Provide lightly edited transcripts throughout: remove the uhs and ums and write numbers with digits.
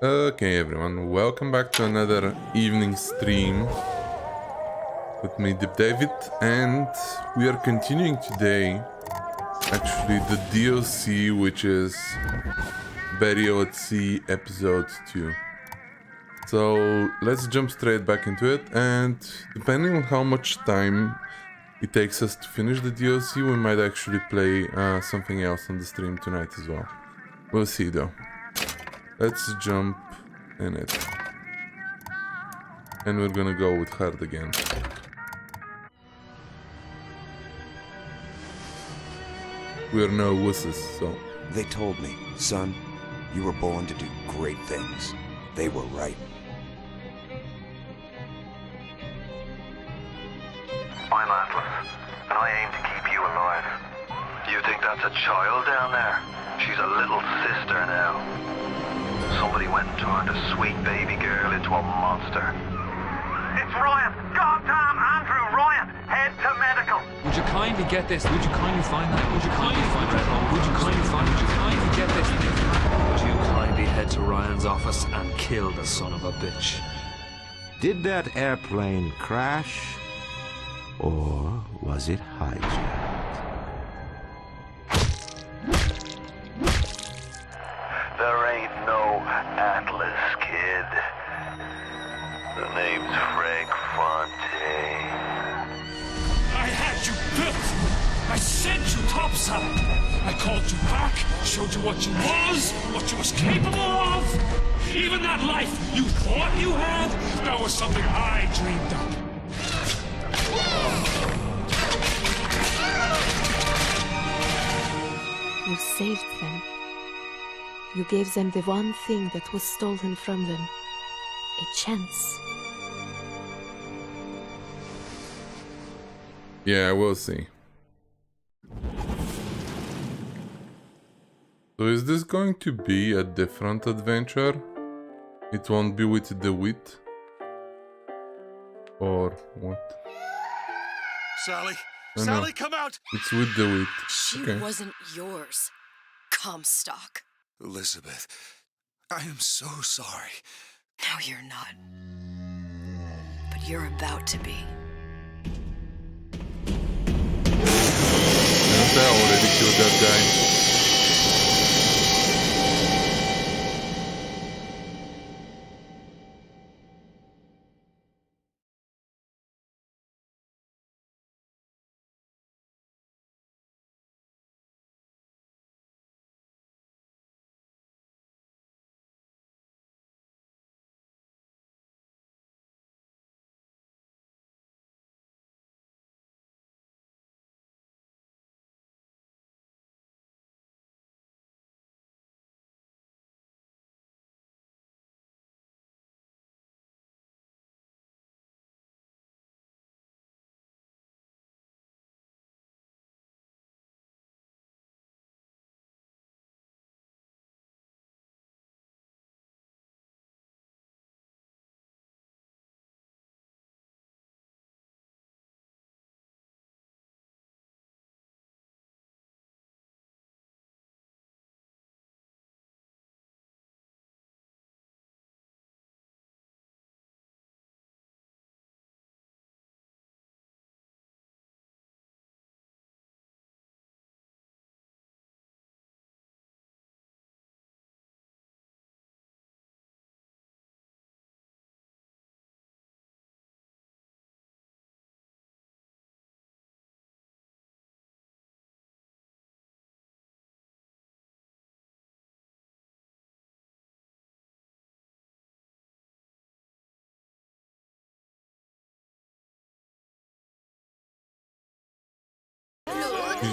Okay, everyone, welcome back to another evening stream with me, Deep David, and we are continuing today, actually, the DLC, which is Burial at Sea Episode 2. So let's jump straight back into it, and depending on how much time it takes us to finish the DLC, we might actually play something else on the stream tonight as well. We'll see though. Let's jump in it. And we're gonna go with hard again. We're no wusses, so... They told me, son, you were born to do great things. They were right. I'm Atlas, and I aim to keep you alive. You think that's a child down there? She's a little sister now. Somebody went and turned a sweet baby girl into a monster. It's Ryan! Goddamn Andrew Ryan! Head to medical! Would you kindly get this? Would you kindly find that? Would you kindly find that? Would you kindly find? Would you kindly get this? Would you kindly head to Ryan's office and kill the son of a bitch? Did that airplane crash? Or was it hijacked? There ain't no Atlas, kid. The name's Frank Fontaine. I had you built! I sent you topside! I called you back, showed you what you was capable of! Even that life you thought you had, that was something I dreamed up. You saved them. You gave them the one thing that was stolen from them. A chance. Yeah, we'll see. So is this going to be a different adventure? It won't be with DeWitt? Or what? Sally! No, Sally, no. come out! It's with DeWitt. She Okay. wasn't yours, Comstock. Elizabeth, I am so sorry. No, you're not. But you're about to be. Didn't I already killed that guy?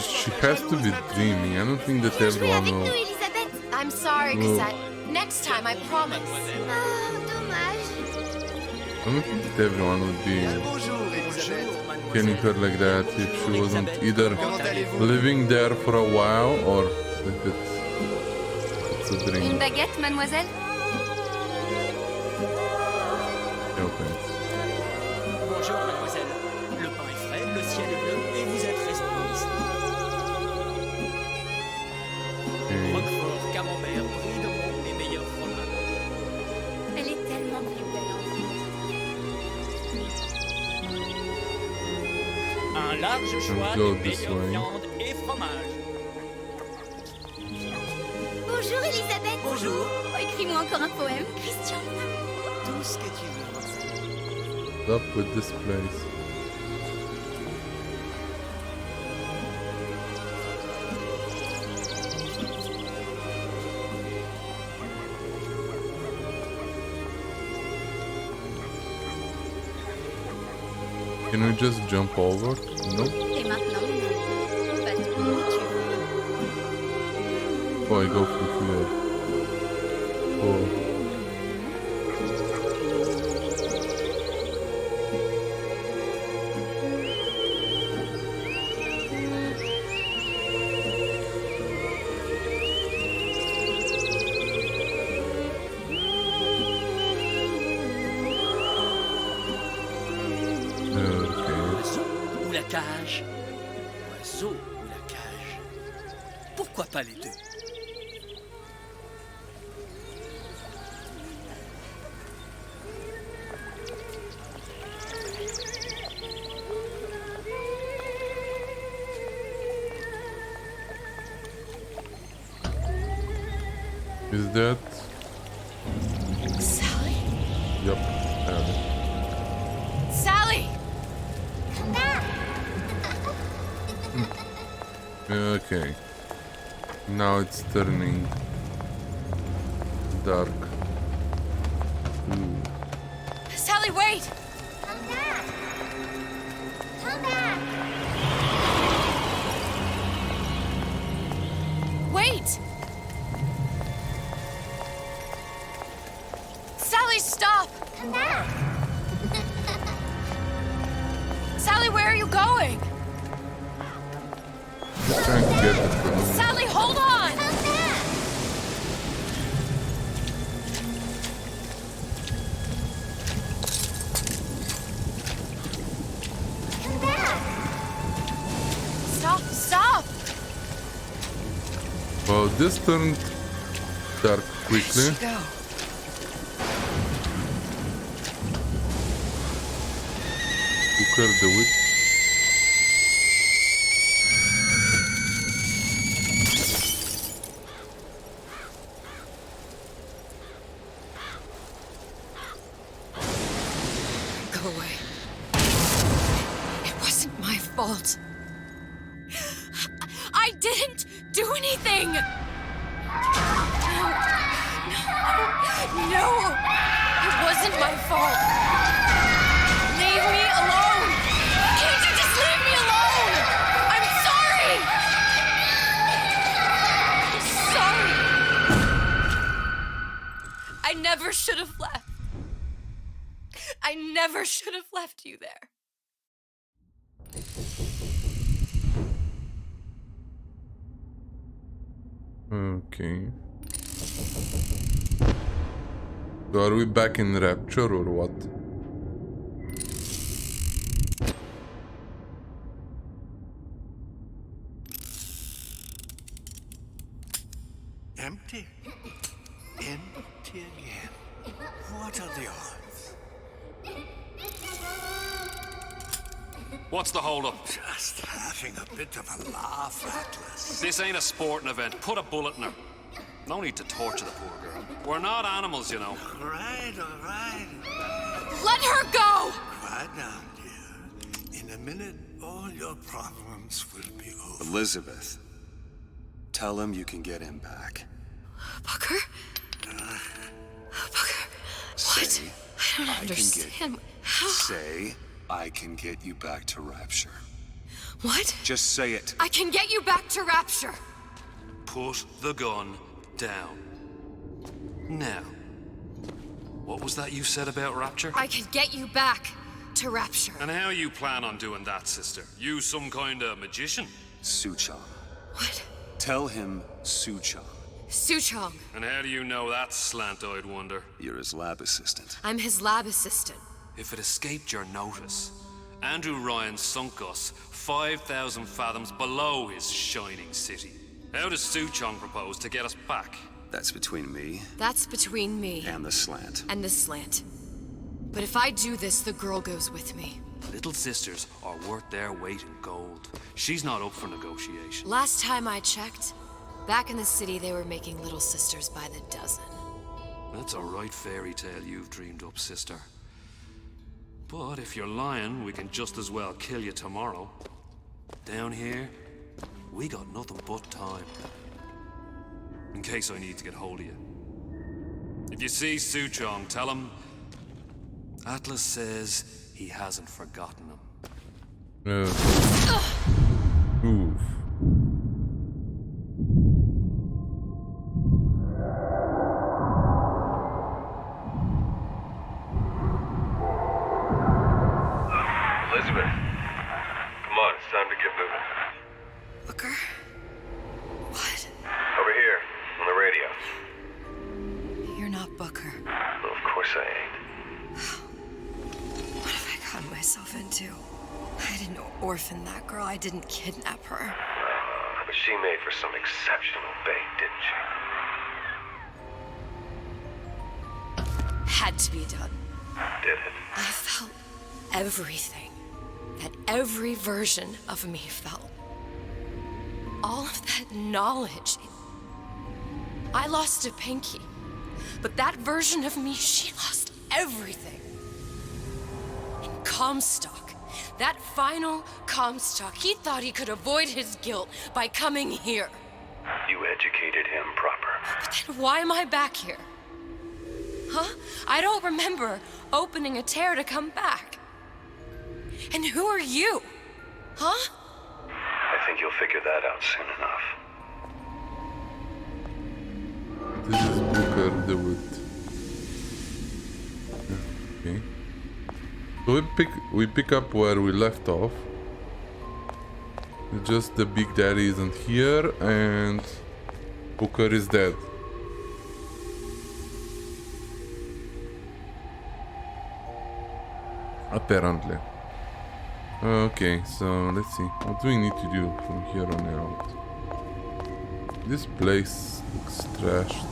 She has to be dreaming. I don't think that everyone will... I'm sorry, Well- Cassette. Next time, I promise. Dommage. I don't think that everyone would be killing her like that if she wasn't either living there for a while or if it's a dream. Une baguette, mademoiselle? Okay. Bonjour, mademoiselle. Le pain est frais, le ciel est bleu et vous êtes restée ici. Okay. Roquefort, camembert, brie de Mont, les meilleurs fromages. Un large choix go de this meilleures way. viandes et fromages. Bonjour, Elisabeth. Bonjour. Oh, écris-moi encore un poème, Christian. Tout ce que tu veux. What's up with this place? Can we just jump over? Nope. Et maintenant, pas tout où tu veux. Oh, I go from here. Oh. Ou la cage. Oiseau ou la cage. Pourquoi pas les deux? Is that? Sally? Yup. Sally! Okay. Now it's turning dark. Ooh. Sally, wait! Come back. Come back. Wait! Sally, stop! Come back. Sally, where are you going? Just trying to get it from him. Sally, hold on! Come back. Come back. Stop, stop! Well, this turned dark quickly. Where'd she go? Booker the Witch. Go away. It wasn't my fault. I didn't do anything! No! It wasn't my fault! Leave me alone! Can't you just leave me alone? I'm sorry! I'm sorry! I never should have left. I never should have left you there. Okay. So are we back in Rapture or what? Empty? Empty again. What are the odds? What's the hold-up? Just having a bit of a laugh, Atlas. This ain't a sporting event. Put a bullet in her. No need to torture the poor girl. We're not animals, you know. All right. Let her go! Quiet down, dear. In a minute, all your problems will be over. Elizabeth, tell him you can get him back. Booker? Booker, what? Say, I don't I can understand. How? Say, I can get you back to Rapture. What? Just say it. I can get you back to Rapture. Put the gun down. Now, what was that you said about Rapture? I can get you back to Rapture. And how you plan on doing that, sister? You some kind of magician? Suchong. What? Tell him Suchong. Suchong. And how do you know that, slant-eyed wonder? You're his lab assistant. I'm his lab assistant. If it escaped your notice, Andrew Ryan sunk us 5,000 fathoms below his shining city. How does Suchong propose to get us back? That's between me That's between me and the slant. and the slant. But if I do this, the girl goes with me. Little sisters are worth their weight in gold. She's not up for negotiation. Last time I checked, back in the city they were making little sisters by the dozen. That's a right fairy tale you've dreamed up, sister. But if you're lying, we can just as well kill you tomorrow. Down here, we got nothing but time. In case I need to get hold of you. If you see Suchong, tell him Atlas says he hasn't forgotten him. Oof. Elizabeth, come on, it's time to get moving. Booker? What? Over here, on the radio. You're not Booker. Well, of course I ain't. What have I gotten myself into? I didn't orphan that girl. I didn't kidnap her. But she made for some exceptional bait, didn't she? Had to be done. Did it? I felt everything that every version of me felt. All of that knowledge. I lost a pinky, but that version of me, she lost everything. In Comstock, that final Comstock, he thought he could avoid his guilt by coming here. You educated him proper. But then why am I back here? Huh? I don't remember opening a tear to come back. And who are you? Huh? I think you'll figure that out soon enough. This is Booker the Wood. Okay. So we pick up where we left off. Just the Big Daddy isn't here and Booker is dead. Apparently. Okay, so let's see. What do we need to do from here on out? This place looks trashed.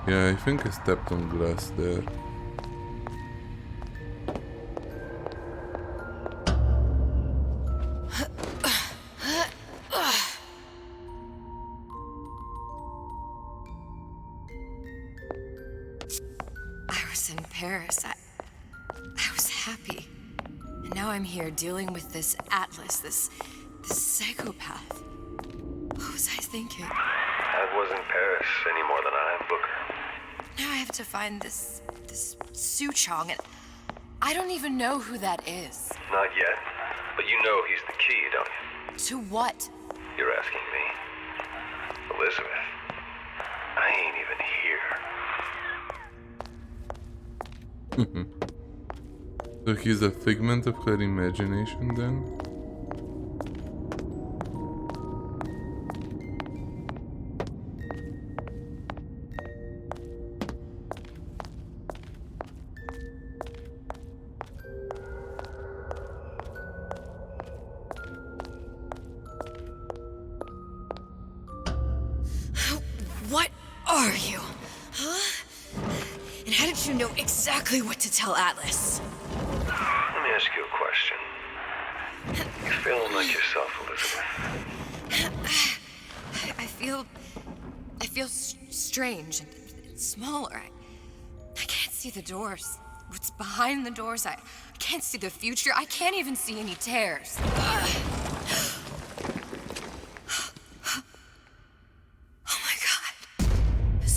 Yeah, I think I stepped on glass there. I was in Paris. I was happy. And now I'm here dealing with this Atlas, this psychopath. What was I thinking? I wasn't Paris any more than I am Booker. Now I have to find this Suchong, and I don't even know who that is. Not yet, but you know he's the key, don't you? To what? You're asking me. Elizabeth, I ain't even here. So he's a figment of her imagination then? What are you? Huh? And how did you know exactly what to tell Atlas? Let me ask you a question. You feeling like yourself, Elizabeth? I feel strange and smaller. I can't see the doors. What's behind the doors? I can't see the future. I can't even see any tears.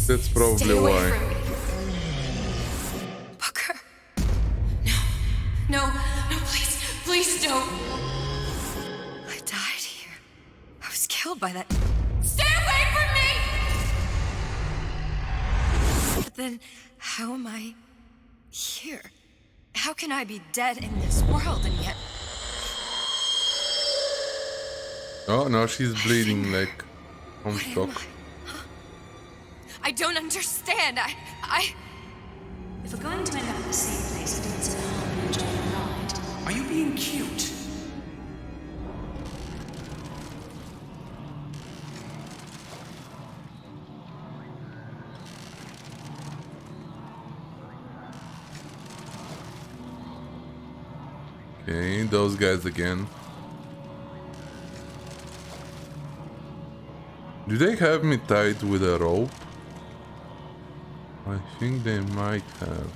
That's probably Stay away why. from me. Booker. No, please don't. I died here. I was killed by that. Stay away from me! But then, how am I here? How can I be dead in this world and yet... Oh, now she's bleeding like Comstock. I don't understand. If we're going to end up in the same place at once in harmony during the night, are you being cute? Okay, those guys again. Do they have me tied with a rope? I think they might have.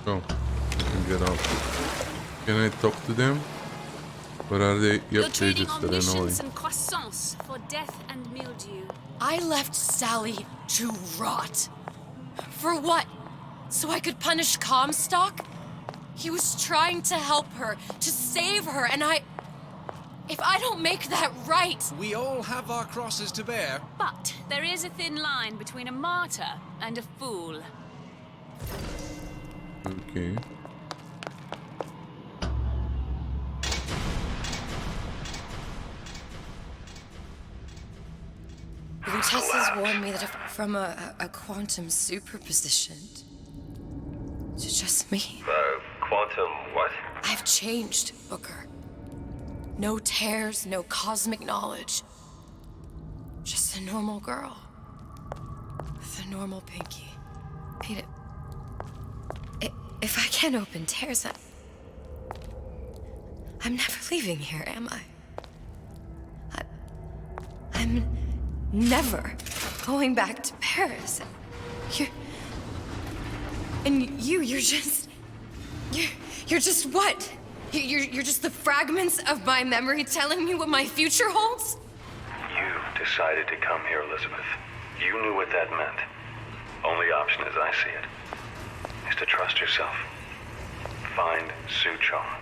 Oh, I can get up. Can I talk to them? Or are they? You're Yep, they trading just on ran away. missions and croissants for death and mildew. I left Sally to rot. For what? So I could punish Comstock? He was trying to help her, to save her, and if I don't make that right... We all have our crosses to bear. But there is a thin line between a martyr and a fool. Okay. Luteces warned me that from a quantum superposition to just me. Quantum what? I've changed, Booker. No tears, no cosmic knowledge. Just a normal girl. With a normal Pinky. Pete, if I can't open tears, I'm never leaving here, am I? I'm never going back to Paris. You're just what? You're just the fragments of my memory telling me what my future holds? You decided to come here, Elizabeth. You knew what that meant. Only option as I see it is to trust yourself. Find Suchong.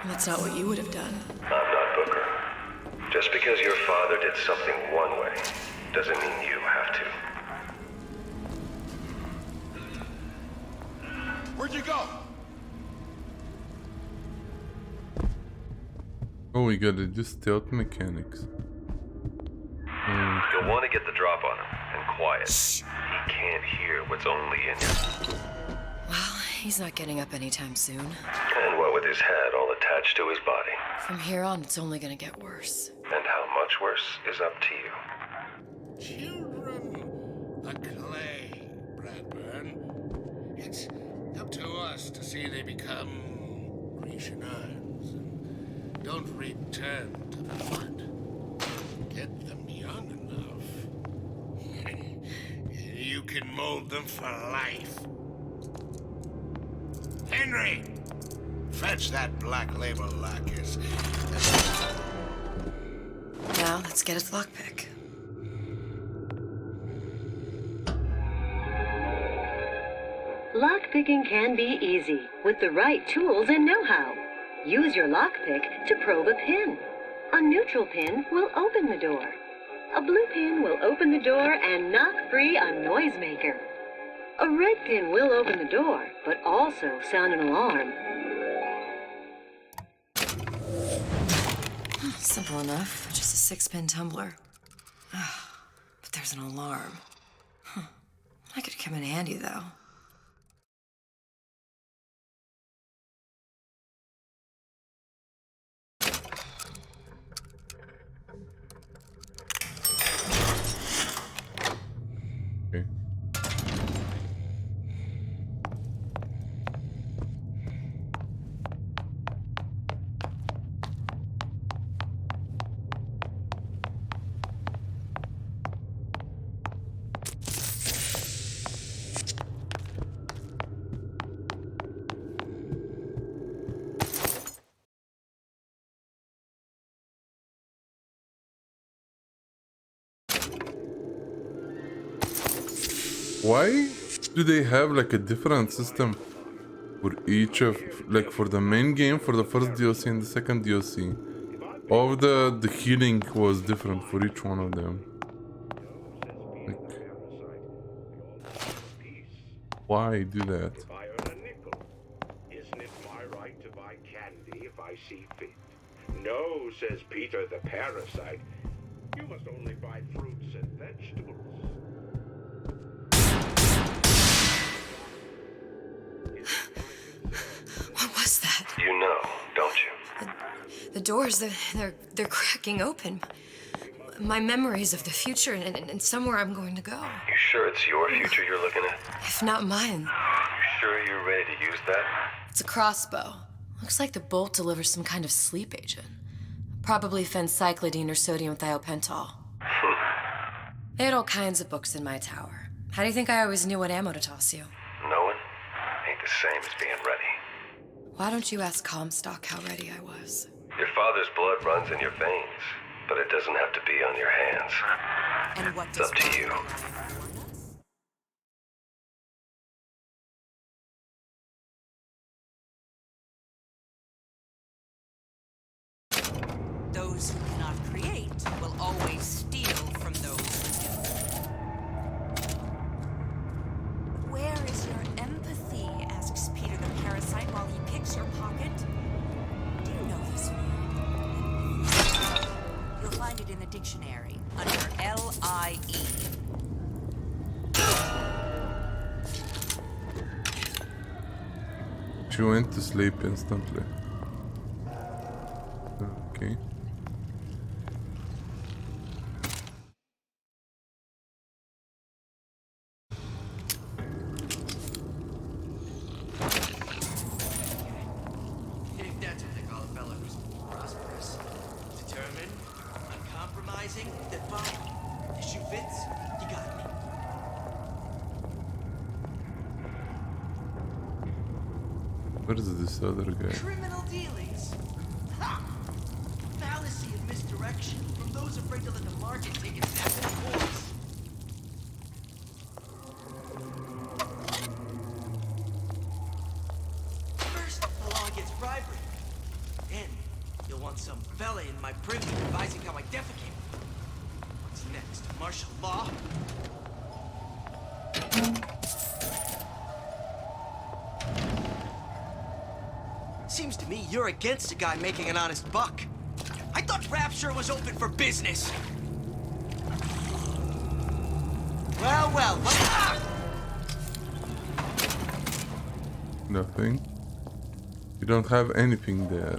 That's not what you would have done. I'm not Booker. Just because your father did something one way, doesn't mean you have to. Where'd you go? Oh, we gotta do stealth mechanics. You'll want to get the drop on him, and quiet. He can't hear what's only in you. Well, he's not getting up anytime soon. And what with his head all attached to his body. From here on, it's only gonna get worse. And how much worse is up to you. Children, the clay, Bradburn. It's up to us to see they become Grecianards and don't return to the mud. Get them young enough. You can mold them for life. Henry! Fetch that black label lacquers. Now, let's get its lockpick. Lockpicking can be easy with the right tools and know-how. Use your lockpick to probe a pin. A neutral pin will open the door. A blue pin will open the door and knock free a noisemaker. A red pin will open the door, but also sound an alarm. Simple enough. Just a 6-pin tumbler. But there's an alarm. I could come in handy, though. Why do they have like a different system for each of, like for the main game, for the first DLC and the second DLC? All of the healing was different for each one of them. Like, why do that? Isn't it my right to buy candy if I see fit? No, says Peter the parasite. You must only buy fruits and vegetables. What was that? You know, don't you? The doors, they're cracking open. My memories of the future and somewhere I'm going to go. You sure it's your future you're looking at? If not mine. You sure you're ready to use that? It's a crossbow. Looks like the bolt delivers some kind of sleep agent. Probably phencyclidine or sodium thiopental. They had all kinds of books in my tower. How do you think I always knew what ammo to toss you? Knowing ain't the same as being ready. Why don't you ask Comstock how ready I was? Your father's blood runs in your veins, but it doesn't have to be on your hands. And what It's up to you. Those who cannot create will always steal from those who do. Where is your empathy? Asks Peter the parasite while he picks your pocket. Do you know this word? You'll find it in the dictionary under L-I-E. She went to sleep instantly. Okay. If that's what they call a fella who's prosperous, determined, uncompromising, then fine. The shoe fits, you got me. Where is this other guy? Criminal dealings. Ha! Fallacy of misdirection from those afraid to let the market take its natural course. First, the law gets bribery. Then, you'll want some fella in my privy advising how I defecate. What's next? Martial law? Seems to me you're against a guy making an honest buck. I thought Rapture was open for business. Well, well, what? Nothing. You don't have anything there.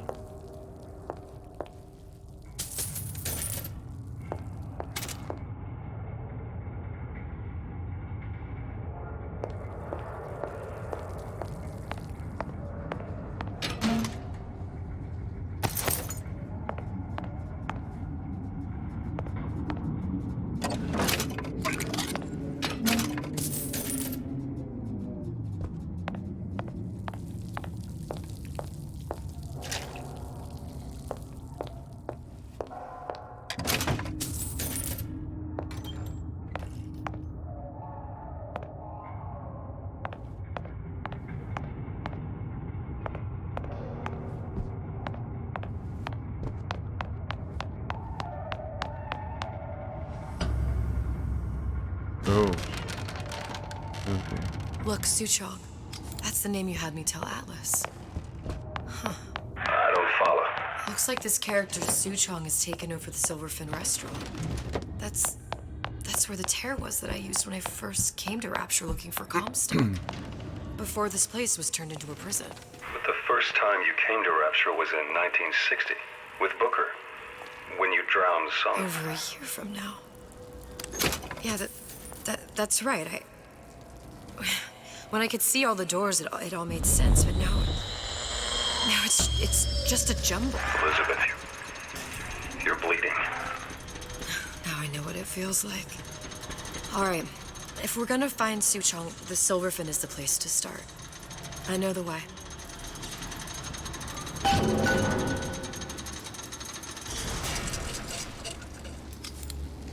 Oh. Okay. Look, Suchong. That's the name you had me tell Atlas. Huh. I don't follow. Looks like this character Suchong has taken over the Silverfin restaurant. That's where the tear was that I used when I first came to Rapture looking for Comstock. Before this place was turned into a prison. But the first time you came to Rapture was in 1960, with Booker. When you drowned some... Over a year from now. Yeah, that's right. When I could see all the doors, it all made sense, but now it's just a jumble. Elizabeth, you're bleeding. Now I know what it feels like. All right, if we're gonna find Suchong, the Silverfin is the place to start. I know the way.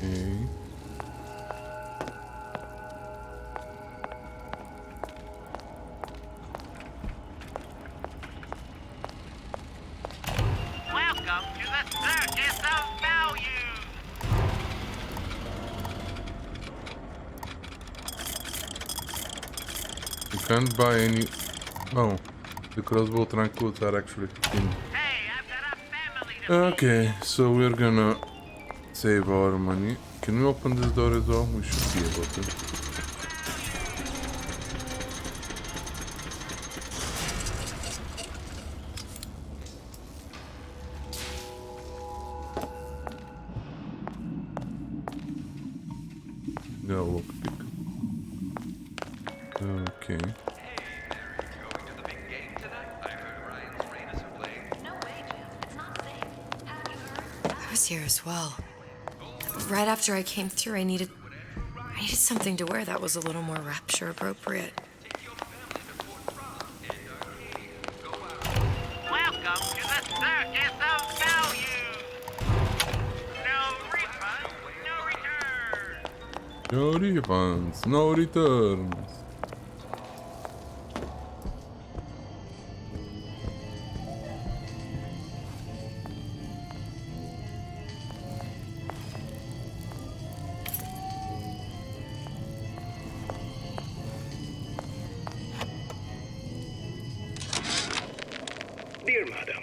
Okay. You can't buy any... Oh, the crossbow tranquils are actually 15. Okay, so we're gonna save our money. Can we open this door as well? We should be able to. No lockpick. Okay. I was here as well. Right after I came through, I needed something to wear that was a little more rapture appropriate. Welcome to the Circus of Value. No refunds, no returns. No refunds, no returns. Dear Madam,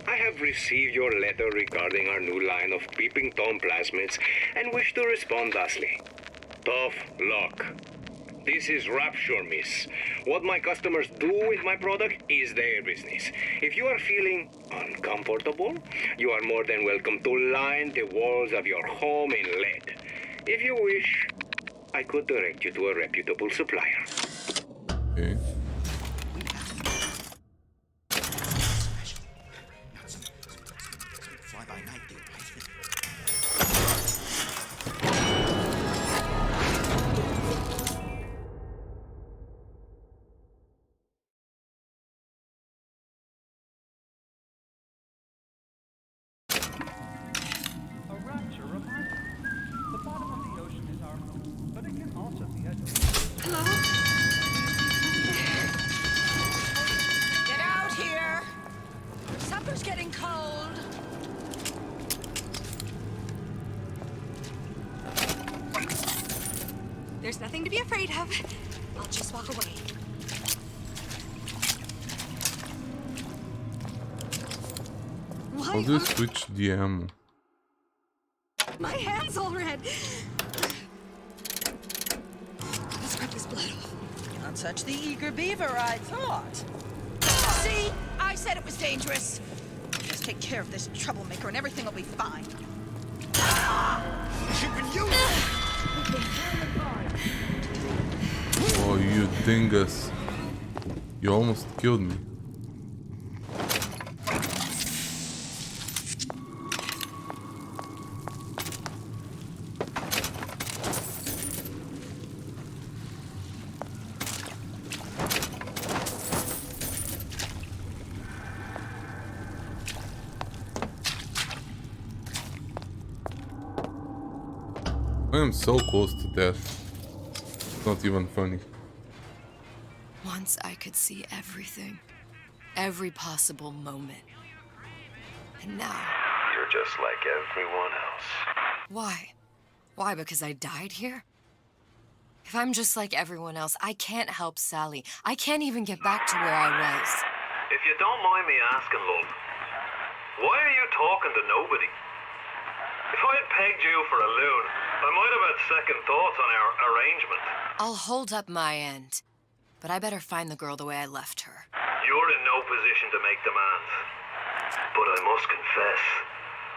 I have received your letter regarding our new line of Peeping Tom plasmids and wish to respond thusly. Tough luck. This is Rapture, miss. What my customers do with my product is their business. If you are feeling uncomfortable, you are more than welcome to line the walls of your home in lead. If you wish, I could direct you to a reputable supplier. Okay. Get out here! Supper's getting cold. There's nothing to be afraid of. I'll just walk away. I'll just switch the ammo. My hand's all red. Let's rip his blood off. Not such the eager beaver I thought. See? I said it was dangerous. Just take care of this troublemaker and everything will be fine. Oh, you dingus. You almost killed me. I am so close to death. It's not even funny. Once I could see everything. Every possible moment. And now... You're just like everyone else. Why? Why, because I died here? If I'm just like everyone else, I can't help Sally. I can't even get back to where I was. If you don't mind me asking, love, why are you talking to nobody? If I had pegged you for a loon, I might have had second thoughts on our arrangement. I'll hold up my end. But I better find the girl the way I left her. You're in no position to make demands. But I must confess,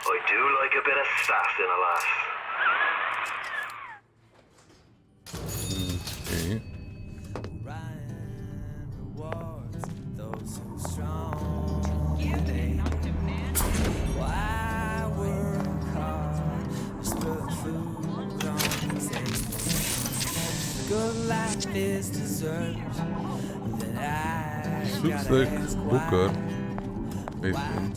I do like a bit of sass in a lass. Okay. This looks like Booker. I think.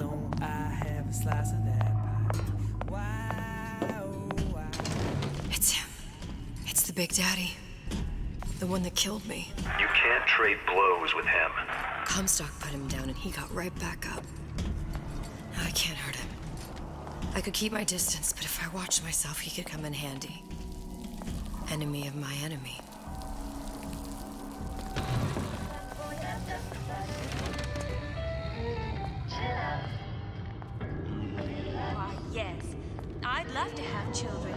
It's him. It's the Big Daddy. The one that killed me. You can't trade blows with him. Comstock put him down and he got right back up. Now I can't hurt him. I could keep my distance, but if I watched myself, he could come in handy. Enemy of my enemy. love to have children.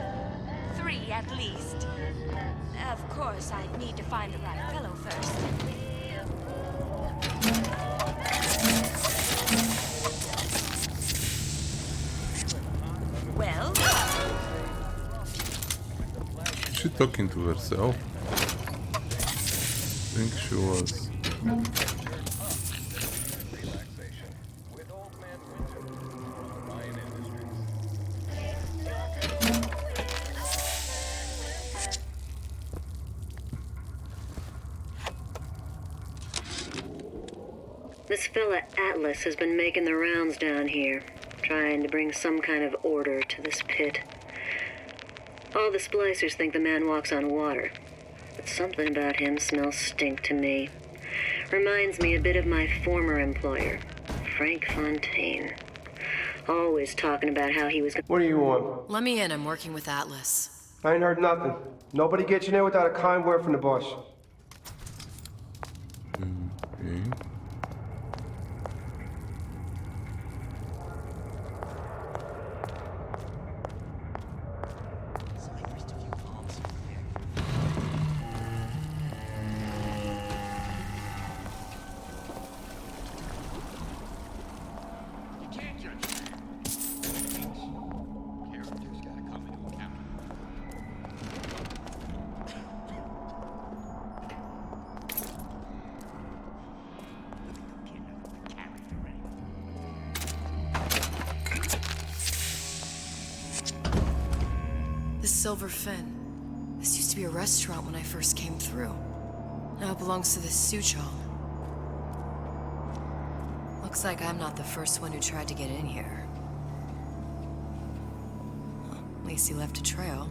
3 at least. Of course, I'd need to find the right fellow first. Well? Is she talking to herself? I think she was. This fella Atlas has been making the rounds down here, trying to bring some kind of order to this pit. All the splicers think the man walks on water, but something about him smells stink to me. Reminds me a bit of my former employer, Frank Fontaine. Always talking about how he was... What do you want? Let me in. I'm working with Atlas. I ain't heard nothing. Nobody gets in there without a kind word from the boss. Okay. Silver Fin. This used to be a restaurant when I first came through. Now it belongs to this Suchong. Looks like I'm not the first one who tried to get in here. Well, at least he left a trail.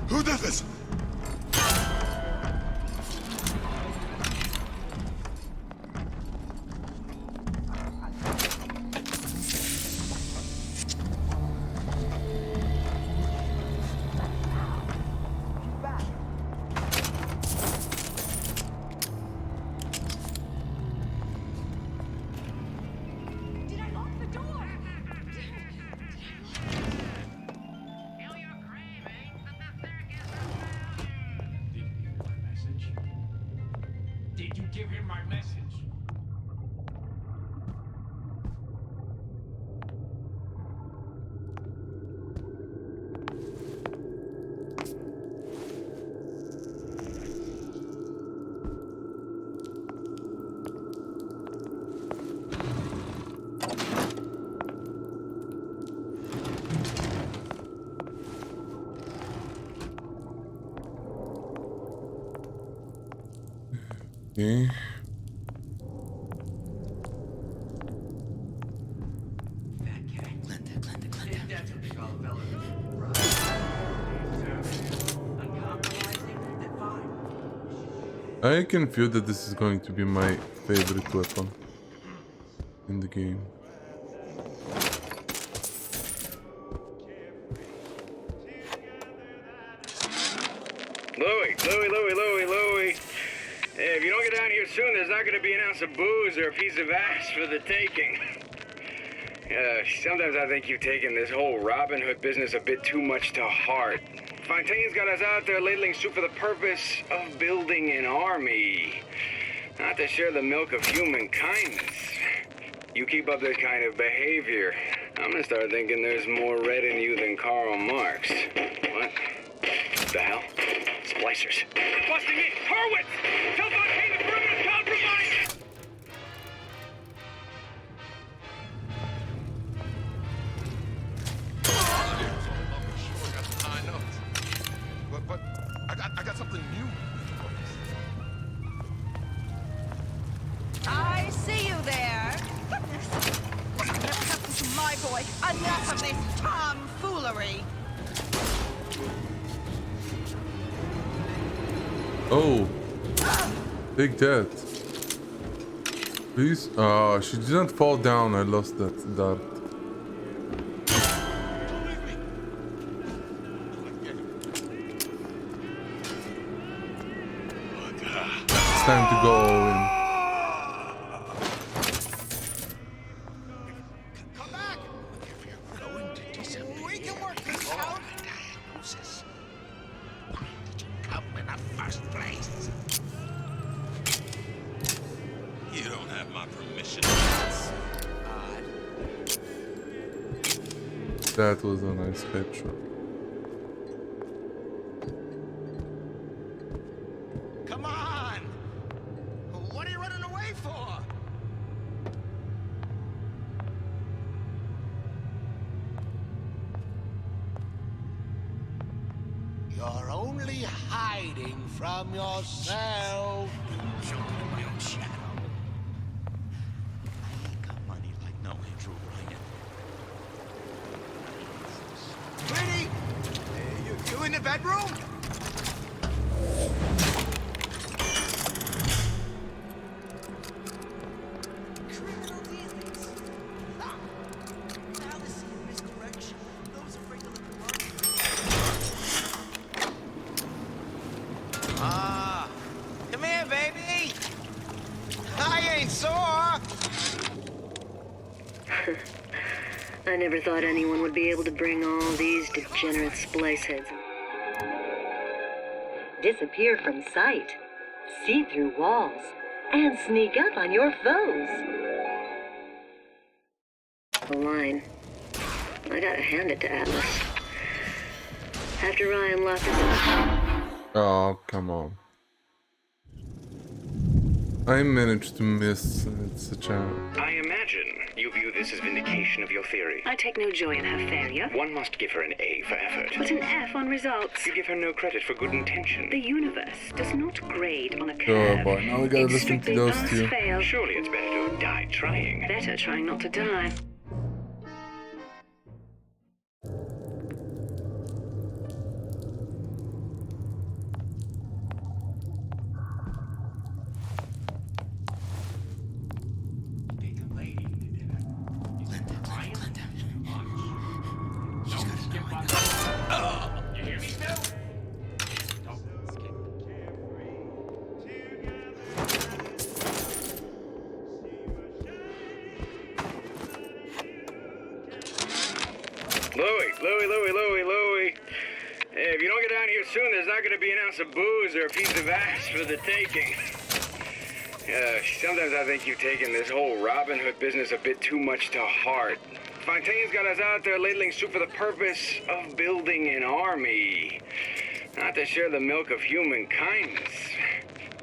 Who did this? Give him my message. Okay. I can feel that this is going to be my favorite weapon in the game. Louie. Hey, if you don't get down here soon, there's not gonna be an ounce of booze or a piece of ass for the taking. Sometimes I think you've taken this whole Robin Hood business a bit too much to heart. Fontaine's got us out there ladling soup for the purpose of building an army, not to share the milk of human kindness. You keep up this kind of behavior, I'm gonna start thinking there's more red in you than Karl Marx. What? The hell? Splicers. They're busting me! Hurwitz! Tell Fontaine the perimeter's compromised! But I got something new. my boy, enough of this tomfoolery. Oh, take that. Please. Oh, she didn't fall down. I lost that dart. It's time to go all in. That was a nice headshot. Come on! What are you running away for? You're only hiding from yourself. Show me my own shadow. I ain't got money like no Andrew Ryan. Pretty! You in the bedroom? Criminal dealings. Fallacy and misdirection. Those afraid to look alone. Come here, baby. I ain't sore. I never thought anyone would be able to bring all these degenerate splice heads. Disappear from sight, see through walls, and sneak up on your foes. The line. I gotta hand it to Atlas. After Ryan locked us up. Oh, come on. I managed to miss. It's such a... I imagine you view this as vindication of your theory. I take no joy in her failure. One must give her an A for effort. But an F on results. You give her no credit for good intention. The universe does not grade on a Oh curve. boy, now we gotta It's listen to strictly those pass, two. fail. Surely it's better to have died trying. Better trying not to die. Louie. Hey, if you don't get down here soon, there's not going to be an ounce of booze or a piece of ass for the taking. Sometimes I think you've taken this whole Robin Hood business a bit too much to heart. Fontaine's got us out there ladling soup for the purpose of building an army, not to share the milk of human kindness.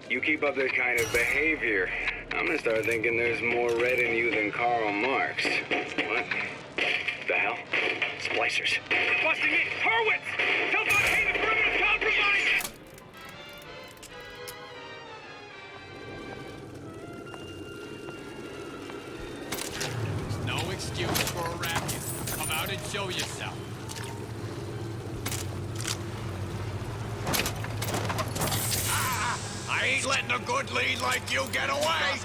You keep up this kind of behavior, I'm gonna start thinking there's more red in you than Karl Marx. What the hell? Splicers. They're busting in! Hurwitz! Tell Fontaine the perimeter's compromised! No excuse for a racket. Come out and show yourself. I ain't letting a good lead like you get away!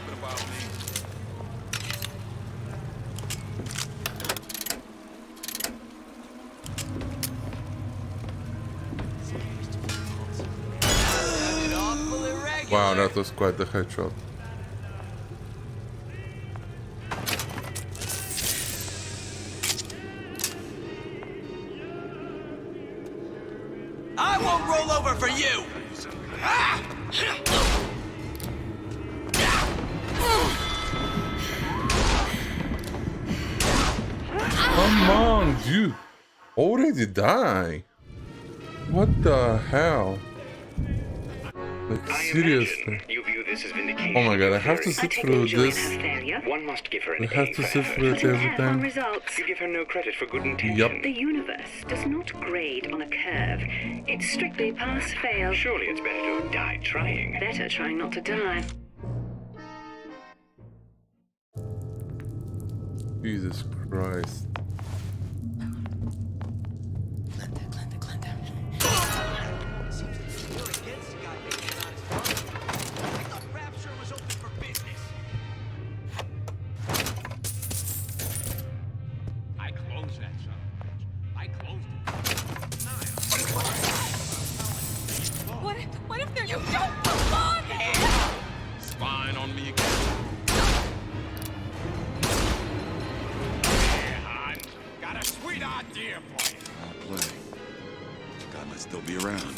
Wow, that was quite the headshot. I won't roll over for you! Come on, dude. Already die. What the hell? Like, seriously. You view this as vindication. Oh my god, I have to sit through this. One must give her an I have A to for sit effort. through it every time. You give her no credit for good intention. Yup. The universe does not grade on a curve. It's strictly pass-fail. Surely it's better to have died trying. Better trying not to die. Jesus Christ. idea for you. I'll play. God might still be around.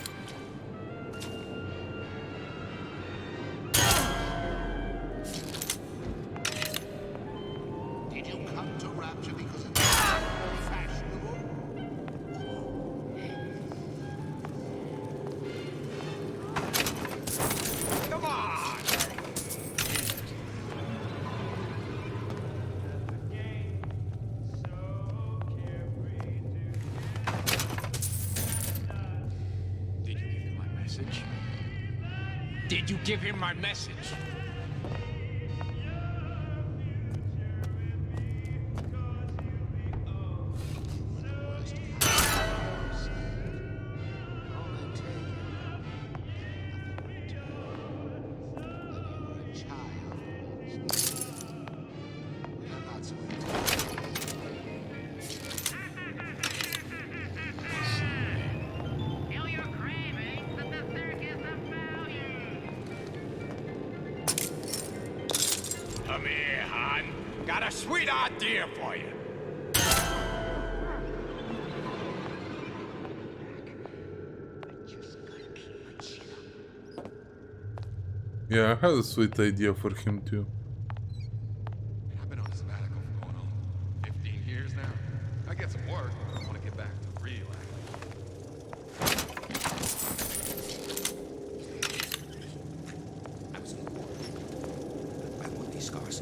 Did you come to Rapture because it's fashionable? Come on! Did you give him my message? Feel your cravings at the circus of value. Come here, hon. Got a sweet idea for you. Yeah, I had a sweet idea for him too. I've been on a sabbatical for going on 15 years now. I get some work, but I want to get back to real I was in war. I wore these scars.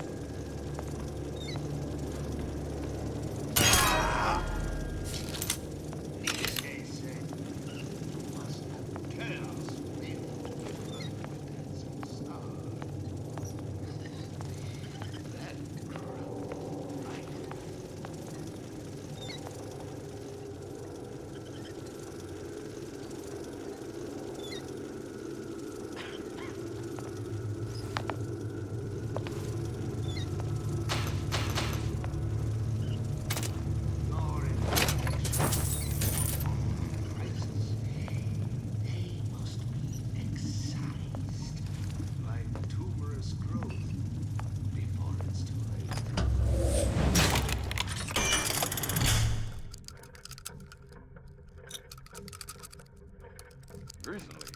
Recently,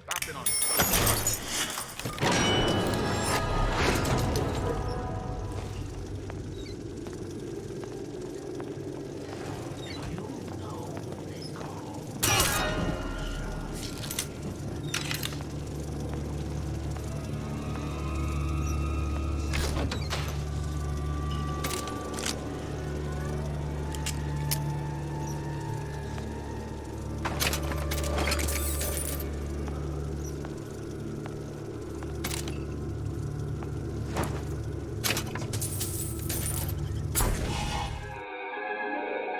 I've been on.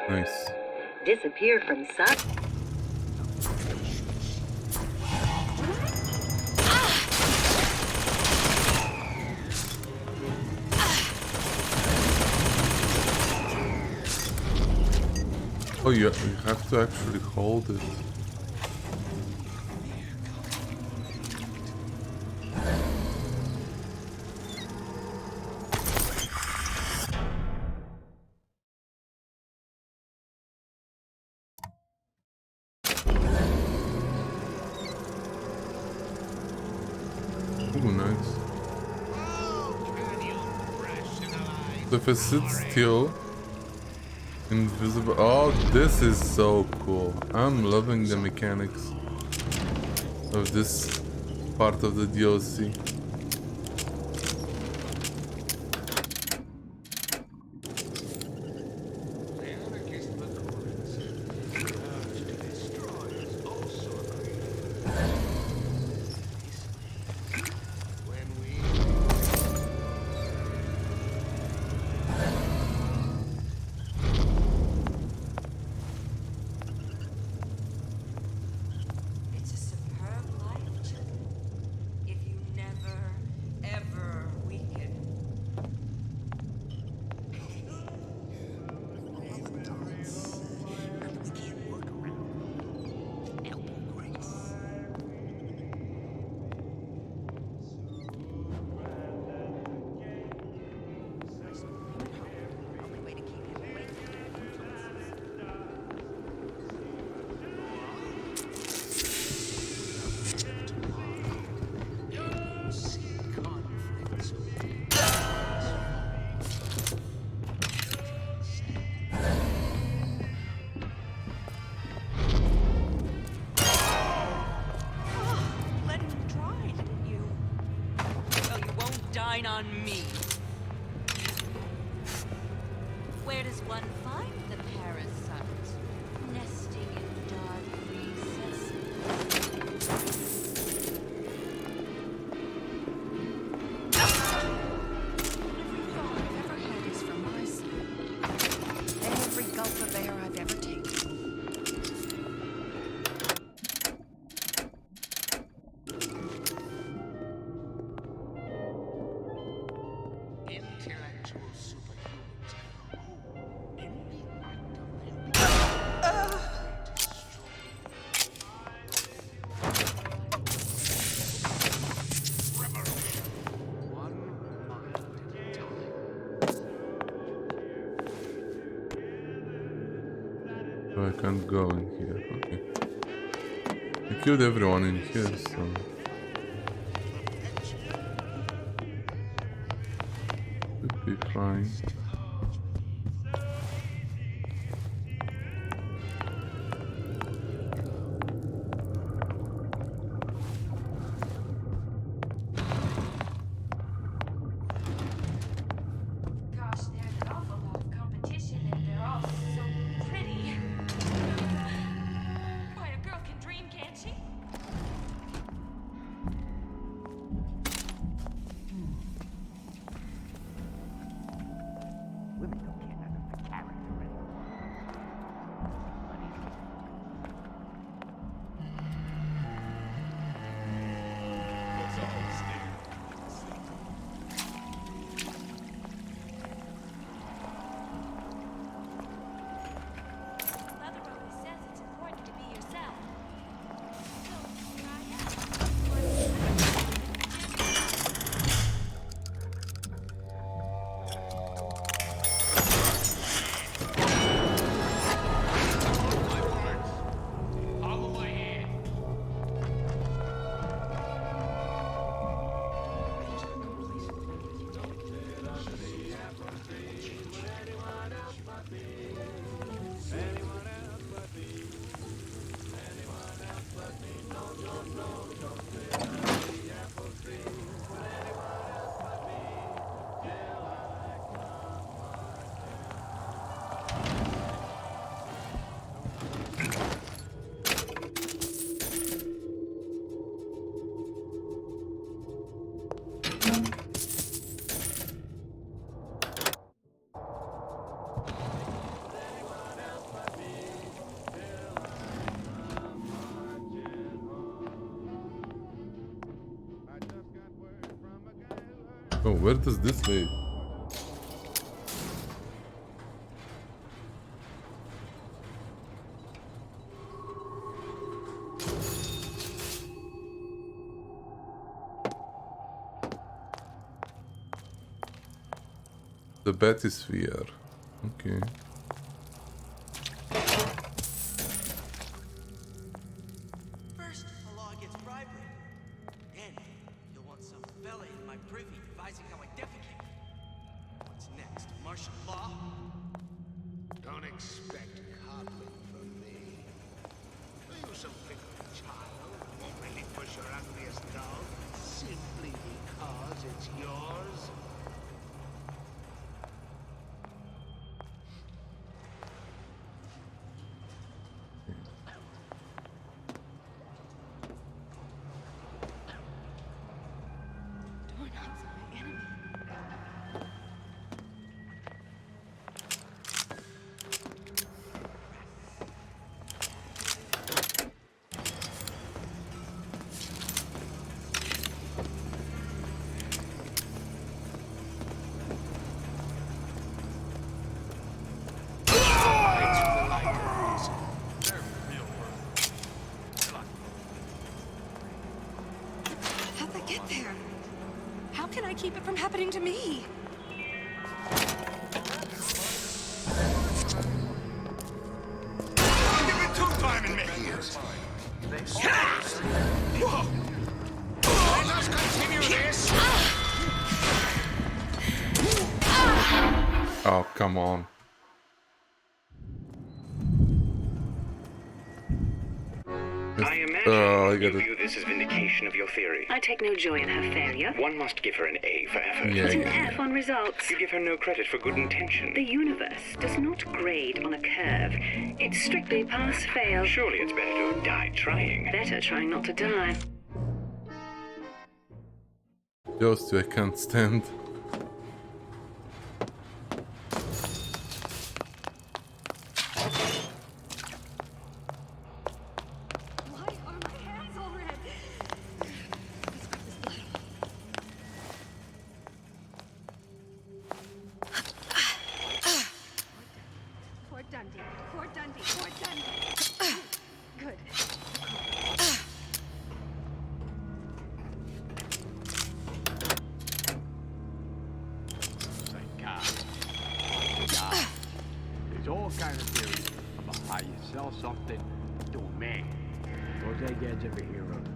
Nice. Disappear from sight. Oh, you have to actually hold it. Ooh, nice. So if I sit still, invisible. Oh, this is so cool. I'm loving the mechanics of this part of the DLC. It's a superb life, children. If you never me. Where does one find the parasite? Nesting in dark recesses. Every thought I've ever had is from my side. Every gulp of air I've ever taken. Intellectual superhumans who, in the act of their Oh, I can't go in here. Okay. I killed everyone in here, so should be fine. Gosh, there's an awful lot of competition and they're all so pretty. Boy, a girl can dream, can't she? Women don't care nothing for character anymore. Let's all stand. Mother always says it's important to be yourself. So, here I Follow my hand. Oh, where does this lead? The Bathysphere. Okay. First, the law gets bribery. Then, you'll want some fella in my privy advising how I defecate. What's next? Martial law? Don't expect coddling from me. Are you some fickle child who won't relinquish your ugliest dog simply because it's yours? Doorknob's my enemy. How'd they get there? How can I keep it from happening to me? Give it two time and make it. Whoa! Let us continue this. Oh, come on. I imagine Oh, I You got it. view this as vindication of your theory. I take no joy in her failure. One must give her an A for effort. Yeah, But an yeah. F on results. You give her no credit for good intention. The universe does not grade on a curve. It's strictly pass-fail. Surely it's better to have died trying. Better trying not to die. Those two I can't stand. Why are my hands all red? Fort Dundee. Fort Dundee. Fort Dundee. Good. There's all kinds of theories about how you sell something to a man. Those eggheads ever hear of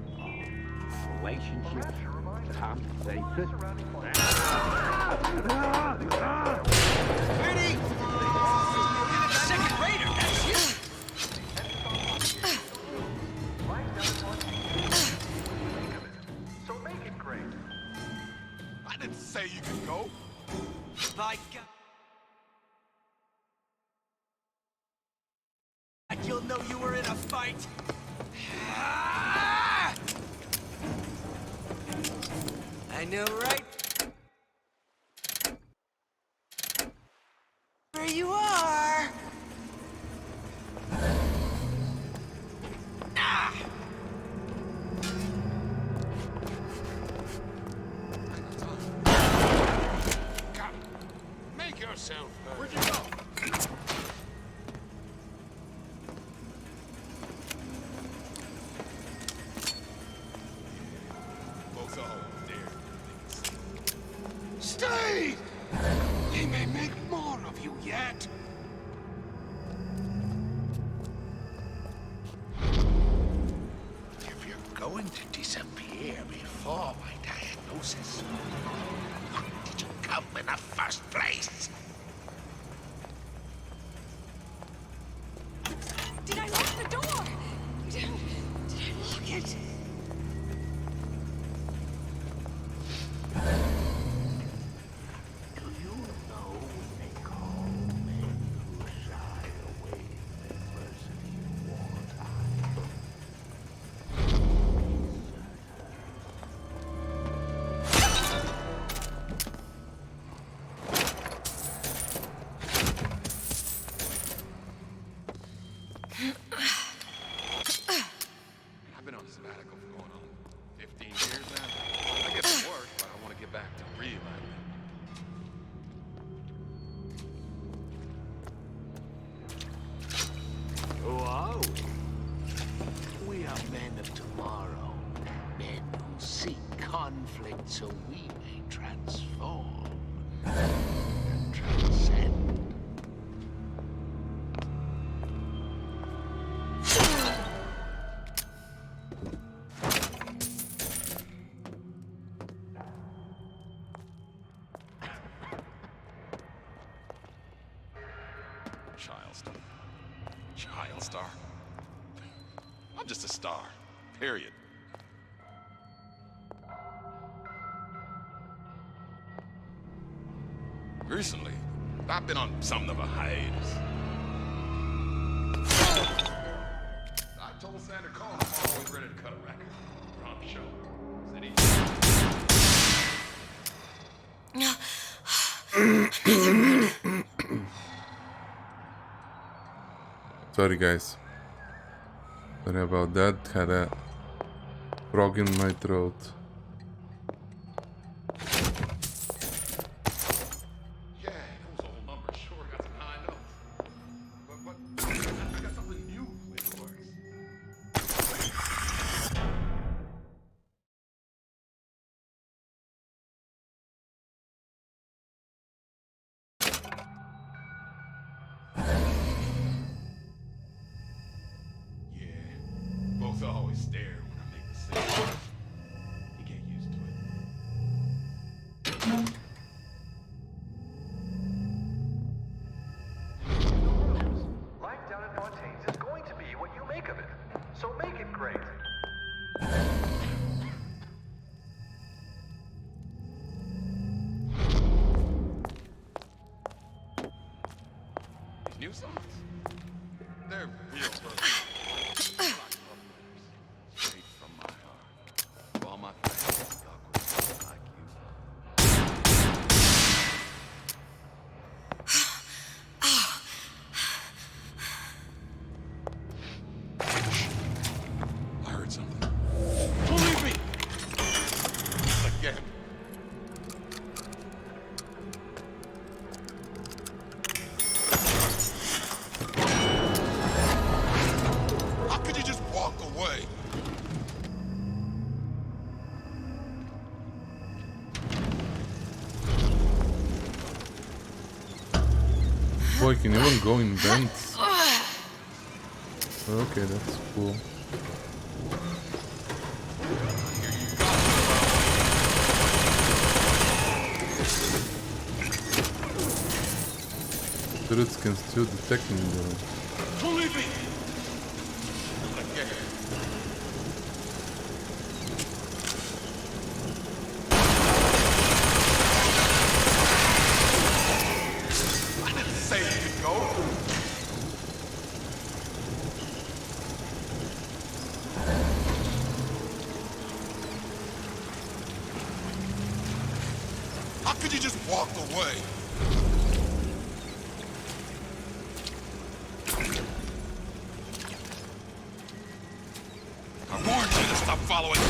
relationships, conversation. Second rater, that's you! So make it great. I didn't say you could go. By God. You'll know you were in a fight. I know, right? Where you are. Ah! Come, make yourself heard. Where'd you go? Folks all dare. Stay! They may make more of you yet. If you're going to disappear before my diagnosis, why did you come in the first place? Did I lock the door? Did I lock it? Do you know what they call men who shy away from adversity in wartime? I've been on a sabbatical for going on 15 years now. I get some work, but I want to get back to real life. Who are we? We are men of tomorrow. Men who seek conflict so we may transform and transcend. Child star. Child star. I'm just a star. Period. Recently, I've been on something of a hiatus. I told Sandra Cohen I'm always ready to cut a record. We're on the show. Said Sorry guys. Sorry about that. Had a frog in my throat. yeah, those old numbers sure got some high notes. But I got something new in the works. Folks always stare when I make decisions. You get used to it. Life down at Fontaine's is going to be what you make of it. So make it great. new songs? They're real love. Straight from my heart. To all my fans stuck with like you. I heard something. Don't leave me! Again. How could you just walk away? Boy, can you even go in vents? Okay, that's cool. Turrets can still detect me though. Don't leave me! Again. I didn't say you could go. How could you just walk away? I warned you to stop following.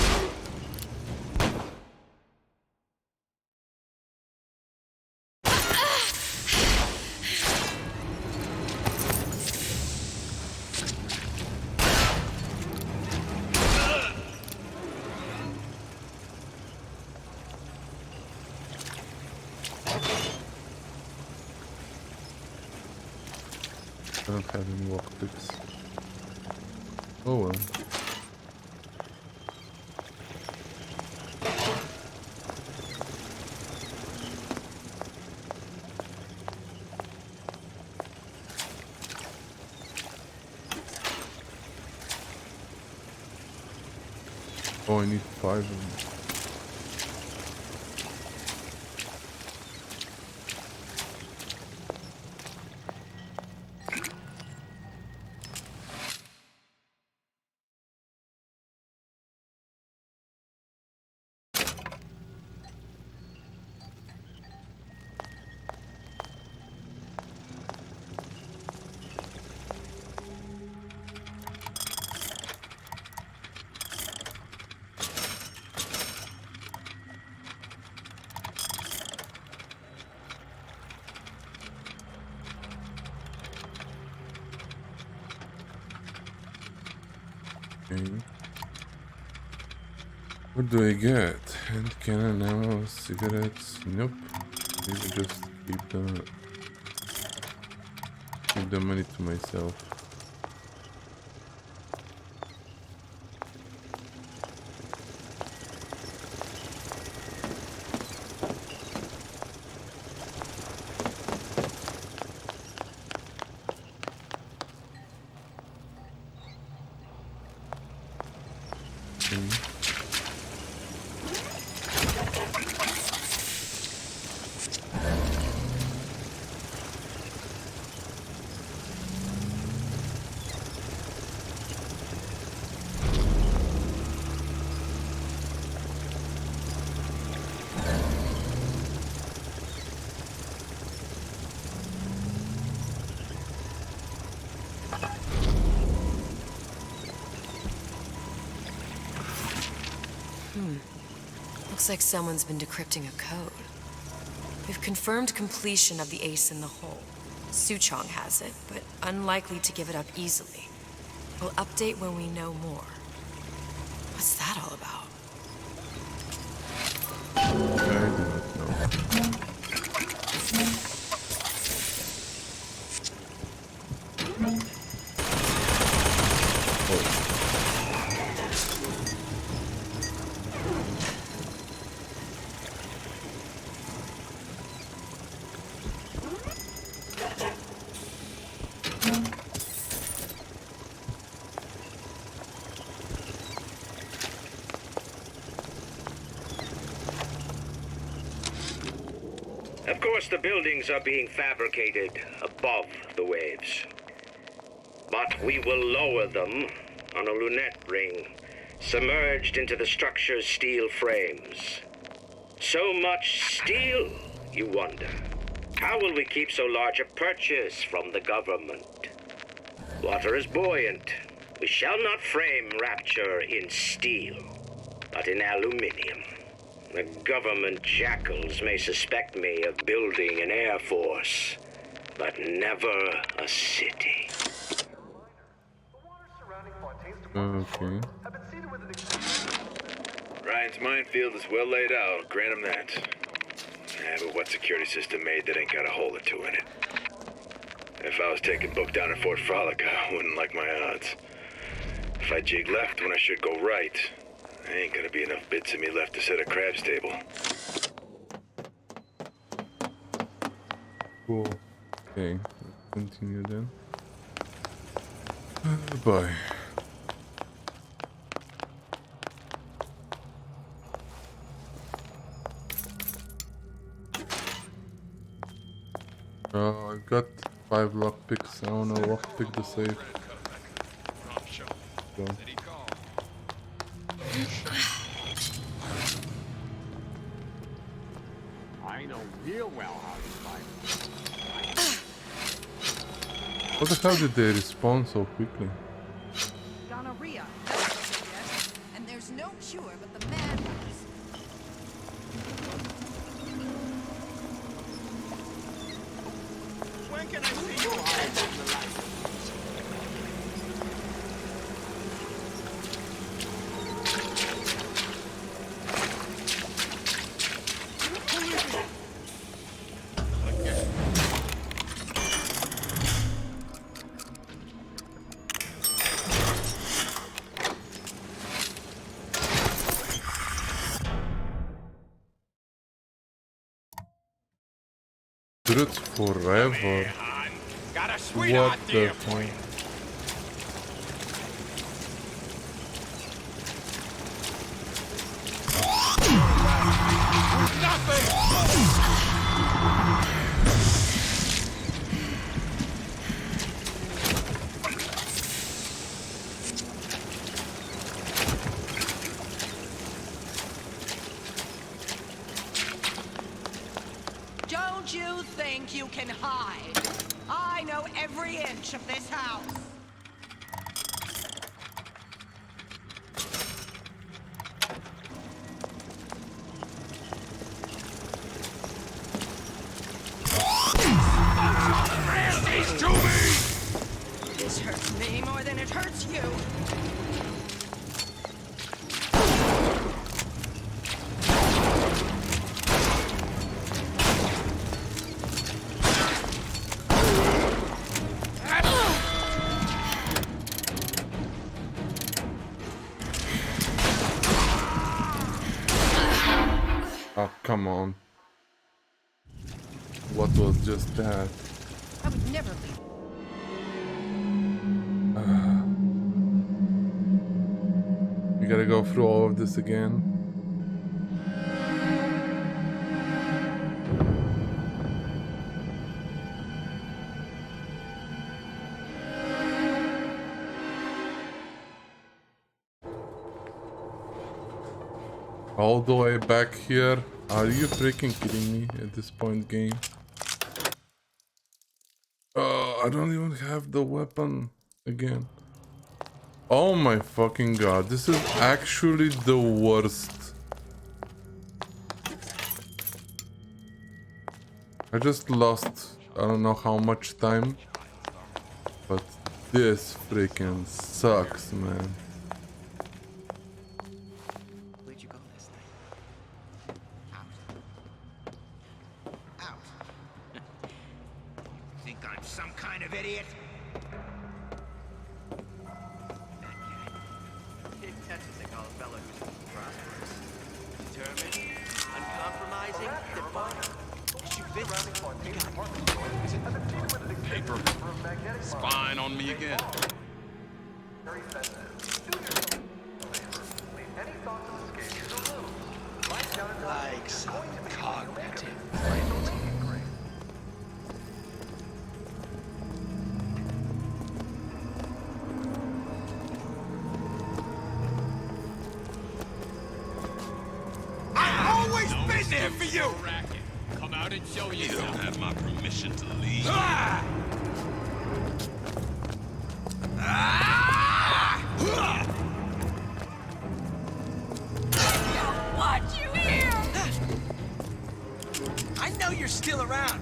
I don't have any lockpicks. Oh well. Oh, I need 5 of them. Okay. What do I get? Hand cannon, ammo, cigarettes? Nope. Maybe just keep the money to myself. Looks like someone's been decrypting a code. We've confirmed completion of the Ace in the Hole. Suchong has it, but unlikely to give it up easily. We'll update when we know more. What's that all about? I do not know. course, the buildings are being fabricated above the waves. But we will lower them on a lunette ring, submerged into the structure's steel frames. So much steel, you wonder. How will we keep so large a purchase from the government? Water is buoyant. We shall not frame Rapture in steel, but in aluminium. The government jackals may suspect me of building an air force, but never a city. Okay. Ryan's minefield is well laid out, grant him that. But what security system made that ain't got a hole or two in it? If I was taking book down at Fort Frolic, I wouldn't like my odds. If I jig left when I should go right, there ain't gonna be enough bits of me left to set a crab stable. Cool. Okay, continue then. Bye. I got 5 lockpicks. I wanna lockpick the safe. So. I know real well how to fight. What the hell did they respawn so quickly? Gonorrhea. Yes. And there's no cure but the mad ones. When can I see you? Truth forever. What the fuck? Don't you think you can hide? I know every inch of this house. These to me! This hurts me more than it hurts you. Oh, come on. What was just that? I would never leave. We gotta go through all of this again. All the way back here? Are you freaking kidding me at this point, game? Oh, I don't even have the weapon again. Oh my fucking god, this is actually the worst. I just lost I don't know how much time, but this freaking sucks, man. Where'd you go last night? Out. You think I'm some kind of idiot? That's what they call a fellow who's prosperous. Determined, uncompromising, defiant. Paper. Spying on me again. Like some cognitive. you! Racket. Come out and show You yourself. don't have my permission to leave. Ah! Want you here! I know you're still around.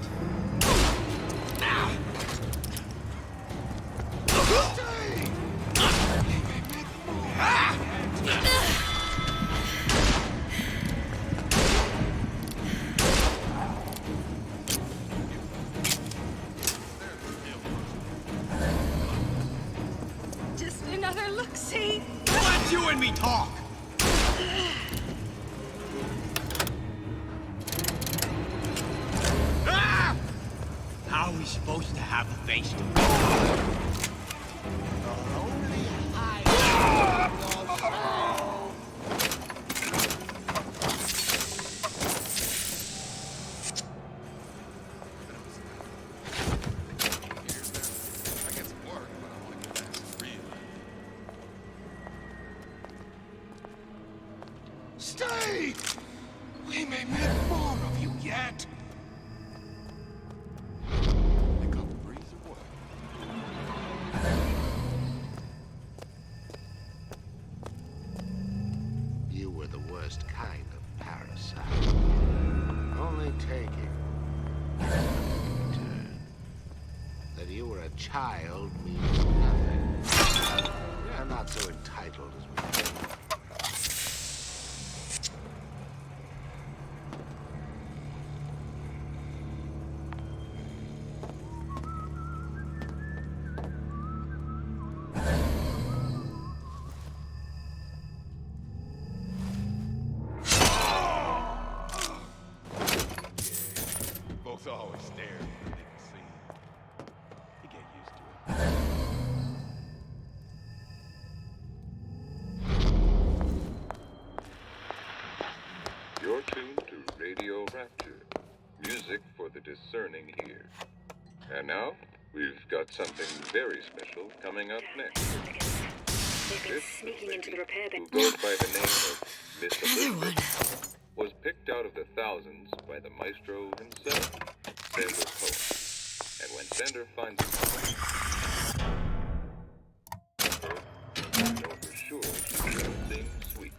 Just another look-see. Let you and me talk! Ah! How are we supposed to have a face to Stay! We may make more of you yet. You were the worst kind of parasite. Only taking in return. That you were a child means nothing. You're not so entitled as we think. Folks always stare when they can see. You get used to it. You're tuned to Radio Rapture, music for the discerning ear. And now, we've got something very special coming up next. This Sneaking into the repair who goes by the name of Miss Elizabeth was picked out of the thousands by the maestro himself, Sander Cohen. And when Sander finds her, I know for sure she's something sweet.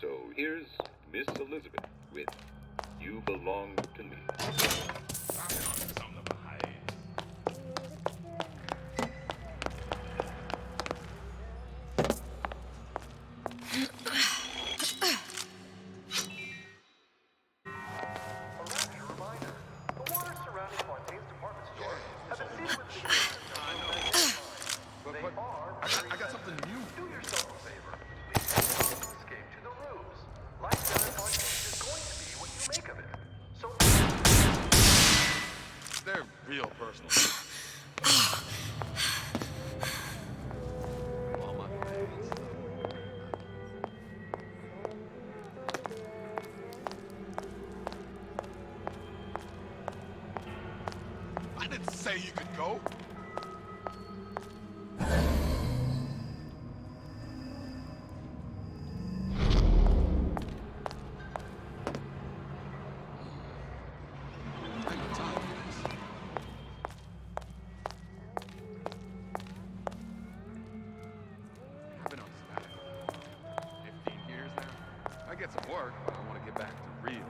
So here's Miss Elizabeth with You Belong to Me. I got something new. Do yourself a favor. Please escape to the roofs. Life down in Arcade is going to be what you make of it. So They're real personal. All my favorites. I didn't say you could go. I've been on sabbatical 15 years now. I get some work, but I want to get back to real.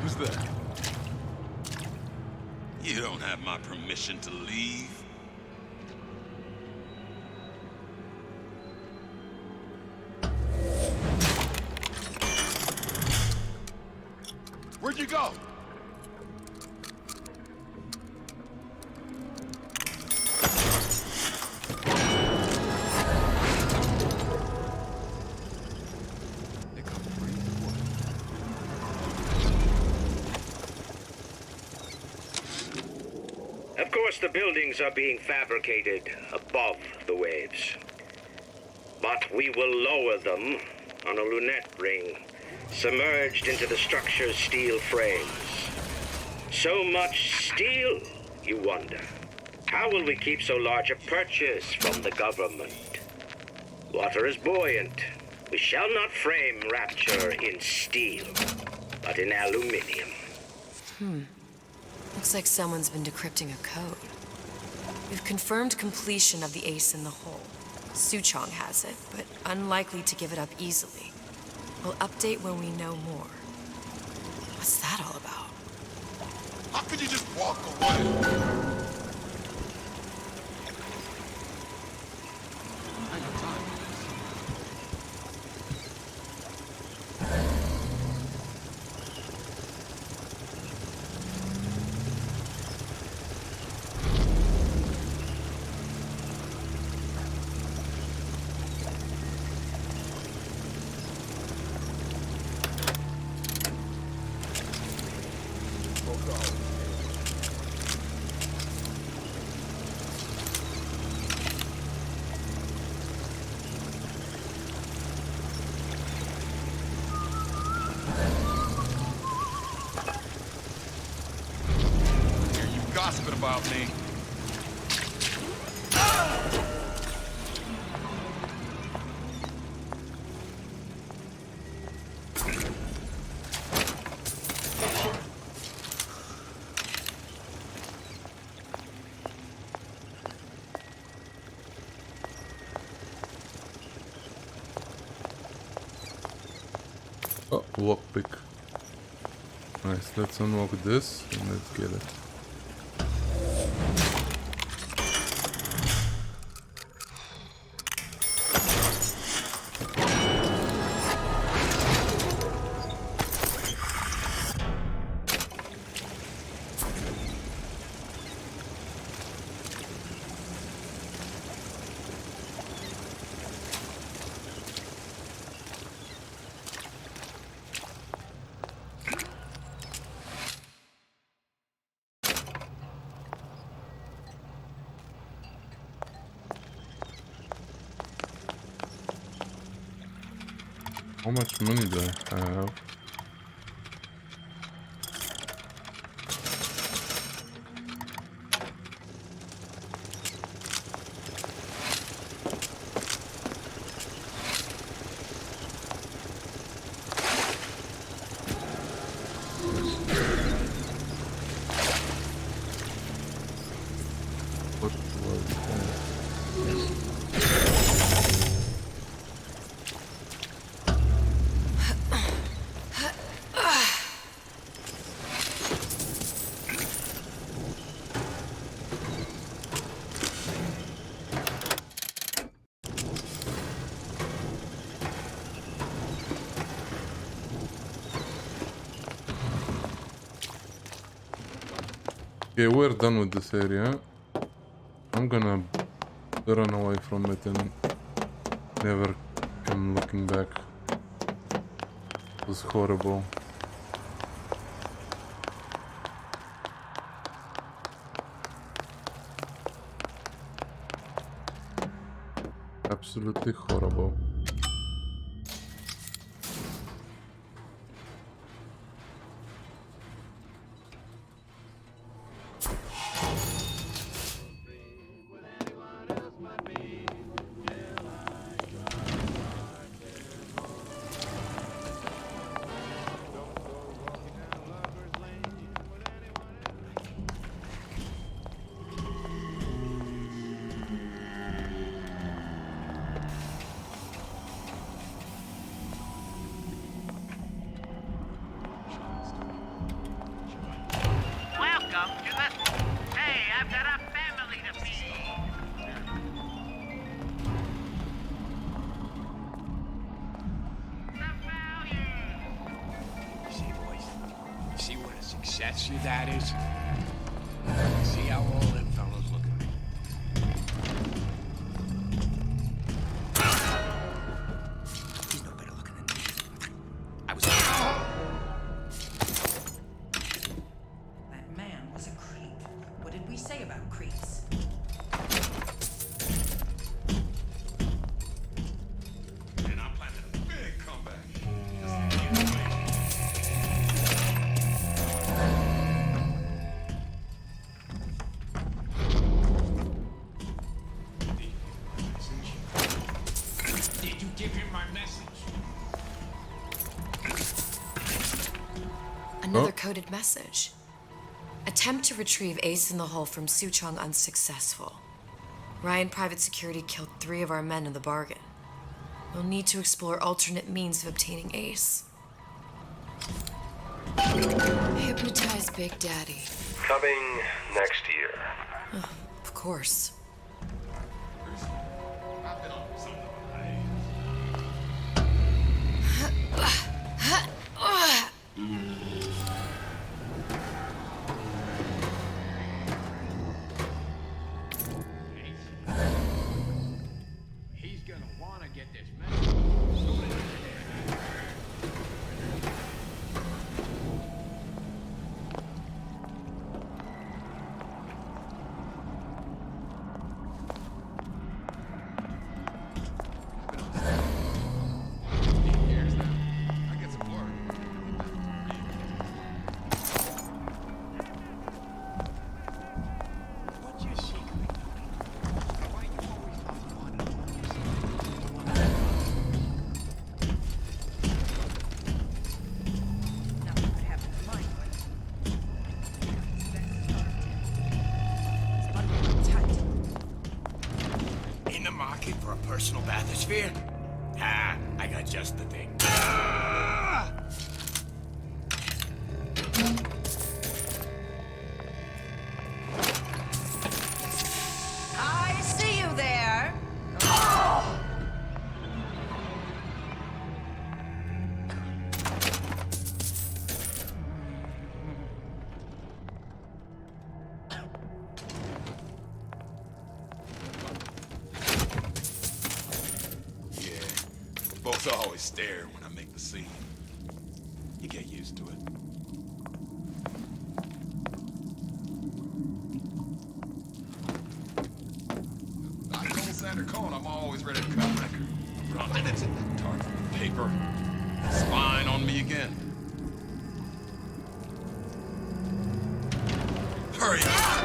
Who's that? You don't have my permission to leave. Where'd you go? Of course, the buildings are being fabricated above the waves. But we will lower them on a lunette ring, submerged into the structure's steel frames. So much steel, you wonder. How will we keep so large a purchase from the government? Water is buoyant. We shall not frame Rapture in steel, but in aluminium. Looks like someone's been decrypting a code. We've confirmed completion of the Ace in the Hole. Suchong has it, but unlikely to give it up easily. We'll update when we know more. What's that all about? How could you just walk away? Gossiping about me. Oh, lockpick. Nice, let's unlock this and let's get it. How much money do I have? What was that? Okay, we're done with this area. I'm gonna run away from it and never come looking back. It was horrible. Absolutely horrible. Welcome to the... Hey, I've got a family to feed. See, boys? See what a success your dad is? See how all them fellows look at me. He's no better looking than me. I was... That man was a creep. What did we say about creeps? And I'm planning a big comeback. coded message. Attempt to retrieve Ace in the Hole from Suchong unsuccessful. Ryan Private Security killed 3 of our men in the bargain. We'll need to explore alternate means of obtaining Ace. Hypnotize Big Daddy. Coming next year. Of course. He's gonna wanna get this message. In the market for a personal bathysphere? Ah, I got just the thing. I see you there. Yeah, folks always stare when I make the scene. You get used to it. I told Sandra Cohen I'm always ready to cut record. Run minutes in that tart paper. Spying on me again. Hurry up!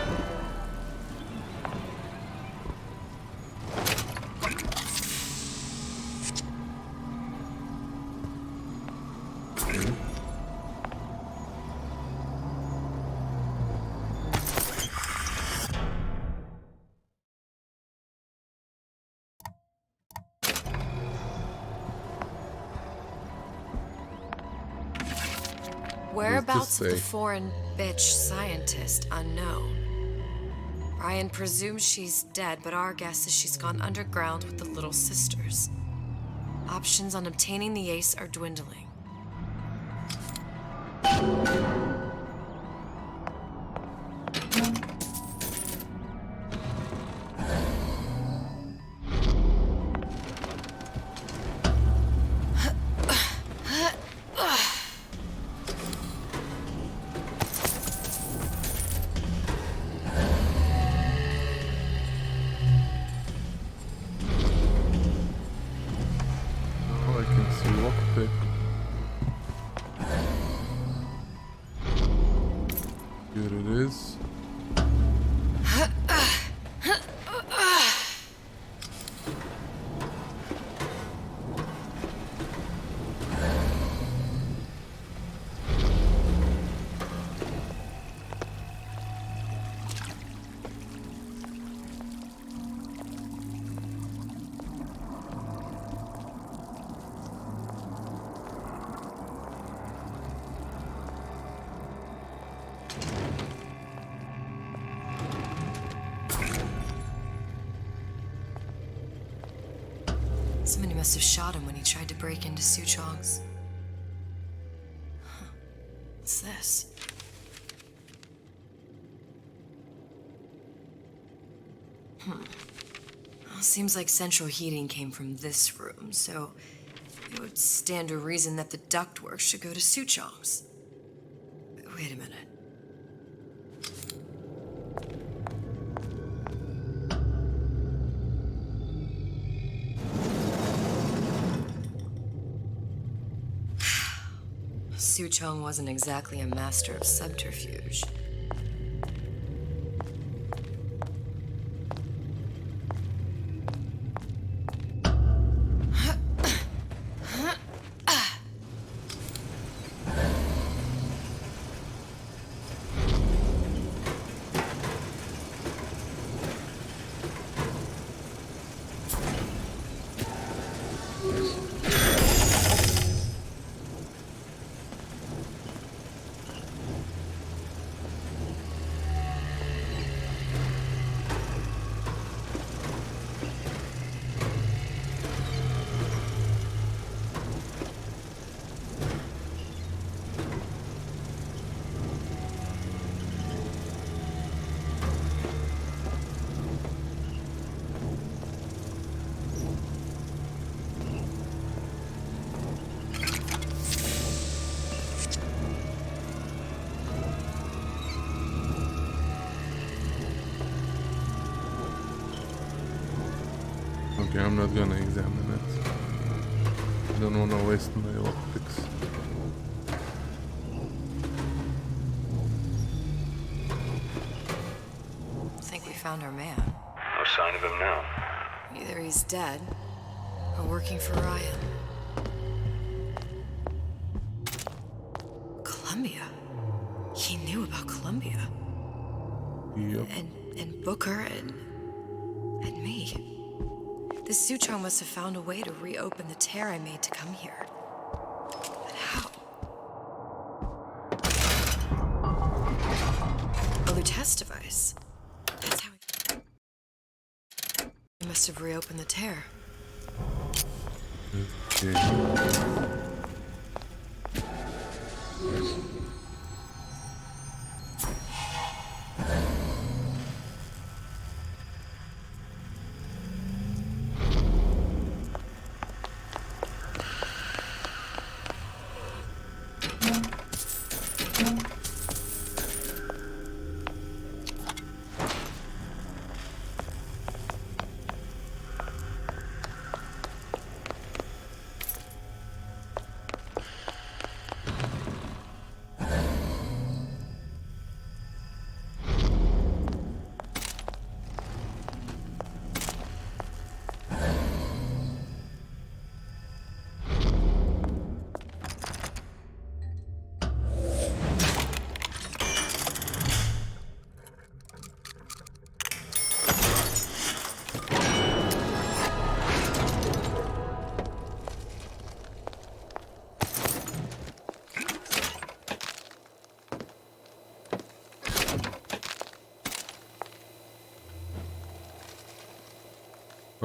Whereabouts of the say? foreign bitch scientist unknown. Ryan presumes she's dead, but our guess is she's gone underground with the Little Sisters. Options on obtaining the Ace are dwindling. Oh, I can see lockpick. Here it is. Somebody must have shot him when he tried to break into Suchong's. Huh. What's this? Well, seems like central heating came from this room, so it would stand to reason that the ductwork should go to Suchong's. Wait a minute. Suchong wasn't exactly a master of subterfuge. Okay, I'm not gonna examine it. I don't wanna waste my lockpicks. I think we found our man. No sign of him now. Either he's dead, or working for Ryan. Columbia. He knew about Columbia. Yep. And Booker and me. The Suchong must have found a way to reopen the tear I made to come here. But how? A Lutece device. That's how he must have reopened the tear. Okay.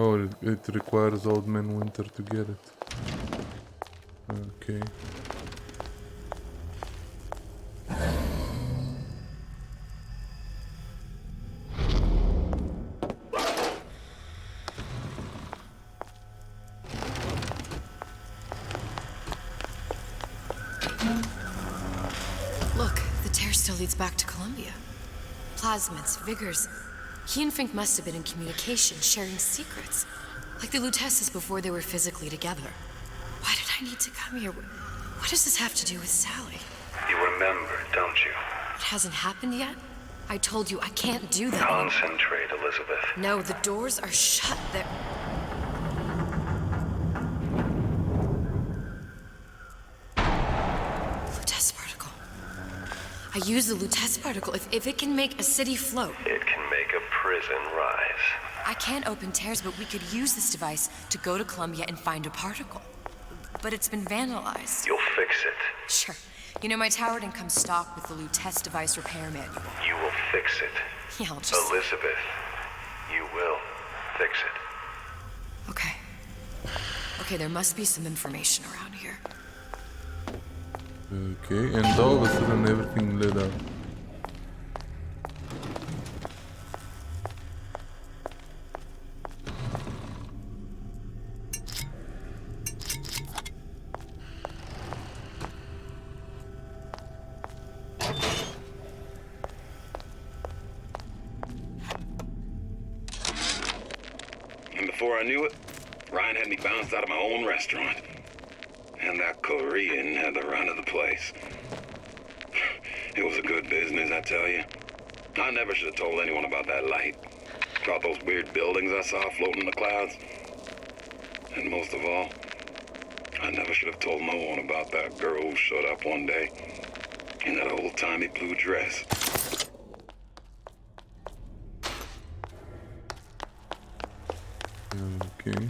Oh, it requires Old Man Winter to get it. Okay. Look, the tear still leads back to Columbia. Plasmids, Vigors. He and Fink must have been in communication, sharing secrets. Like the Lutesses before they were physically together. Why did I need to come here? What does this have to do with Sally? You remember, don't you? It hasn't happened yet? I told you I can't do that. Concentrate, Elizabeth. No, the doors are shut. They're... Lutece particle. I use the Lutece particle. If it can make a city float. It can make a prison rise. I can't open tears, but we could use this device to go to Columbia and find a particle. But it's been vandalized. You'll fix it. Sure. You know, my tower didn't come stocked with the Lutece device repair manual. You will fix it. Yeah, I'll just... Elizabeth, you will fix it. Okay. Okay, there must be some information around here. Okay, and all of a sudden everything lit up. And before I knew it, Ryan had me bounced out of my own restaurant. And that Korean had the run of the place. It was a good business, I tell you. I never should have told anyone about that light. About those weird buildings I saw floating in the clouds. And most of all, I never should have told no one about that girl who showed up one day in that old-timey blue dress. Okay.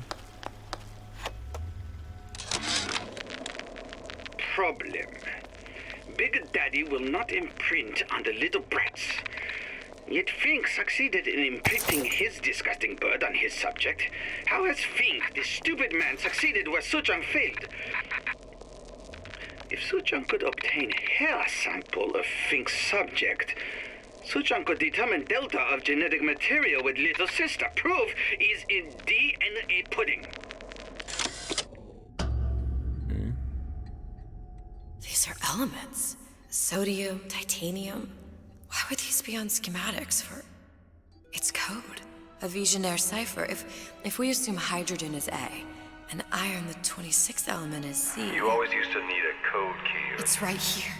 Problem. Big Daddy will not imprint on the little brats. Yet Fink succeeded in imprinting his disgusting bird on his subject. How has Fink, this stupid man, succeeded where Suchong failed? If Suchong could obtain hair sample of Fink's subject, Suchong could determine delta of genetic material with little sister. Proof is in DNA pudding. These are elements. Sodium, titanium. Why would these be on schematics for... It's code. A Visionaire cipher. If we assume hydrogen is A, and iron, the 26th element, is C. You always used to need a code key. It's right here.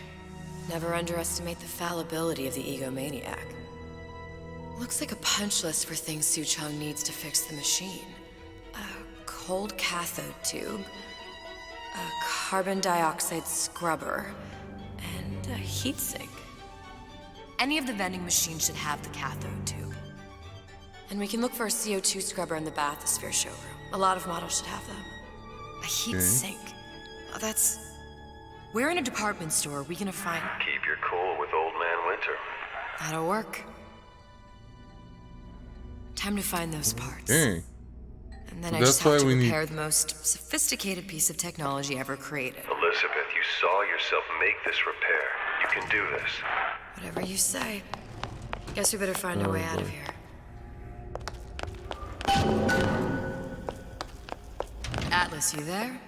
Never underestimate the fallibility of the egomaniac. Looks like a punch list for things Suchong needs to fix the machine. A cold cathode tube, a carbon dioxide scrubber, and a heatsink. Any of the vending machines should have the cathode tube. And we can look for a CO2 scrubber in the bathysphere showroom. A lot of models should have them. A heat sink. Oh, that's... Where in a department store are we gonna find... Keep your cool with Old Man Winter. That'll work. Time to find those parts. Okay. And then I just have to repair the most sophisticated piece of technology ever created. Elizabeth, you saw yourself make this repair. You can do this. Whatever you say. Guess we better find our way out of here. Atlas, you there?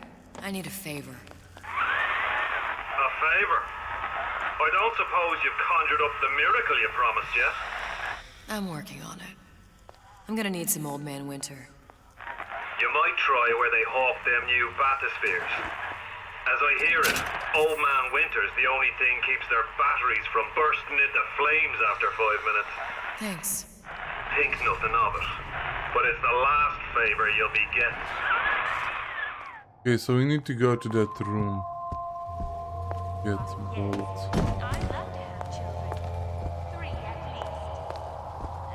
I need a favor. A favor? I don't suppose you've conjured up the miracle you promised yet? I'm working on it. I'm gonna need some Old Man Winter. You might try where they hawk them new bathyspheres. As I hear it, Old Man Winter's the only thing keeps their batteries from bursting into flames after 5 minutes. Thanks. Think nothing of it. But it's the last favor you'll be getting. Okay, so we need to go to that room. Get Bolt. I'd love to have children. 3 at least.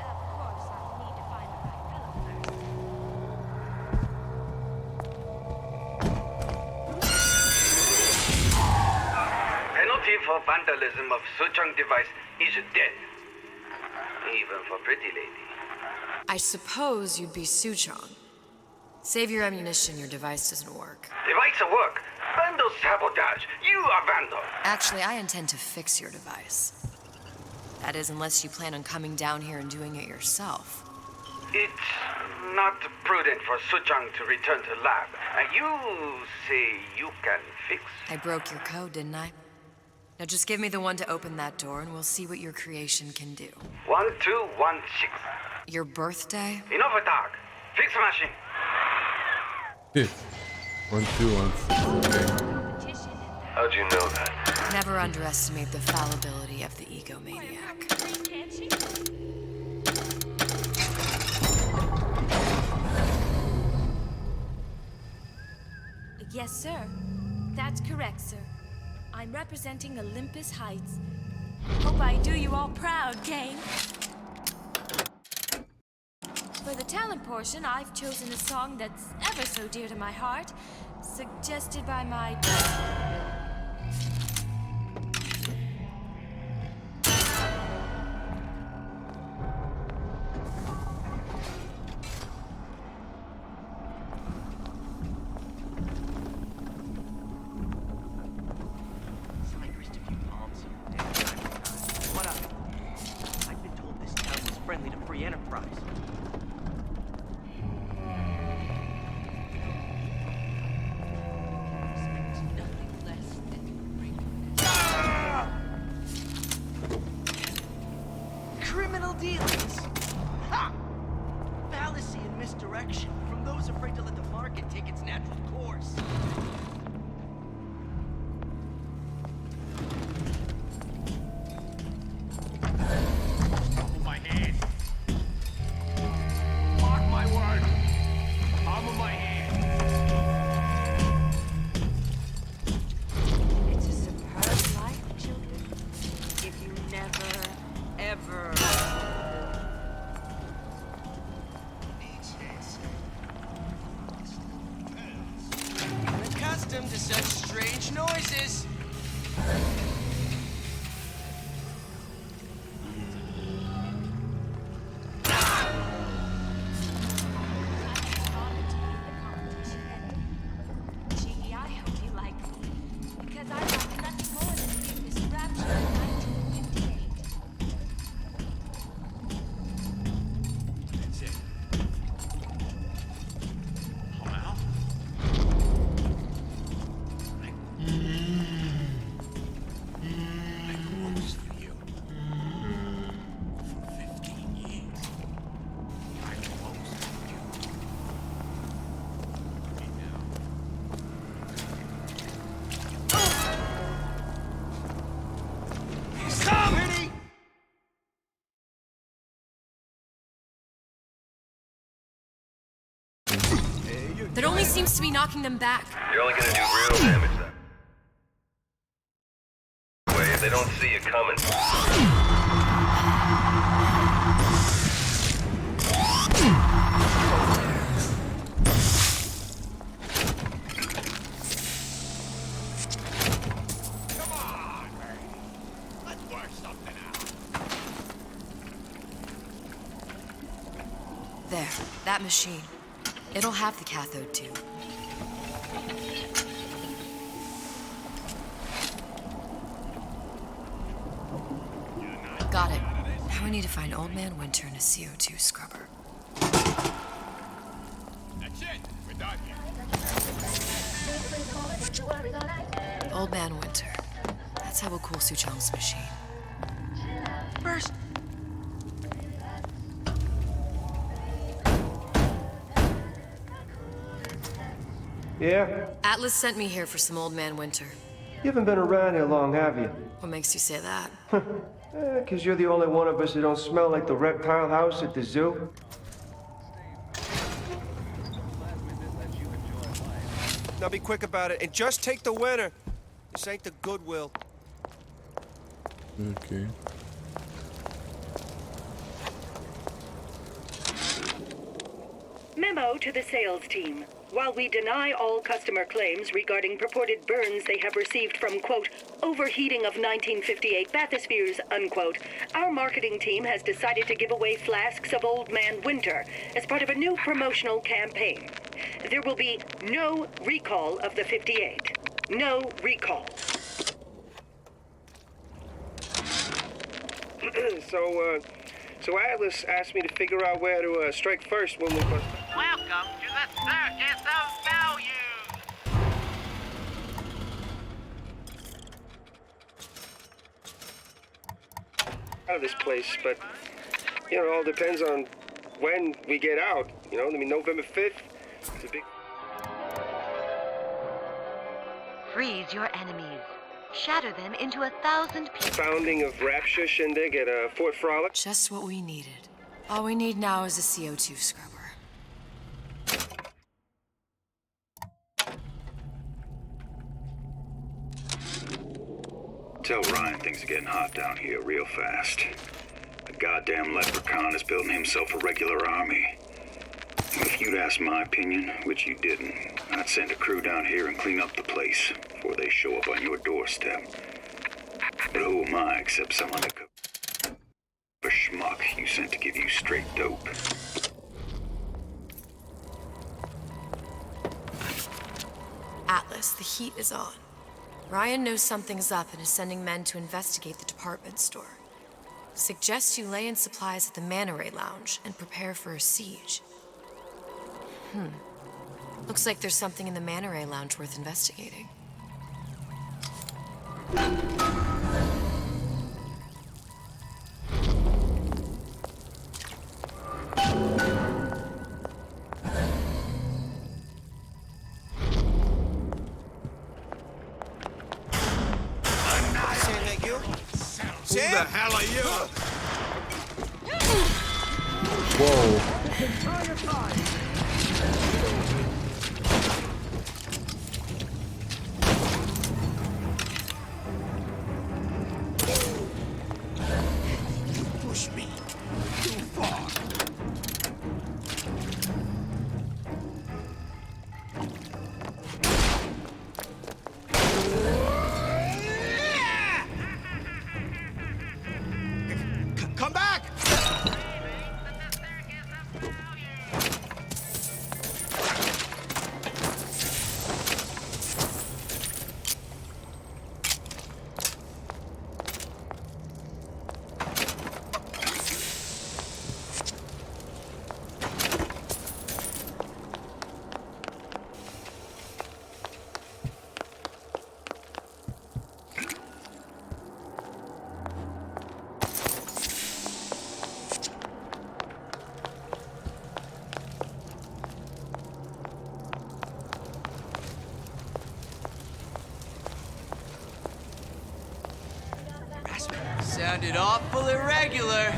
Of course, I need to find the right fellow first. Penalty for vandalism of Suchong device is death. Even for pretty lady. I suppose you'd be Suchong. Save your ammunition, your device doesn't work. Device at work. Vandal sabotage. You are vandal. Actually, I intend to fix your device. That is, unless you plan on coming down here and doing it yourself. It's not prudent for Suchong to return to lab. You say you can fix? I broke your code, didn't I? Now just give me the one to open that door and we'll see what your creation can do. 1216. Your birthday? Enough talk. Fix machine. Yeah. 1, 2, 1. Okay. How'd you know that? Never underestimate the fallibility of the egomaniac. Yes, sir. That's correct, sir. I'm representing Olympus Heights. Hope I do you all proud, gang. For the talent portion, I've chosen a song that's ever so dear to my heart, suggested by my... What up? I've been told this town was friendly to free enterprise. Criminal dealings! Ha! Fallacy and misdirection from those afraid to let the market take its natural course. My hand. Mark my word. Palm of my hand. It's a superb life, children. If you never, ever... Unaccustomed to such strange noises. Gee, I hope you like me, because I like nothing more than to give this rapture in 1958. That's it. Come out. That only seems to be knocking them back. You're only gonna do real damage that way if they don't see you coming. There, that machine. It'll have the cathode tube. Got it. Now we need to find Old Man Winter and a CO2 scrubber. That's it. We're done here. Old Man Winter. That's how we'll cool Suchong's machine. First. Yeah? Atlas sent me here for some Old Man Winter. You haven't been around here long, have you? What makes you say that? 'Cause you're the only one of us who don't smell like the reptile house at the zoo. Now be quick about it and just take the winner. This ain't the Goodwill. Okay. Memo to the sales team. While we deny all customer claims regarding purported burns they have received from, quote, overheating of 1958 bathyspheres, unquote, our marketing team has decided to give away flasks of Old Man Winter as part of a new promotional campaign. There will be no recall of the 58. No recall. So Atlas asked me to figure out where to strike first when we bust. Welcome to the Circus of Values! Out of this place, but you know, it all depends on when we get out. You know, I mean, November 5th. It's a big. Freeze your enemies. Shatter them into 1,000 pieces. Founding of Rapture Shindig at Fort Frolic. Just what we needed. All we need now is a CO2 scrubber. Tell Ryan things are getting hot down here real fast. The goddamn leprechaun is building himself a regular army. If you'd asked my opinion, which you didn't, I'd send a crew down here and clean up the place before they show up on your doorstep. But who am I except someone that could... a schmuck you sent to give you straight dope. Atlas, the heat is on. Ryan knows something's up and is sending men to investigate the department store. Suggest you lay in supplies at the Manta Ray Lounge and prepare for a siege. Looks like there's something in the Manta Ray Lounge worth investigating. Who the hell are you? Whoa. Push me too far. Come back! Sounded awful irregular.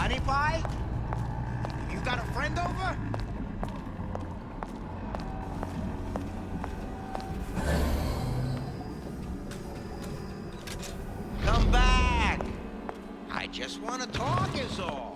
Honey pie? You got a friend over? Come back! I just want to talk is all.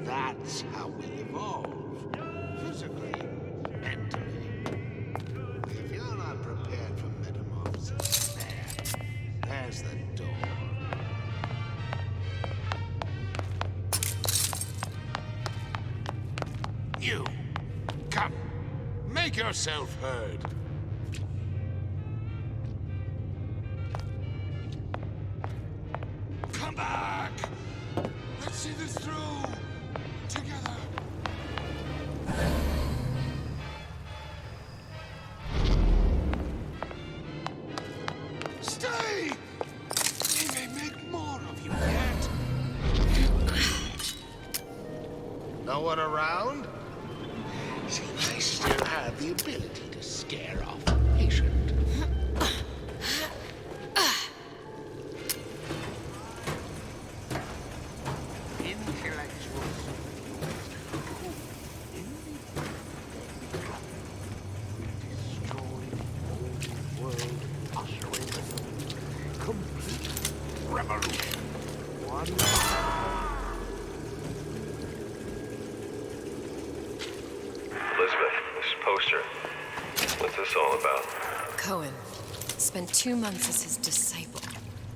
That's how we evolve. Physically, mentally. If you're not prepared for metamorphosis, there's the door. You, come, make yourself heard. Come back! Let's see this through! Together! Stay! We may make more of you yet. No one around? See, I still have the ability to scare off a patient. Elizabeth, this poster. What's this all about? Cohen spent 2 months as his disciple,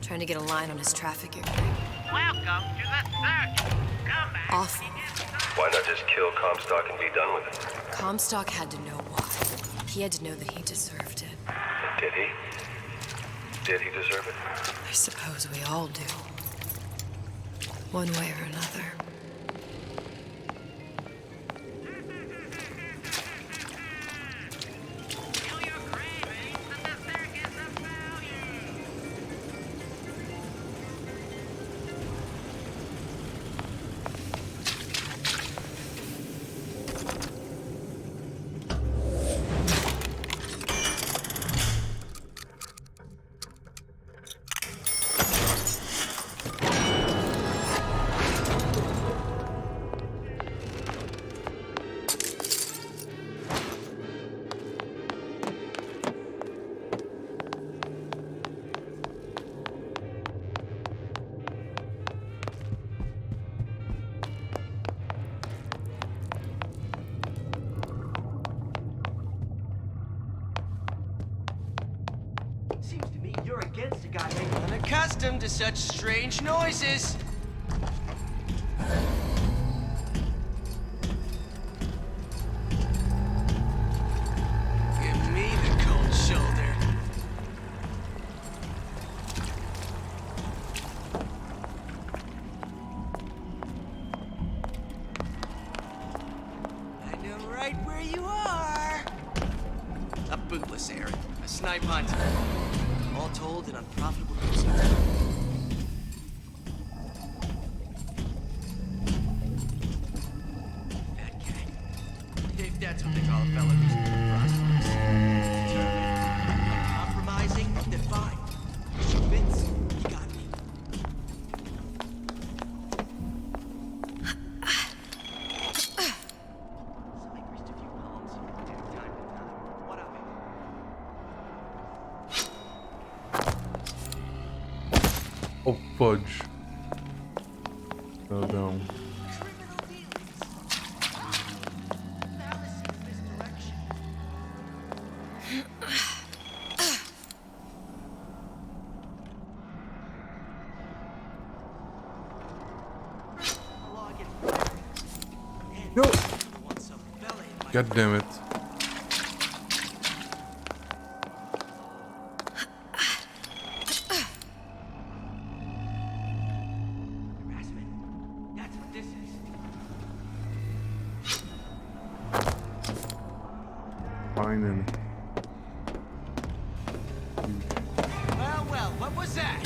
trying to get a line on his trafficking ring. Welcome to the circus. Come back. Awful. Why not just kill Comstock and be done with it? Comstock had to know why. He had to know that he deserved it. And did he? Did he deserve it? I suppose we all do. One way or another. Seems to me you're against a guy unaccustomed to such strange noises. Give me the cold shoulder. I know right where you are. A bootless errand, a snipe hunt. All told, an unprofitable pursuit. That gang. If that's what they call a fella who's prosperous. Determined. Compromising, then fine. She fits. You got me. Oh, fudge. Fell down. No! God damn it. find any. Well, what was that?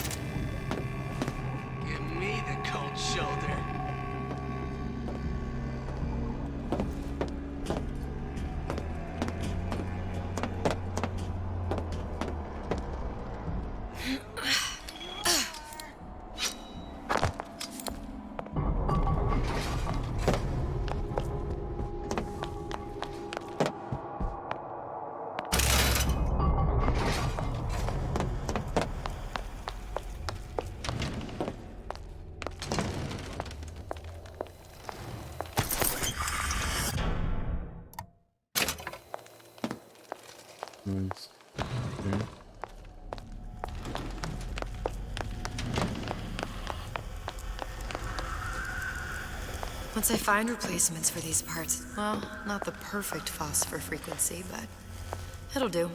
Give me the cold shoulder. Nice. Okay. Once I find replacements for these parts, well, not the perfect phosphor frequency, but it'll do.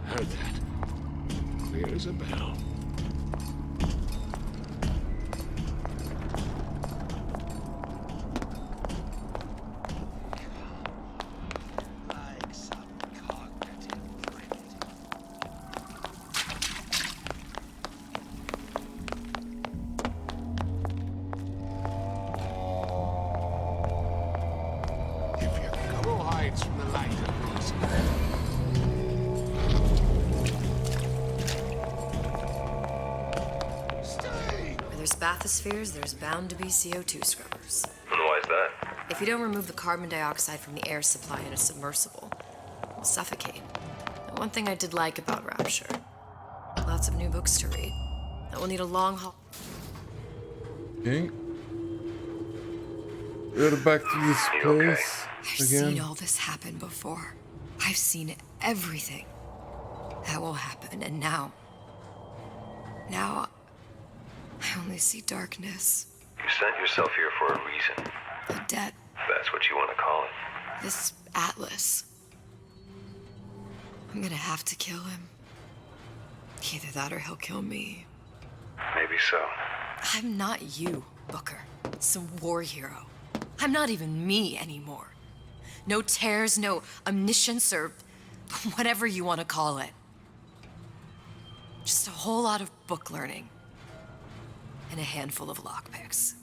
Heard that. Clear as a bell. If your gummo hides from the light of reason, Where there's bathyspheres, there's bound to be CO2 scrubbers. And why is that? If you don't remove the carbon dioxide from the air supply in a submersible, we'll suffocate. And one thing I did like about Rapture, lots of new books to read. That will need a long haul. Okay. We're back to this place I've again. seen all this happen before. I've seen everything that will happen, and now I only see darkness. You sent yourself here for a reason. The debt. That's what you want to call it. This Atlas. I'm gonna have to kill him. Either that or he'll kill me. Maybe so. I'm not you, Booker. Some war hero. I'm not even me anymore. No tears, no omniscience, or whatever you want to call it. Just a whole lot of book learning. And a handful of lockpicks.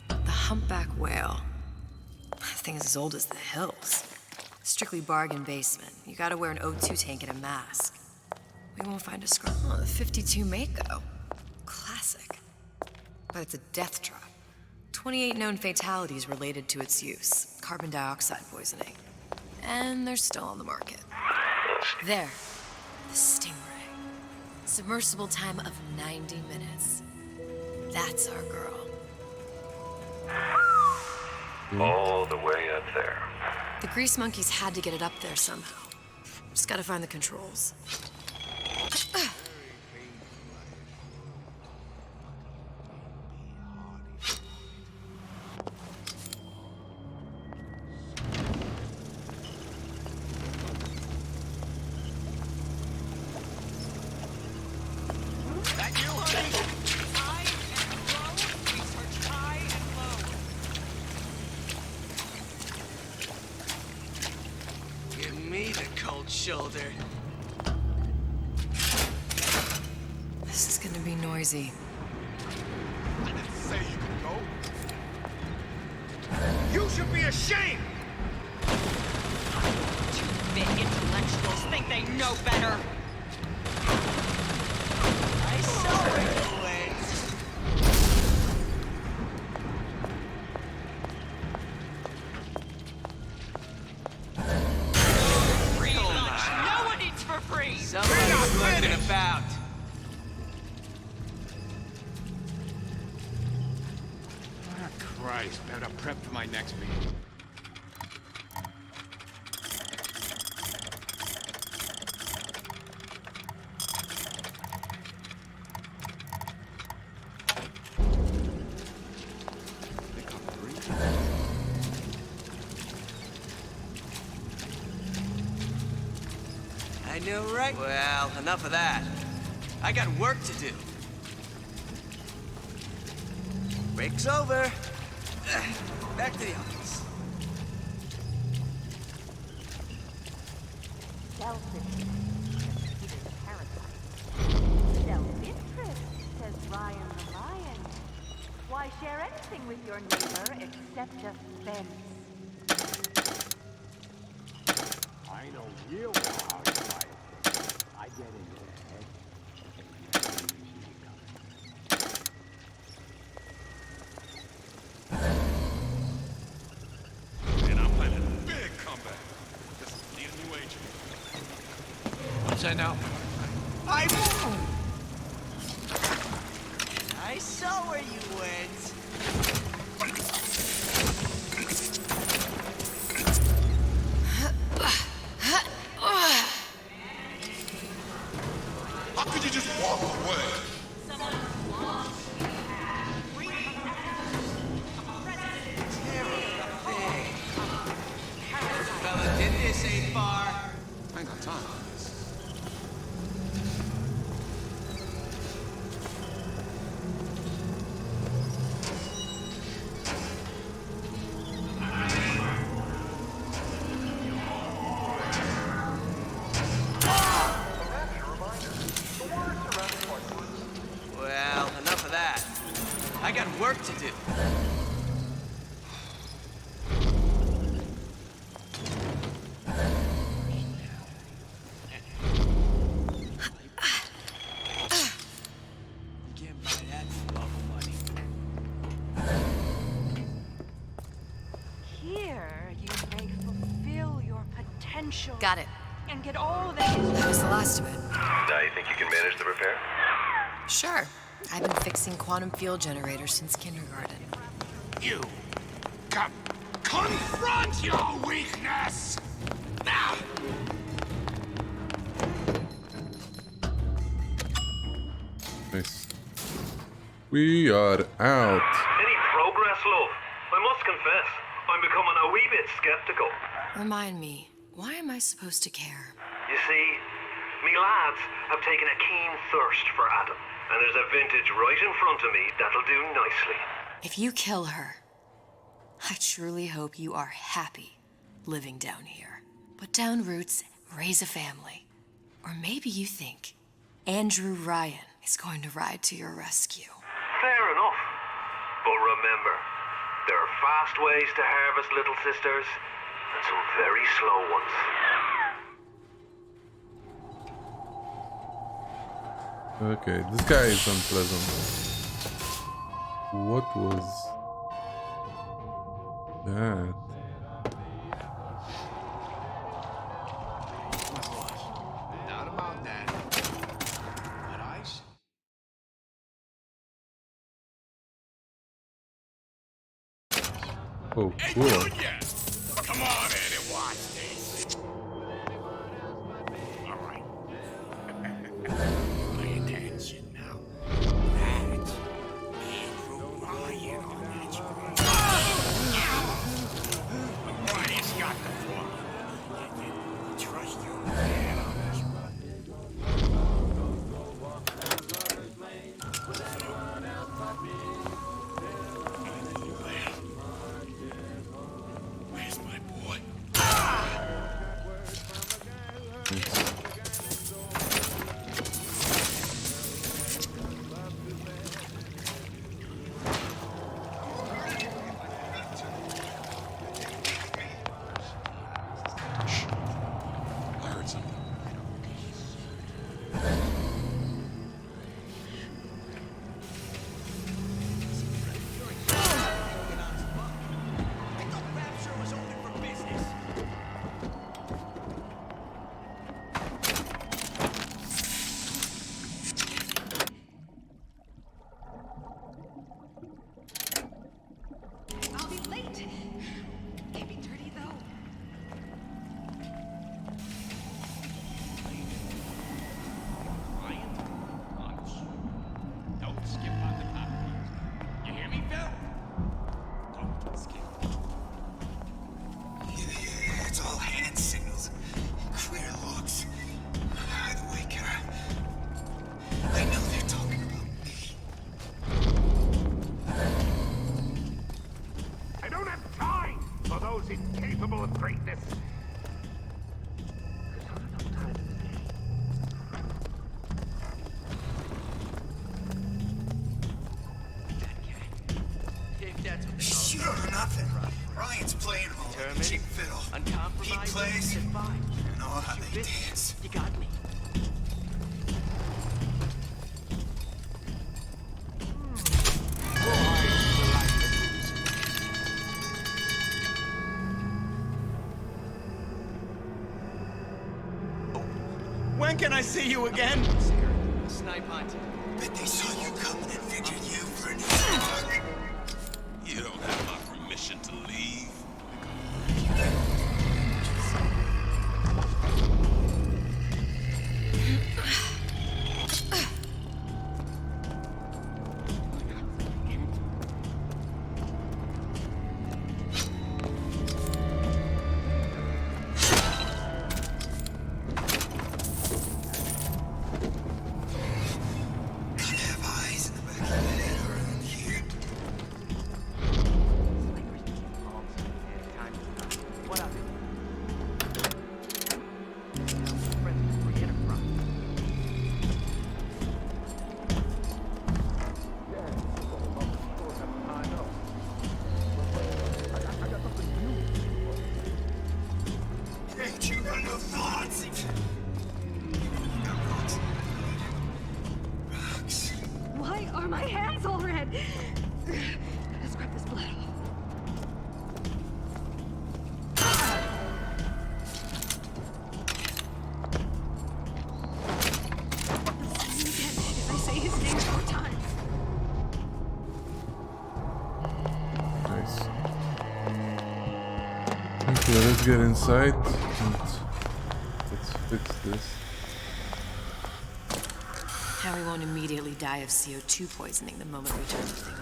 The humpback whale. That thing is as old as the hills. Strictly bargain basement. You gotta wear an O2 tank and a mask. We won't find a scrub. Oh, the 52 Mako. Classic. But it's a death trap. 28 known fatalities related to its use. Carbon dioxide poisoning. And they're still on the market. There. The Stingray. Submersible time of 90 minutes. That's our girl. All the way up there. The grease monkeys had to get it up there somehow. Just gotta find the controls. right shoulder. This is gonna be noisy. I didn't say you could go. You should be ashamed! Two-bit intellectuals think they know better. I saw it, Wings. Free lunch. No one eats for free. Somebody's looking about. Ah, Christ, better prep for my next meeting. I know, right? Well, enough of that. I got work to do. Break's over. Back to the office. Self-interest, says Ryan the Lion. Why share anything with your neighbor except a fence? I know real well how to fight. I get in your head. And I'm planning a big comeback. Just need a new agent. What's that now? I saw where you went. How could you just walk away? Fella did this ain't far. I ain't got time for this. Well, enough of that. I got work to do. Can't buy that for love of money. Here, you may fulfill your potential. Got it. And get all that is. That was the last of it. Now you think you can manage the repair? Sure. I've been fixing quantum field generators since kindergarten. You confront your weakness! Now! Nice. We are out. Any progress, love? I must confess, I'm becoming a wee bit skeptical. Remind me, why am I supposed to care? You see, me lads have taken a keen thirst for Adam, and there's a vintage right in front of me that'll do nicely. If you kill her, I truly hope you are happy living down here. Put down roots, raise a family. Or maybe you think Andrew Ryan is going to ride to your rescue. Fair enough. But remember, there are fast ways to harvest little sisters, and some very slow ones. Okay, this guy is unpleasant. What was that? Not about that. But ice? Oh, Hey, cool. Junior! Come on in and watch this. All right. Pay attention now. That's Andrew Ryan on that screen. Ryan's got the formula. Trust your man on this one. Where's my boy? capable of greatness. You don't know nothing. Ryan's playing home like a cheap fiddle. He plays, you know how they dance. You got me. When can I see you again? Snipe hunt. Bet they saw you coming and figured you for an easy mark. You don't have my permission to leave. Ain't you got no thoughts? Why are my hands all red? Gotta scrub this blood off. If I say his name 4 times. Nice. Okay, let's get inside and let's fix this. Harry won't immediately die of CO2 poisoning the moment we turn the thing on.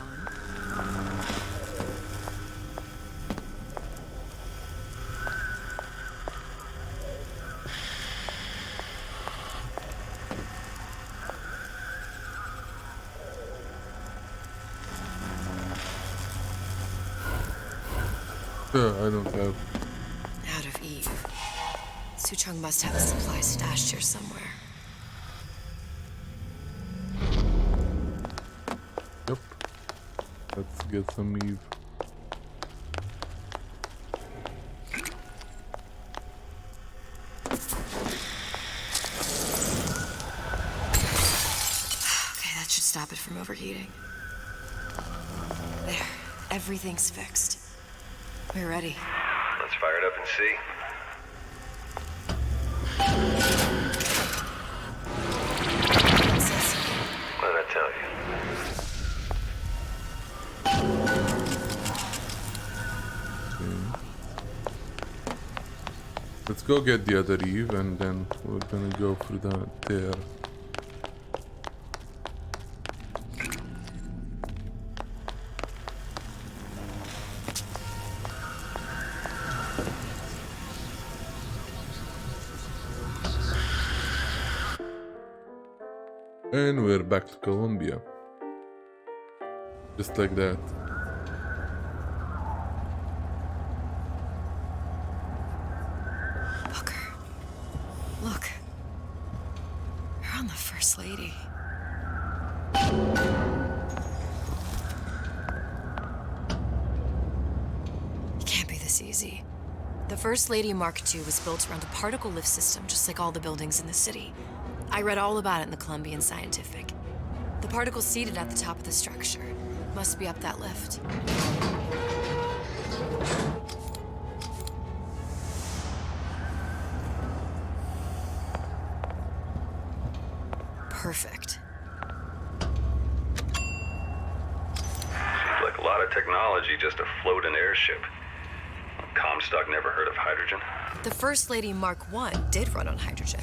I don't have. Out of Eve. Suchong must have a supply stashed here somewhere. Yep. Let's get some Eve. Okay, that should stop it from overheating. There. Everything's fixed. We're ready. Let's fire it up and see. What did I tell you? Let's go get the other Eve and then we're gonna go through there. And we're back to Colombia. Just like that. Booker. Look. You're on the First Lady. It can't be this easy. The First Lady Mark II was built around a particle lift system just like all the buildings in the city. I read all about it in the Columbian Scientific. The particles seated at the top of the structure must be up that lift. Perfect. Seems like a lot of technology just to float an airship. Comstock never heard of hydrogen? The First Lady Mark I did run on hydrogen,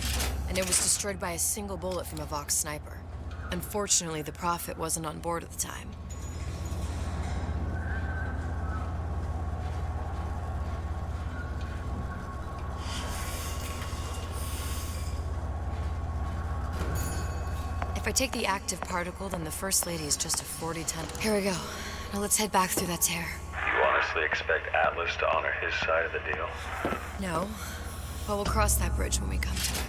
and it was destroyed by a single bullet from a Vox sniper. Unfortunately, the Prophet wasn't on board at the time. If I take the active particle, then the First Lady is just a 40-ton. Here we go. Now let's head back through that tear. You want honestly expect Atlas to honor his side of the deal? No, but we'll cross that bridge when we come to it.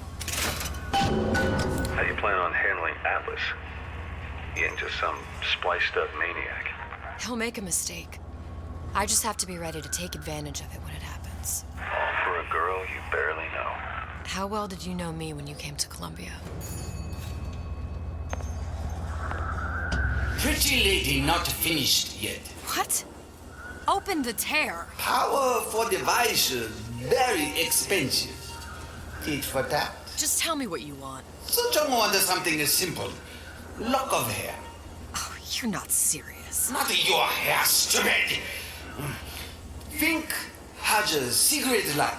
How do you plan on handling Atlas? He ain't just some spliced-up maniac. He'll make a mistake. I just have to be ready to take advantage of it when it happens. All for a girl you barely know. How well did you know me when you came to Columbia? Pretty lady not finished yet. What? Open the tear. Powerful device, very expensive. Tit for tat. Just tell me what you want. Suchong wants something simple. Lock of hair. Oh, you're not serious. Not your hair, stupid. Fink has a secret lab.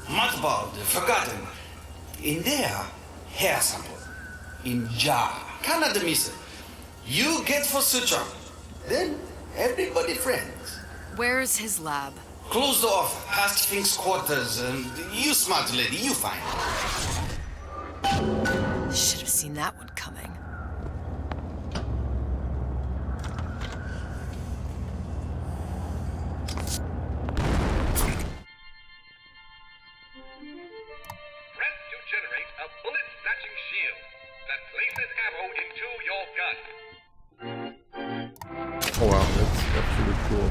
Mothballed, forgotten. In there, hair sample. In jar. Cannot miss it. You get for Suchong. Then everybody friends. Where's his lab? Closed off, past Fink's quarters. You smart lady, you find. Should have seen that one coming. Press to generate a bullet-snatching shield that places ammo into your gun. Oh wow, that's actually cool.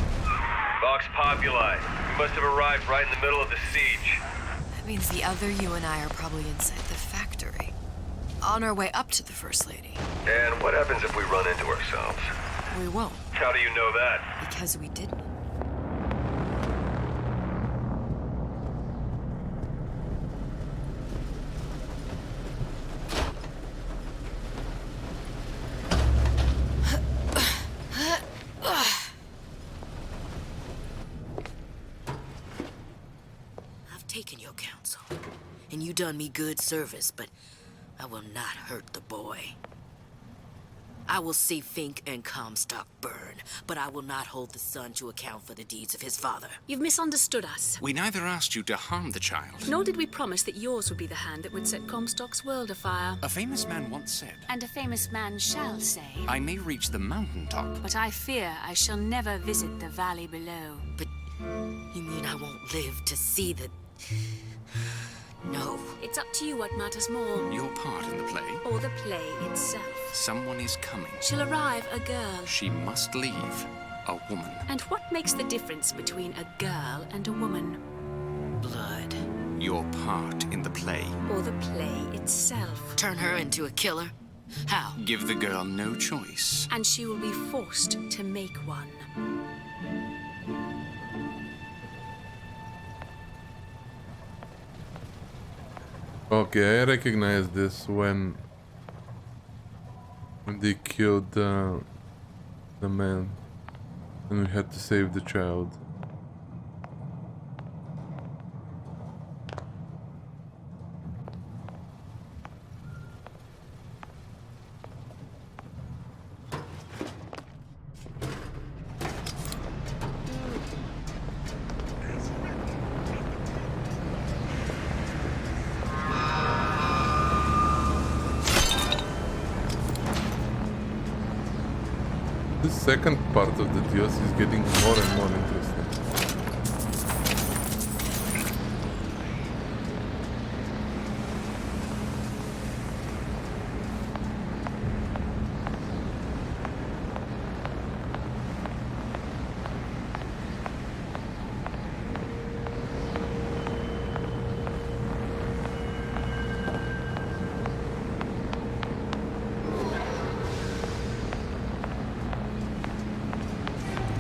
Vox Populi. We must have arrived right in the middle of the siege. That means the other you and I are probably inside the factory. On our way up to the First Lady. And what happens if we run into ourselves? We won't. How do you know that? Because we didn't. I've taken your counsel, and you done me good service, but I will not hurt the boy. I will see Fink and Comstock burn, but I will not hold the son to account for the deeds of his father. You've misunderstood us. We neither asked you to harm the child. Nor did we promise that yours would be the hand that would set Comstock's world afire. A famous man once said, And a famous man shall say, I may reach the mountaintop, but I fear I shall never visit the valley below. But you mean I won't live to see the... No. It's up to you what matters more. Your part in the play. Or the play itself. Someone is coming. She'll arrive, a girl. She must leave. A woman. And what makes the difference between a girl and a woman? Blood. Your part in the play. Or the play itself. Turn her into a killer? How? Give the girl no choice. And she will be forced to make one. Okay, I recognize this when they killed the man and we had to save the child. The second part of the Dios is getting more and more interesting.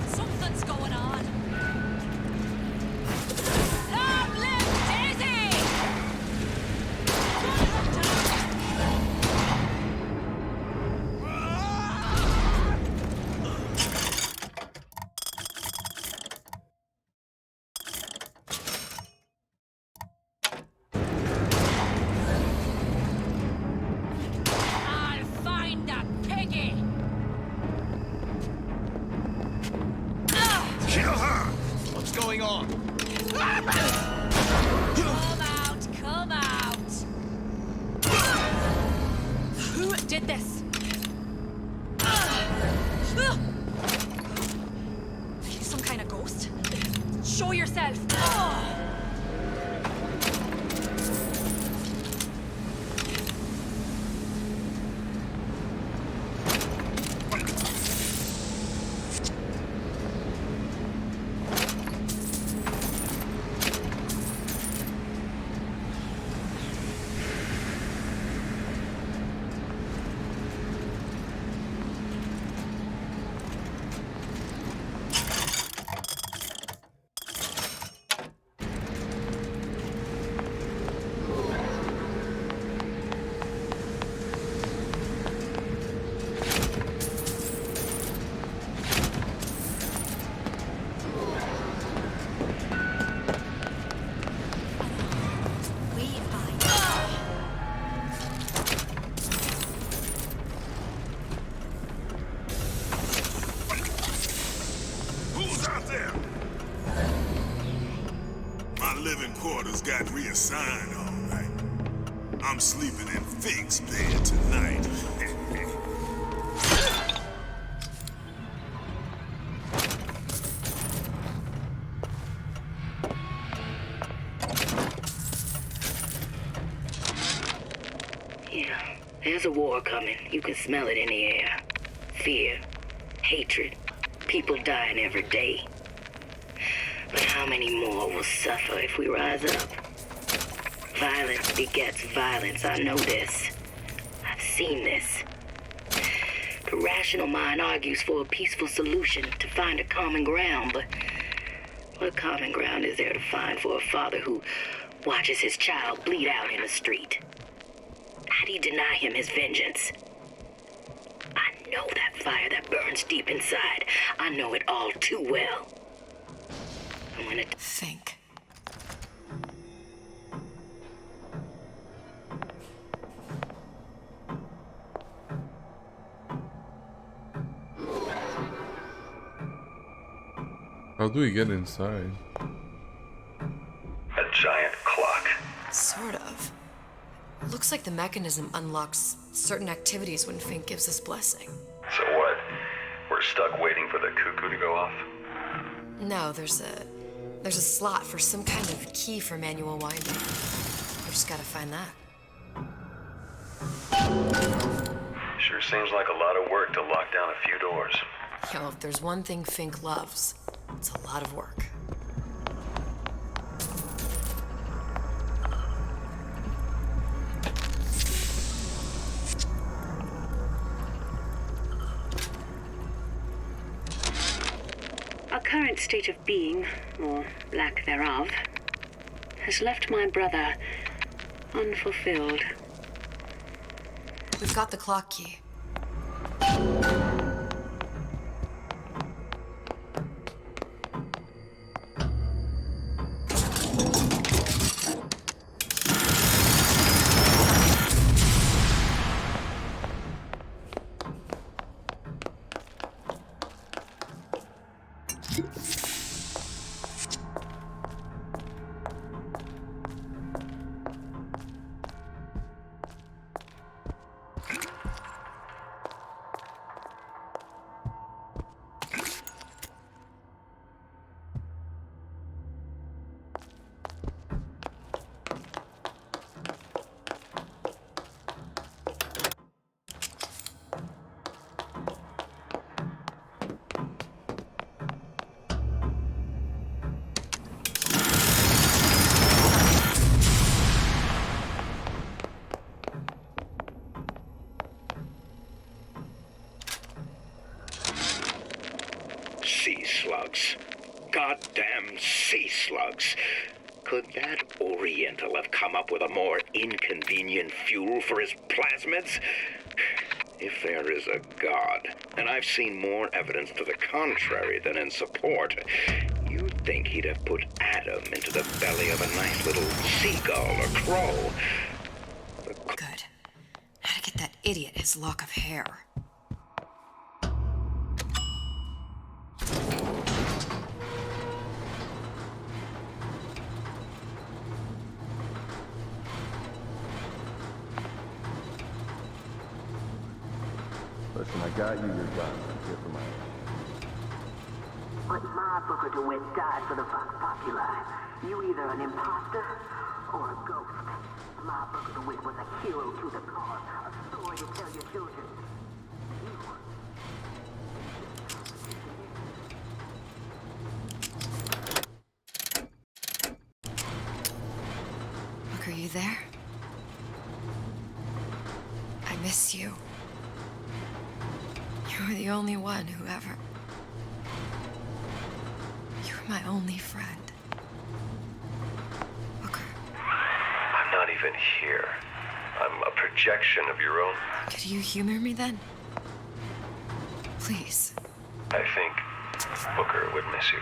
Something's going on. Long live Daisy! I'll find that piggy! Kill her! What's going on? Come out, come out! Who did this? Are you some kind of ghost? Show yourself! Who's out there? My living quarters got reassigned, all right. I'm sleeping in Fink's bed tonight. Yeah, there's a war coming. You can smell it in the air. Fear, hatred, people dying every day. But how many more will suffer if we rise up? Violence begets violence, I know this. I've seen this. The rational mind argues for a peaceful solution to find a common ground, but what common ground is there to find for a father who watches his child bleed out in the street? How do you deny him his vengeance? I know that fire that burns deep inside. I know it all too well. And when it... Think. How do we get inside? A giant clock. Sort of. Looks like the mechanism unlocks certain activities when Fink gives his blessing. So what? We're stuck waiting for the cuckoo to go off? No, there's a slot for some kind of key for manual winding. We just gotta find that. Sure seems like a lot of work to lock down a few doors. Yo, if there's one thing Fink loves, it's a lot of work. Our current state of being, or lack thereof, has left my brother unfulfilled. We've got the clock key. Sea slugs. Goddamn sea slugs. Could that Oriental have come up with a more inconvenient fuel for his plasmids? If there is a God, and I've seen more evidence to the contrary than in support, you'd think he'd have put Adam into the belly of a nice little seagull or crow. Good. How to get that idiot his lock of hair. Listen, I got you your gun. I'm here for my... But My Booker DeWitt died for the Vox Populi. You either an imposter or a ghost. My Booker DeWitt was a hero to the cause, a story to tell your children. Look, are you there? I miss you. You were the only one who ever... You were my only friend. I'm not even here. I'm a projection of your own. Could you humor me then? Please. I think Booker would miss you.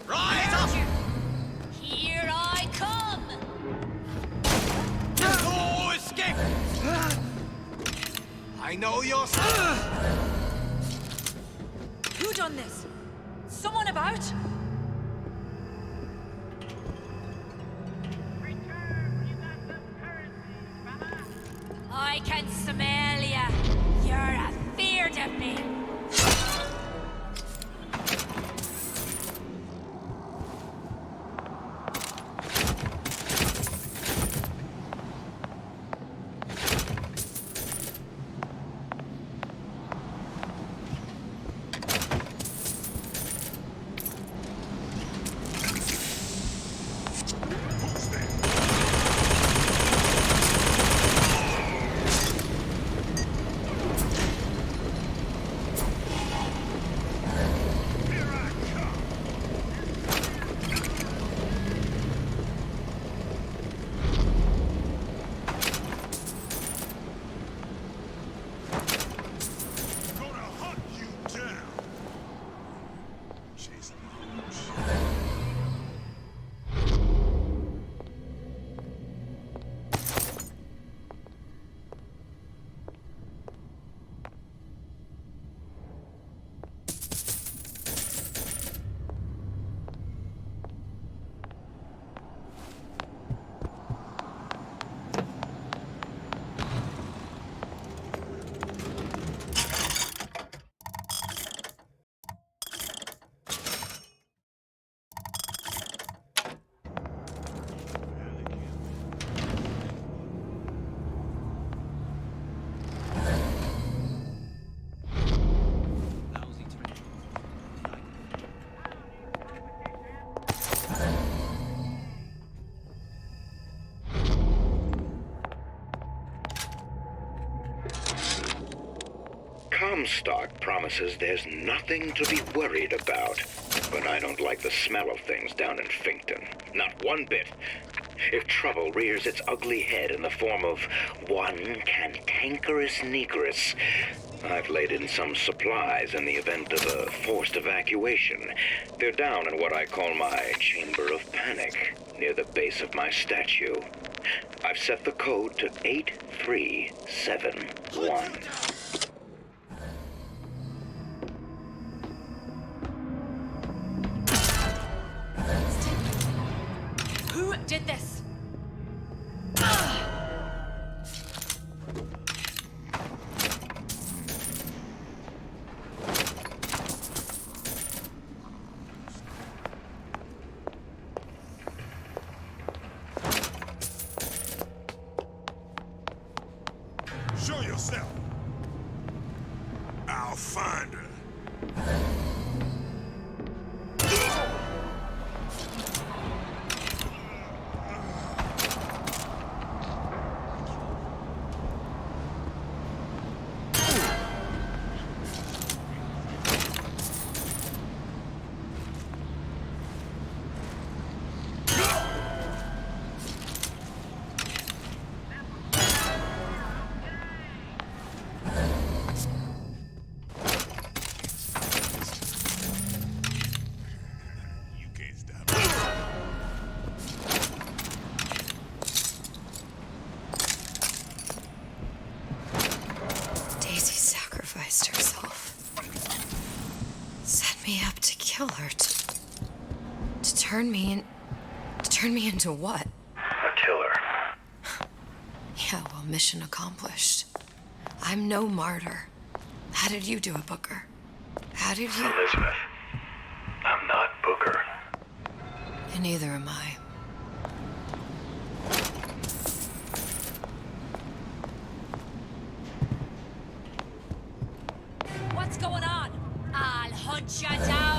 Rise up! Here I come! No escape! I know your style. Who done this? Someone about? I can smell ya. You're afeard of me. Comstock promises there's nothing to be worried about. But I don't like the smell of things down in Finkton. Not one bit. If trouble rears its ugly head in the form of one cantankerous negress, I've laid in some supplies in the event of a forced evacuation. They're down in what I call my Chamber of Panic, near the base of my statue. I've set the code to 8371. Who did this? Show yourself. I'll find her. Daisy sacrificed herself. Set me up to kill her. turn me into what? A killer. Yeah, well, mission accomplished. I'm no martyr. How did you do it, Booker? How did you... Elizabeth, I'm not Booker. And neither am I. What's going on? I'll hunt you down!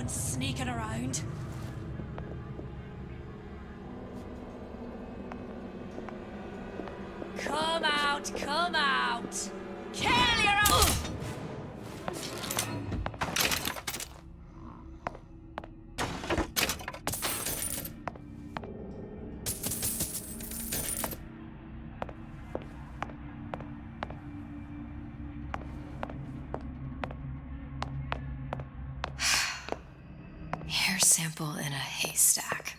Sneaking around. Come out, come out! Kill your own! Hair sample in a haystack.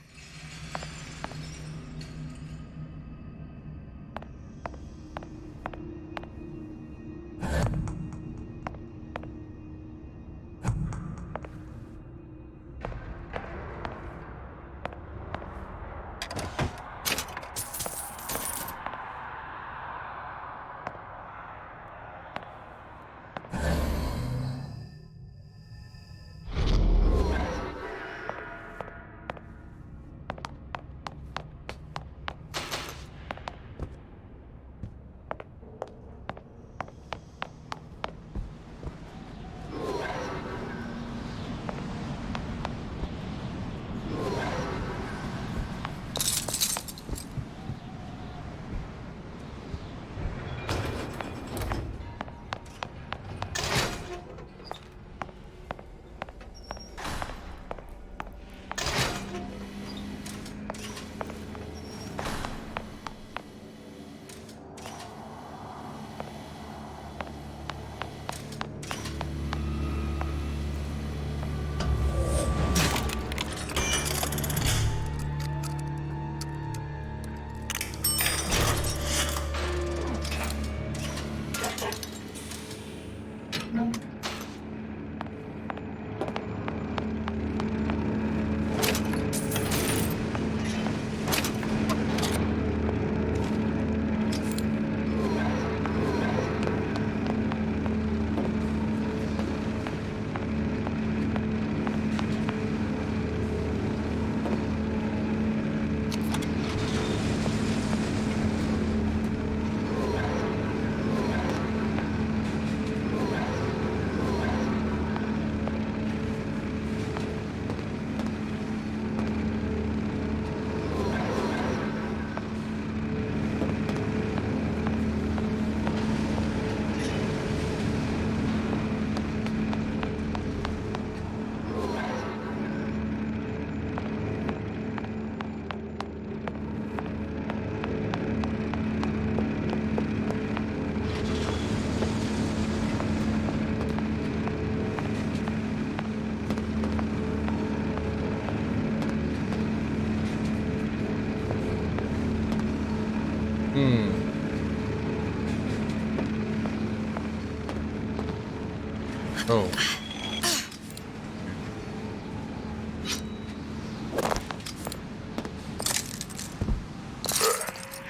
Oh.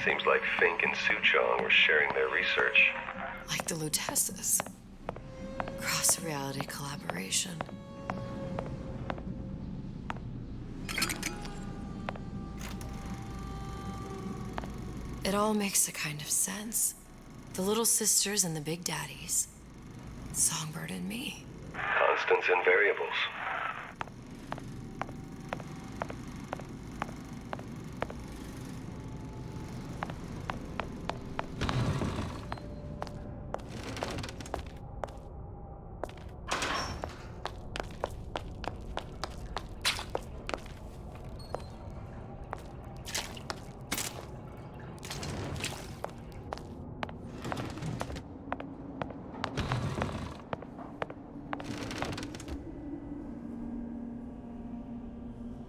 Seems like Fink and Suchong were sharing their research. Like the Lutesses. Cross-reality collaboration. It all makes a kind of sense. The little sisters and the big daddies. Songbird and me. Constants and variables.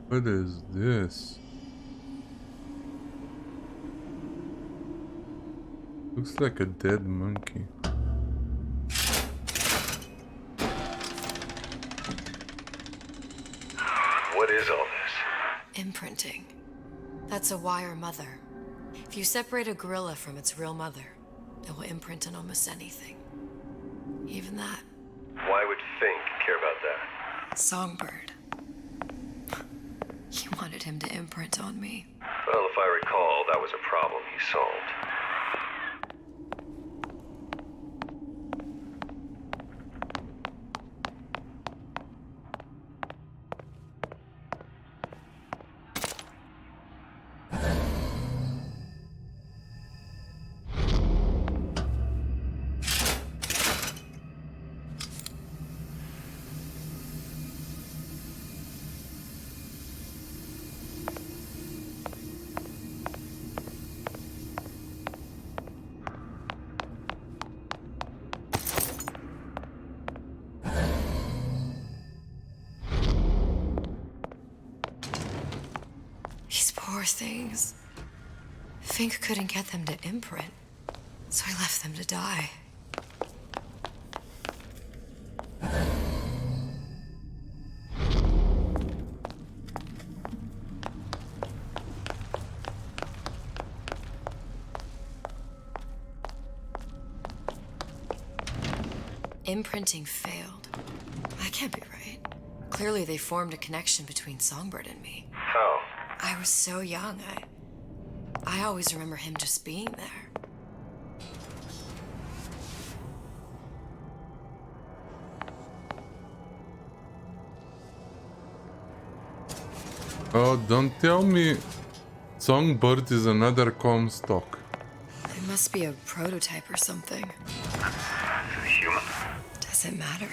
What is this? Looks like a dead monkey. What is all this? Imprinting. That's a wire mother. If you separate a gorilla from its real mother, it will imprint on almost anything. Even that. Why would Fink care about that? Songbird. He wanted him to imprint on me. Well, if I recall, that was a problem he solved. Poor things. Fink couldn't get them to imprint, so I left them to die. Imprinting failed. That can't be right. Clearly they formed a connection between Songbird and me. How? I was so young. I always remember him just being there. Oh, don't tell me Songbird is another Comstock. It must be a prototype or something. Human? Does it matter?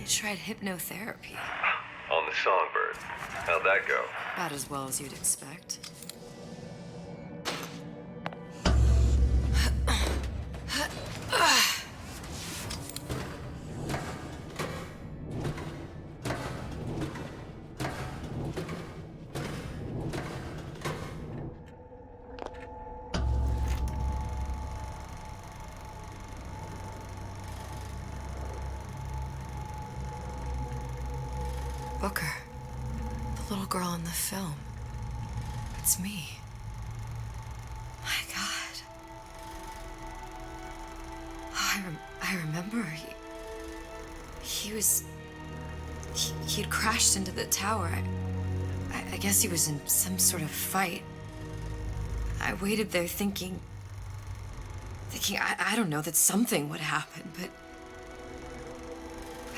Tried hypnotherapy. On the Songbird. How'd that go? About as well as you'd expect. Booker. The little girl in the film. It's me. My God. Oh, I remember. He'd crashed into the tower. I guess he was in some sort of fight. I waited there thinking I don't know, that something would happen, but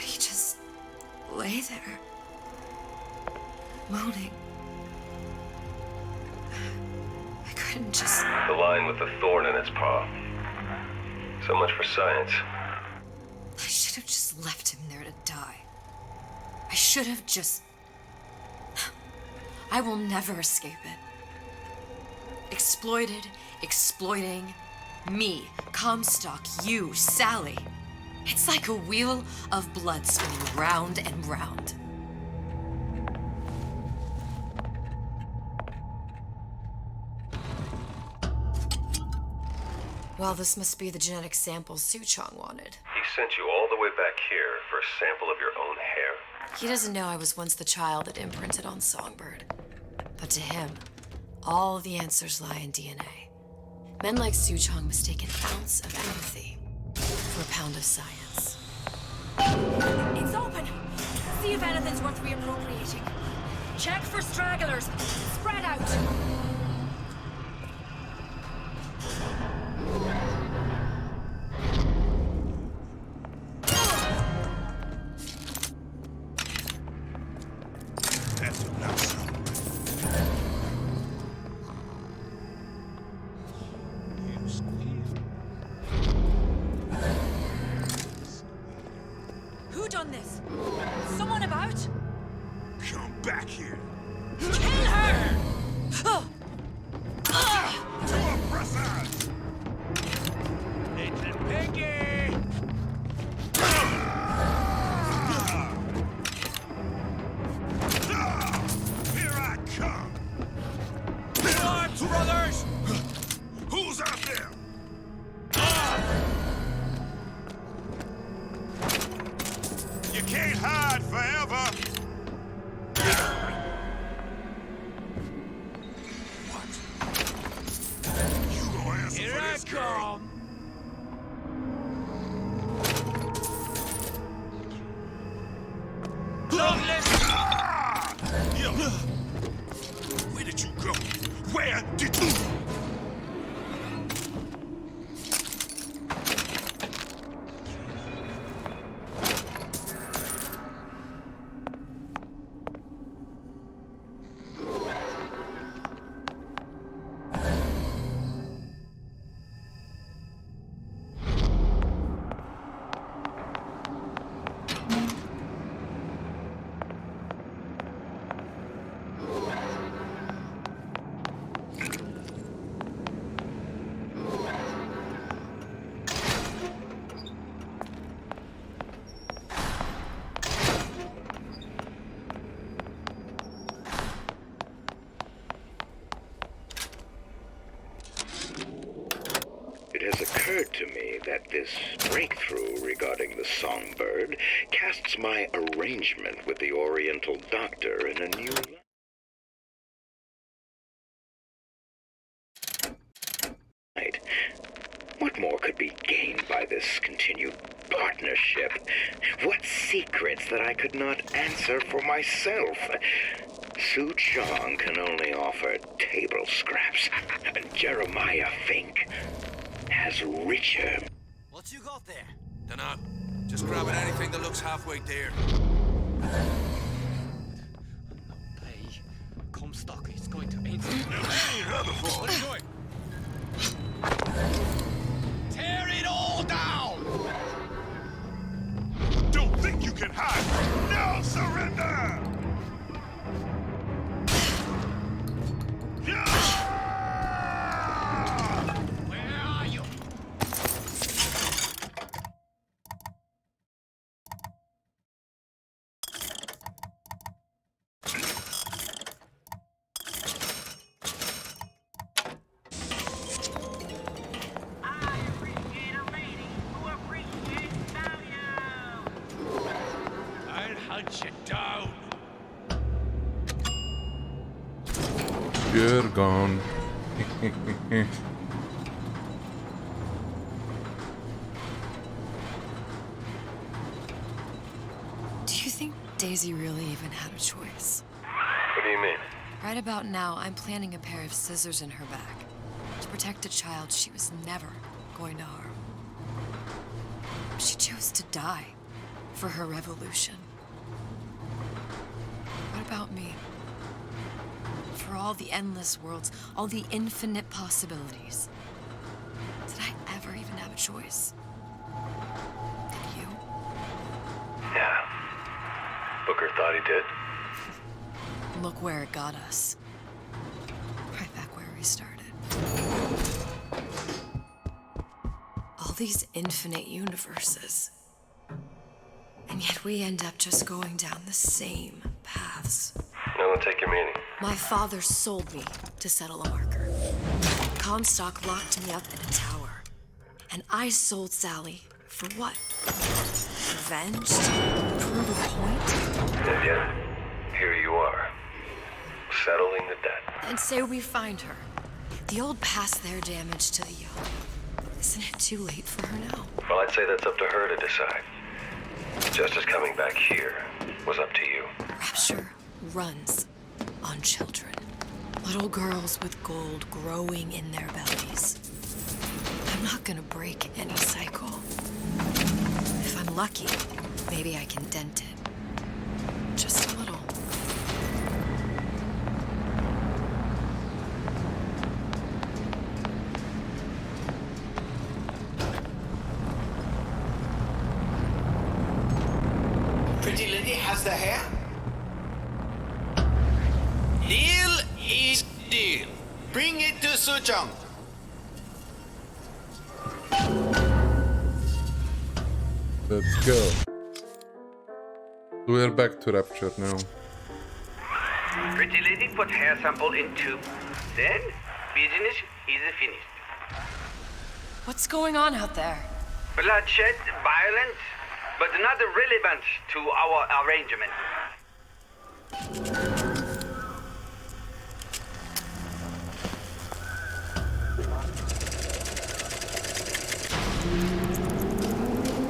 he just lay there. Moaning. I couldn't just... The lion with the thorn in its paw. So much for science. I should have just left him there to die. I should have just... I will never escape it. Exploited, exploiting, me, Comstock, you, Sally. It's like a wheel of blood spinning round and round. Well, this must be the genetic sample Suchong wanted. He sent you all the way back here for a sample of your own hair. He doesn't know I was once the child that imprinted on Songbird. But to him, all the answers lie in DNA. Men like Suchong mistake an ounce of empathy for a pound of science. It's open! See if anything's worth reappropriating. Check for stragglers. Spread out. Who done this? Someone about? Come back here. Kill her! To oppressors! Little piggy! Here I come! Come on, brothers! Who's out there? You can't hide forever! What? You gonna answer Here for I this, girl? come! Yo! Where did you go? Where did you... It has occurred to me that this breakthrough regarding the Songbird casts my arrangement with the Oriental Doctor in a new light. What more could be gained by this continued partnership? What secrets that I could not answer for myself? Suchong can only offer table scraps. Jeremiah Fink has richer. What you got there? Dunno. Just grabbing anything that looks halfway there. Hey, Comstock is going to answer. What are you doing? Tear it all down! Don't think you can hide! Now surrender! Where are you? I'll hunt you down. You're gone. Do you think Daisy really even had a choice? What do you mean? Right about now, I'm planting a pair of scissors in her back to protect a child she was never going to harm. She chose to die for her revolution. What about me? For all all the endless worlds, all the infinite possibilities. Did I ever even have a choice? Did you? Yeah. Booker thought he did. Look where it got us. Right back where we started. All these infinite universes. And yet we end up just going down the same paths. No, don't take your meaning. My father sold me to settle a marker. Comstock locked me up in a tower. And I sold Sally for what? Revenge? To prove a point? And yet, here you are, settling the debt. And say we find her. The old past their damage to the young. Isn't it too late for her now? Well, I'd say that's up to her to decide. Justice coming back here was up to you. Rapture runs on children. Little girls with gold growing in their bellies. I'm not gonna break any cycle. If I'm lucky, maybe I can dent it. Just a little. Pretty lady has the hair? Deal is deal. Bring it to Suchong. Let's go. We're back to Rapture now. Pretty lady put hair sample in tube. Then business is finished. What's going on out there? Bloodshed, violence, but not relevant to our arrangement.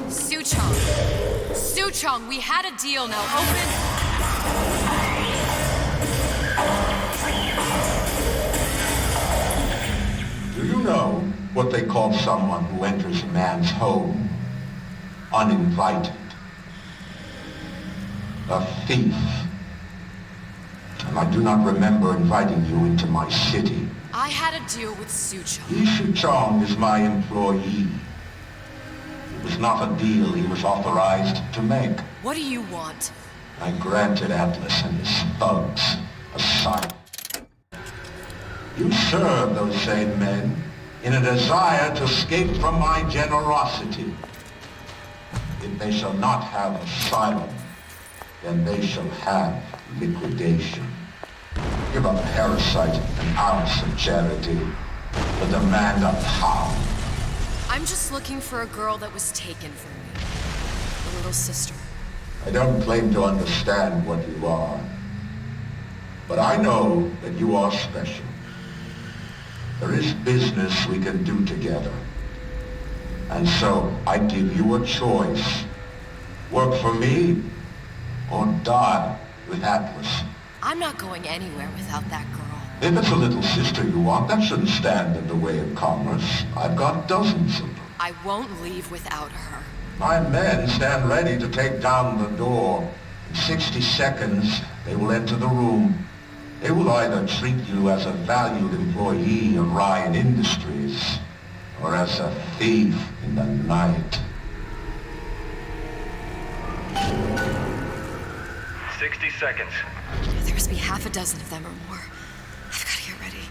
Suchong! Suchong, we had a deal, now open! Do you know what they call someone who enters a man's home uninvited? A thief. And I do not remember inviting you into my city. I had a deal with Suchong. Yi Suchong is my employee. It was not a deal he was authorized to make. What do you want? I granted Atlas and his thugs asylum. You serve those same men in a desire to escape from my generosity. If they shall not have asylum, then they shall have liquidation. Give a parasite an ounce of charity, but demand a pound. I'm just looking for a girl that was taken from me. A little sister. I don't claim to understand what you are, but I know that you are special. There is business we can do together. And so I give you a choice. Work for me or die with Atlas. I'm not going anywhere without that girl. If it's a little sister you want, that shouldn't stand in the way of commerce. I've got dozens of them. I won't leave without her. My men stand ready to take down the door. In 60 seconds, they will enter the room. They will either treat you as a valued employee of Ryan Industries, or as a thief in the night. 60 seconds. There must be half a dozen of them or more. I've got to get ready.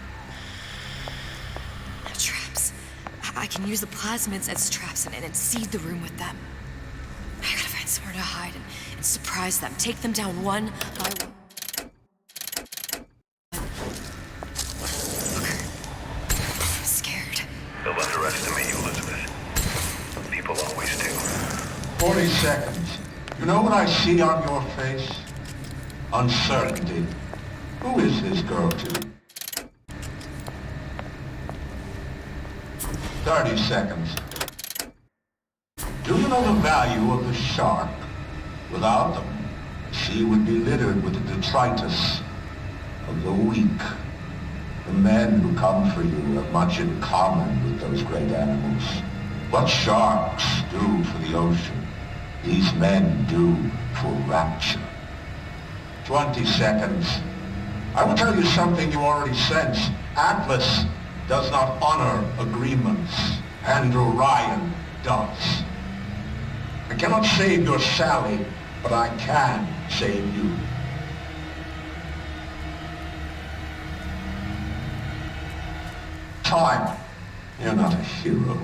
Now, traps. I can use the plasmids as traps and seed the room with them. I gotta find somewhere to hide and surprise them. Take them down one by one. Booker. I'm scared. They'll underestimate you, Elizabeth. People always do. 40 seconds. You know what I see on your face? Uncertainty. Who is this girl to? 30 seconds. Do you know the value of the shark? Without them, the sea would be littered with the detritus of the weak. The men who come for you have much in common with those great animals. What sharks do for the ocean, these men do for Rapture. 20 seconds. I will tell you something you already sense. Atlas does not honor agreements. Andrew Ryan does. I cannot save your Sally, but I can save you. Time, you're not a hero.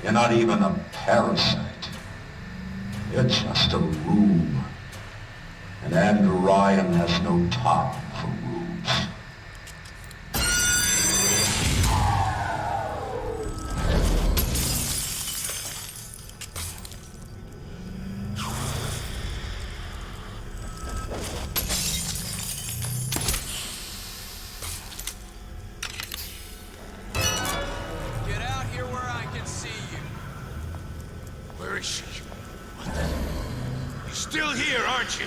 You're not even a parasite. You're just a room. And Andrew Ryan has no time for rooms. Get out here where I can see you. Where is she? You're still here, aren't you?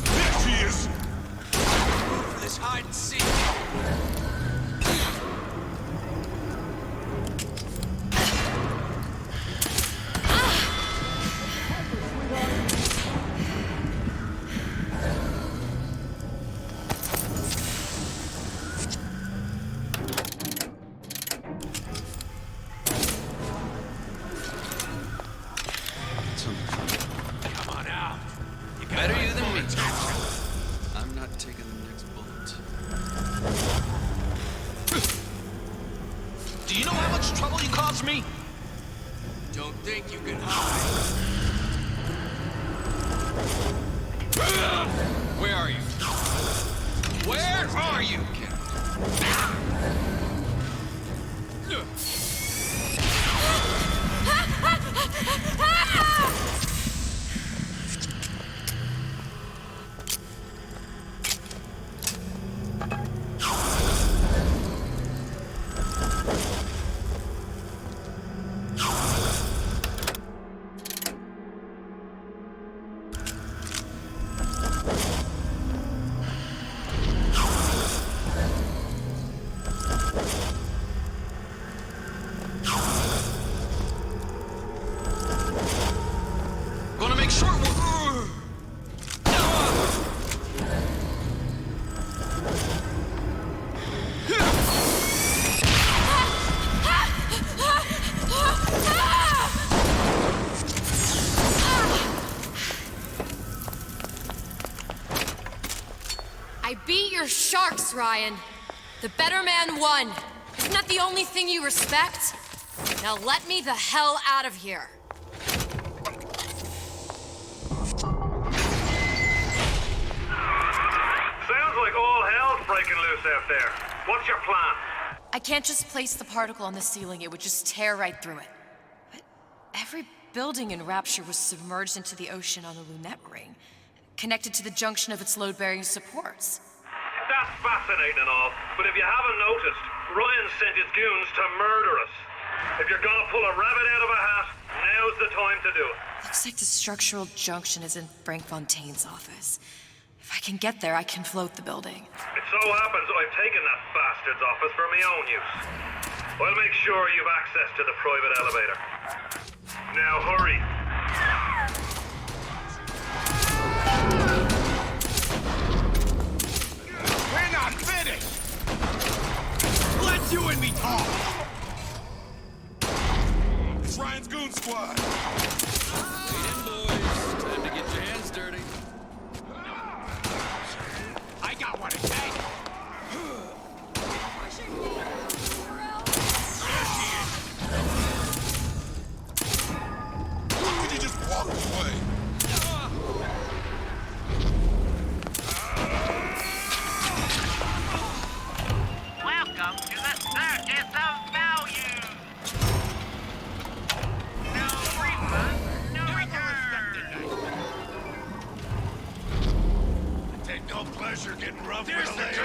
There she is! For this hide and seek. Come on out. You got Better you than me. I'm not taking the next bullet. Do you know how much trouble you caused me? Don't think you can hide. Where are you? Where are you? Gonna make sure we're... I beat your sharks, Ryan. The better man won. Isn't that the only thing you respect? Now let me the hell out of here. Sounds like all hell's breaking loose out there. What's your plan? I can't just place the particle on the ceiling. It would just tear right through it. But every building in Rapture was submerged into the ocean on the Lunette ring, connected to the junction of its load-bearing supports. That's fascinating and all, but if you haven't noticed, Ryan sent his goons to murder us. If you're gonna pull a rabbit out of a hat, now's the time to do it. Looks like the structural junction is in Frank Fontaine's office. If I can get there, I can float the building. It so happens I've taken that bastard's office for my own use. I'll make sure you've access to the private elevator. Now hurry. We're not finished! Let you and me talk! It's Ryan's goon squad! Wait in, boys. Time to get your hands dirty. I got what it takes! How could you just walk away? Welcome to the Circus of Value. No refund, no return. I take no pleasure getting rough with a lady.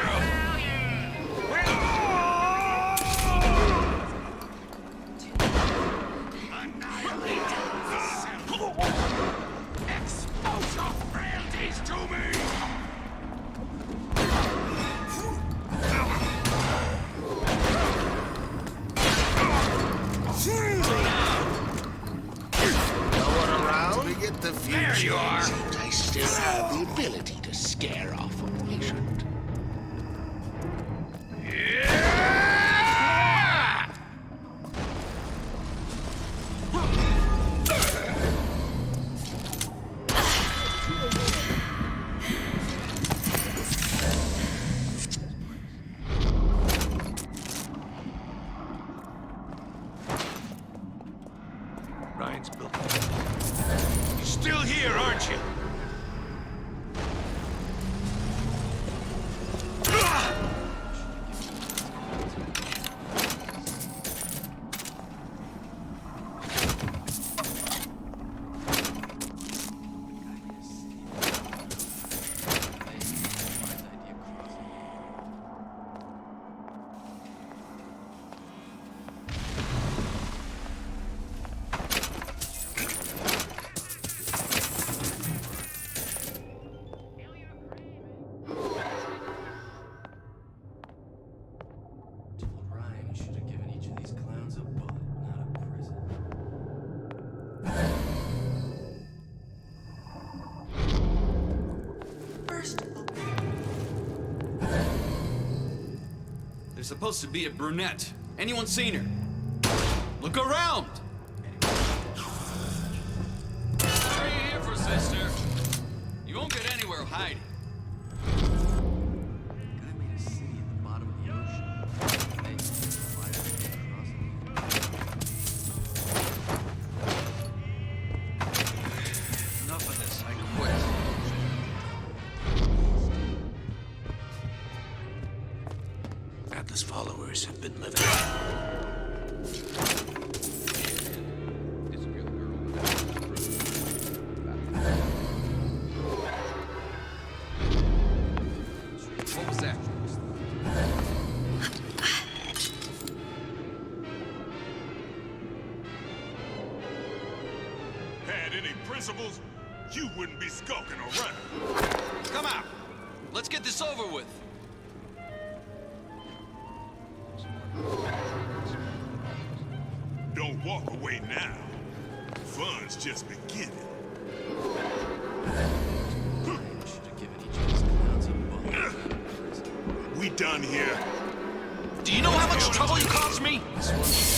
Expose your frailties to me! There you are! Seems I still have the ability to scare off a patient. Ryan's built. You're still here, aren't you? Ryan should have given each of these clowns a bullet, not a prison. First, there's supposed to be a brunette. Anyone seen her? Look around! What are you here for, sister? You won't get anywhere hiding. Guy made a city at the bottom of the ocean. Hey, why did they cross it? Enough of this, I quit. Atlas followers have been living. What was that? Had any principles, you wouldn't be skulking around. Come out! Let's get this over with. Don't walk away now. Fun's just beginning. Should have given each of these clowns a bullet, not a prison. We done here. Do you know how much trouble you caused me? This one's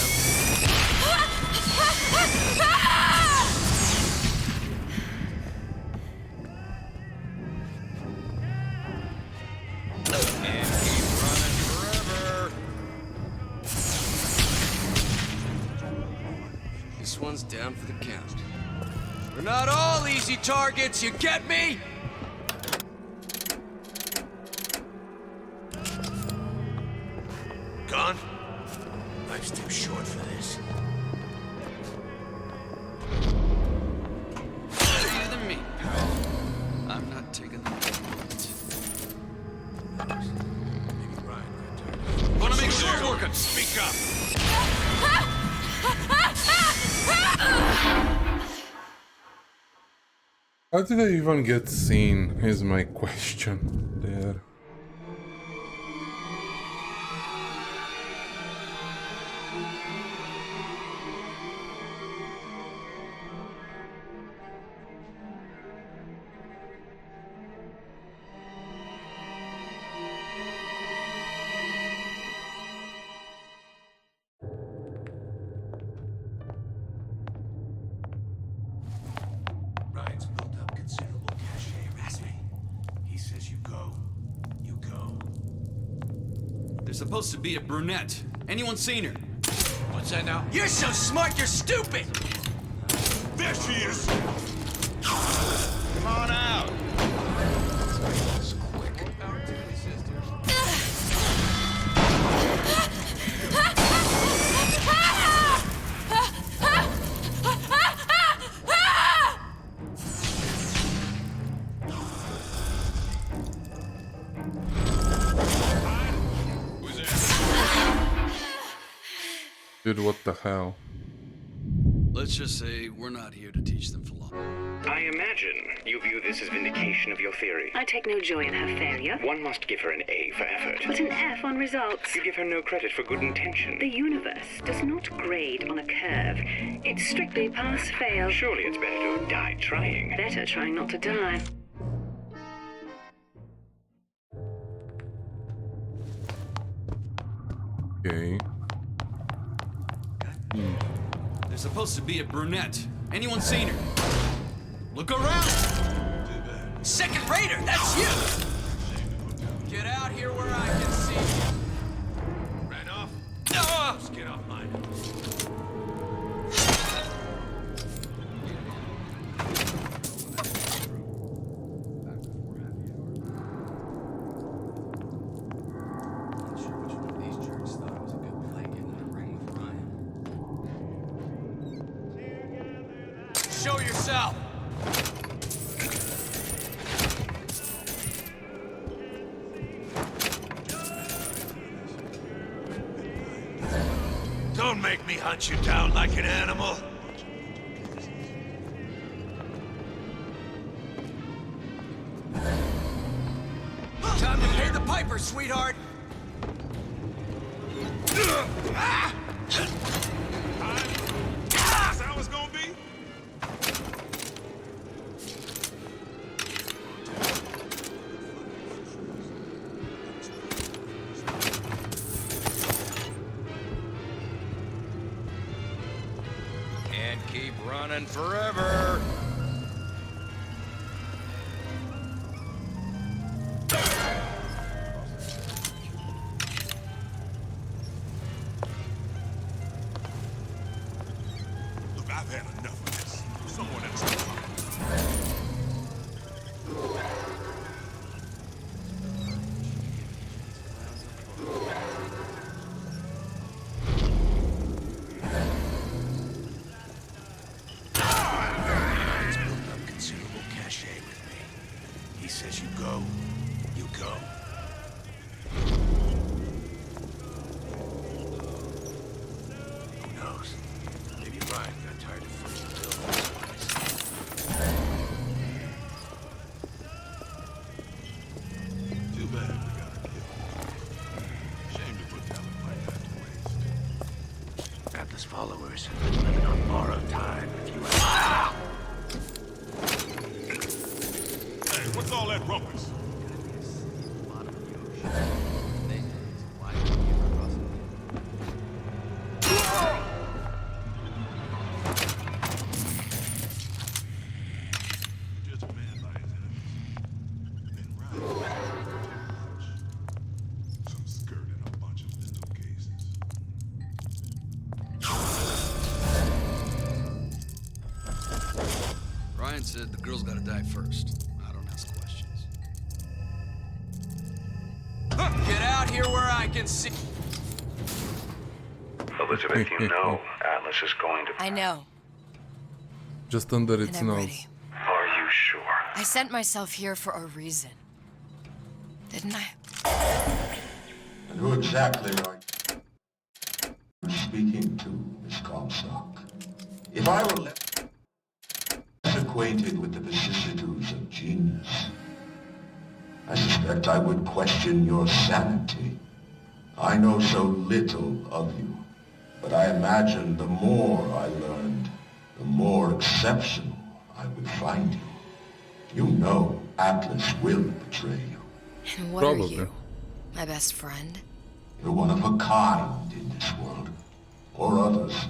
And keep running forever. This one's down for the count. We're not all easy targets, you get me? Gone? Life's too short for this. Better you than me, pal. I'm not taking the bait. Maybe Ryan got tired. Wanna make sure it's working? Speak up! How did I even get seen is my question there. Ryan's built up considerable cachet. Ask me. He says you go. You go. There's supposed to be a brunette. Anyone seen her? What's that now? You're so smart, you're stupid! There she is! Come on out! Dude, what the hell? Let's just say we're not here to teach them philosophy. I imagine you view this as vindication of your theory. I take no joy in her failure. One must give her an A for effort. But an F on results. You give her no credit for good intention. The universe does not grade on a curve. It's strictly pass-fail. Surely it's better to have died trying. Better trying not to die. Okay. There's supposed to be a brunette. Anyone seen her? Look around! Second Raider, that's you! Get out here where I can see you. Ran off? Ah! Just get off mine. Show yourself! Don't make me hunt you down like an animal. Time to pay the piper, sweetheart! Ah! That's how it's gonna be? Can't keep running forever. Look, I've had enough of this. Someone else. He's built up considerable cachet with me. He says you go, you go. Who knows? Maybe Ryan got tired of fucking buildings. Too bad we gotta kill him. Shame to put talent like that to waste. Atlas followers have been living on borrowed time, if you ask. Hey, what's all that rumpus? Judge a man by his enemies. Then Ryan. Some skirt and a bunch of mental cases. Ryan said the girl's gotta die first. I don't ask questions. Get out here where I can see. Elizabeth, you know Atlas is going to... I know. Just under And its I'm nose. ready. Are you sure? I sent myself here for a reason. Didn't I? And who exactly are you speaking to, Miss Comstock? If I were less acquainted with the vicissitudes of genius, I suspect I would question your sanity. I know so little of you, but I imagine the more I learned, the more exceptional I would find you. You know Atlas will betray you. And what are you? My best friend? You're one of a kind in this world, or others.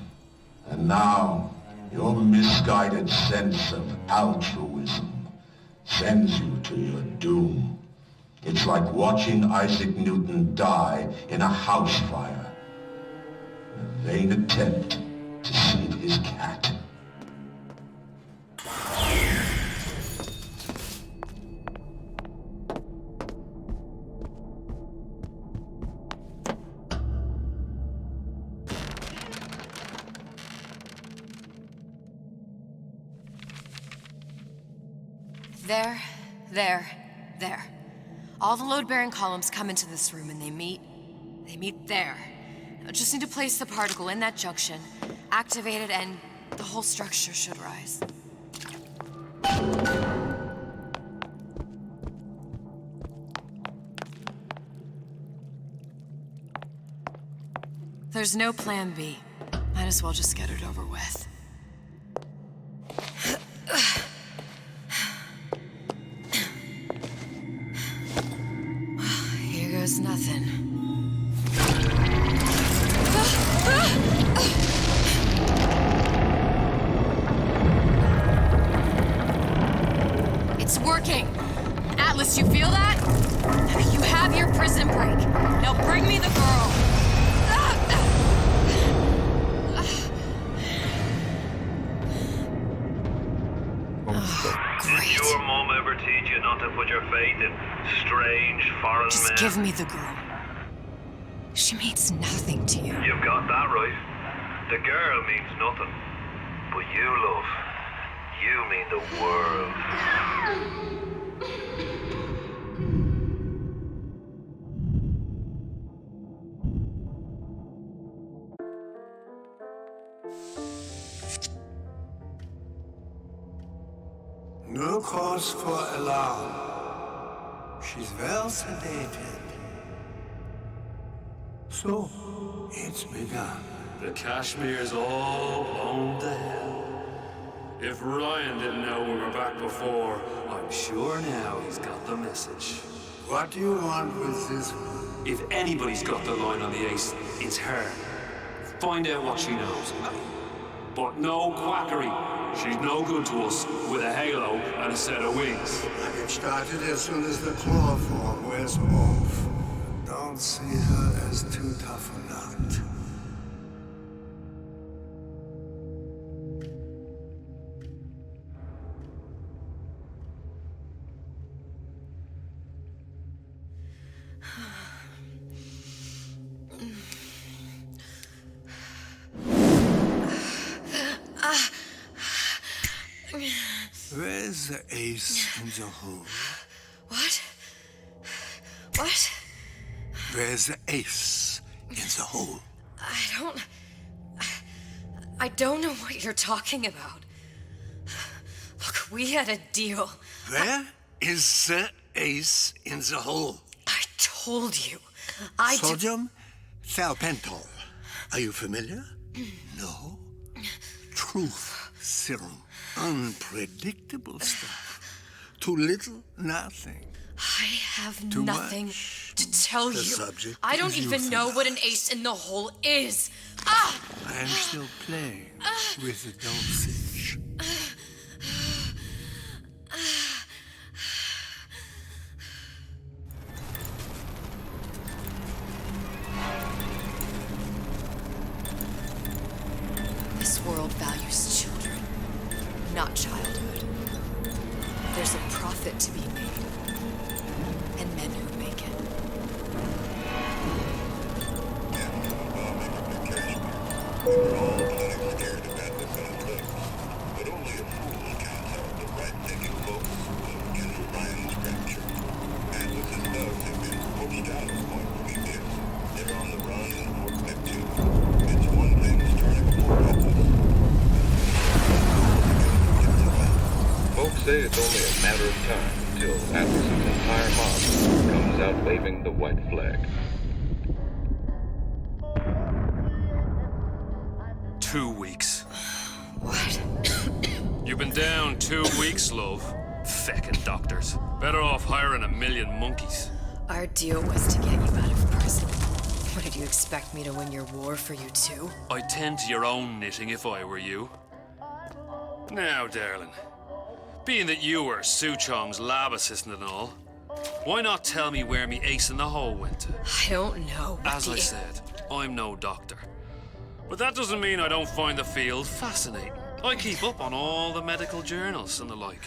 And now, your misguided sense of altruism sends you to your doom. It's like watching Isaac Newton die in a house fire. In a vain attempt to save his cat. There. All the load-bearing columns come into this room and they meet there. Now just need to place the particle in that junction, activate it, and The whole structure should rise. There's no plan B. Might as well just get it over with. Here goes nothing. It's working! Atlas, you feel that? You have your prison break. Now bring me the girl. Did your mom ever teach you not to put your faith in strange foreign men? Just give me the girl. She means nothing to you. You've got that right. The girl means nothing. But you, love, you mean the world. No cause for alarm. She's well sedated. So, it's begun. The Kashmir's all blown to hell. If Ryan didn't know we were back before, I'm sure now he's got the message. What do you want with this one? If anybody's got the line on the ace, it's her. Find out what she knows. But no quackery. She's no good to us with a halo and a set of wings. I get started as soon as the claw form wears off. Don't see her as too tough a nut. Where's the ace in the hole? What? What? Where's the ace in the hole? I don't know what you're talking about. Look, we had a deal. Where is the ace in the hole? I told you. Sodium thiopental. Are you familiar? No? Truth serum. Unpredictable stuff. Too little, nothing. I have Too nothing much. to tell The you. subject I don't is even know what an ace in the hole is. Ah! I am still playing with the dosage. This world values children, not childhood. There's a profit to be made, and men who make it. Folks say it's only a matter of time until Atlas's entire mob comes out waving the white flag. 2 weeks. What? You've been down 2 weeks, love. Feckin' doctors. Better off hiring 1,000,000 monkeys. Our deal was to get you out of prison. What, did you expect me to win your war for you too? I'd tend to your own knitting if I were you. Now, darling, being that you were Su Chong's lab assistant and all, why not tell me where me ace in the hole went to? I don't know. As I said, I'm no doctor. But that doesn't mean I don't find the field fascinating. I keep up on all the medical journals and the like.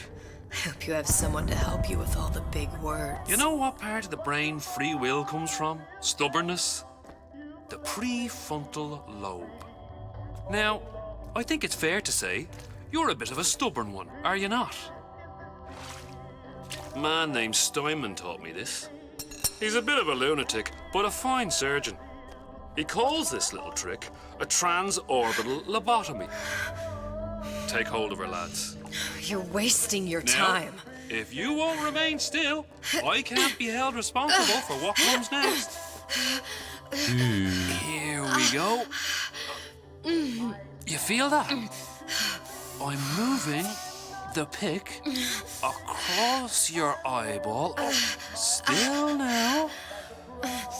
I hope you have someone to help you with all the big words. You know what part of the brain free will comes from? Stubbornness? The prefrontal lobe. Now, I think it's fair to say you're a bit of a stubborn one, are you not? A man named Steinman taught me this. He's a bit of a lunatic, but a fine surgeon. He calls this little trick a transorbital lobotomy. take hold of her, lads. You're wasting your Now, time. If you won't remain still, I can't be held responsible for what comes next. Here we go. You feel that? I'm moving the pick across your eyeball, still now,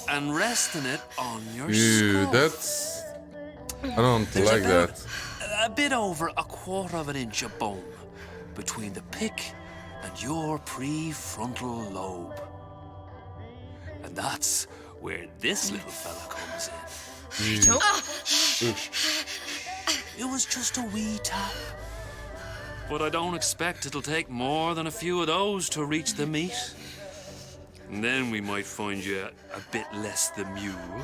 and resting it on your Ew, skull. that's... I don't There's like about that. A bit over 1/4 of an inch of bone between the pick and your prefrontal lobe. And that's where this little fella comes in. It was just a wee tap. But I don't expect it'll take more than a few of those to reach the meat. And then we might find you a bit less the mule.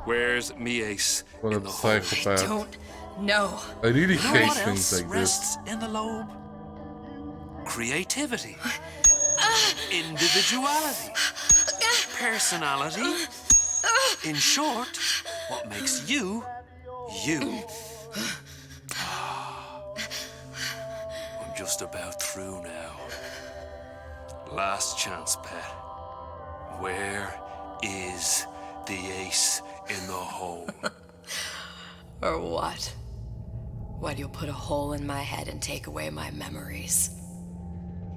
Where's me ace What a in the hole? psychopath. Don't know. I really You know hate what things else like this. rests in the lobe? Creativity. Individuality. Personality. In short, what makes you, you. I'm just about through now. Last chance, pet. Where is the ace in the hole? Or what? What, you'll put a hole in my head and take away my memories?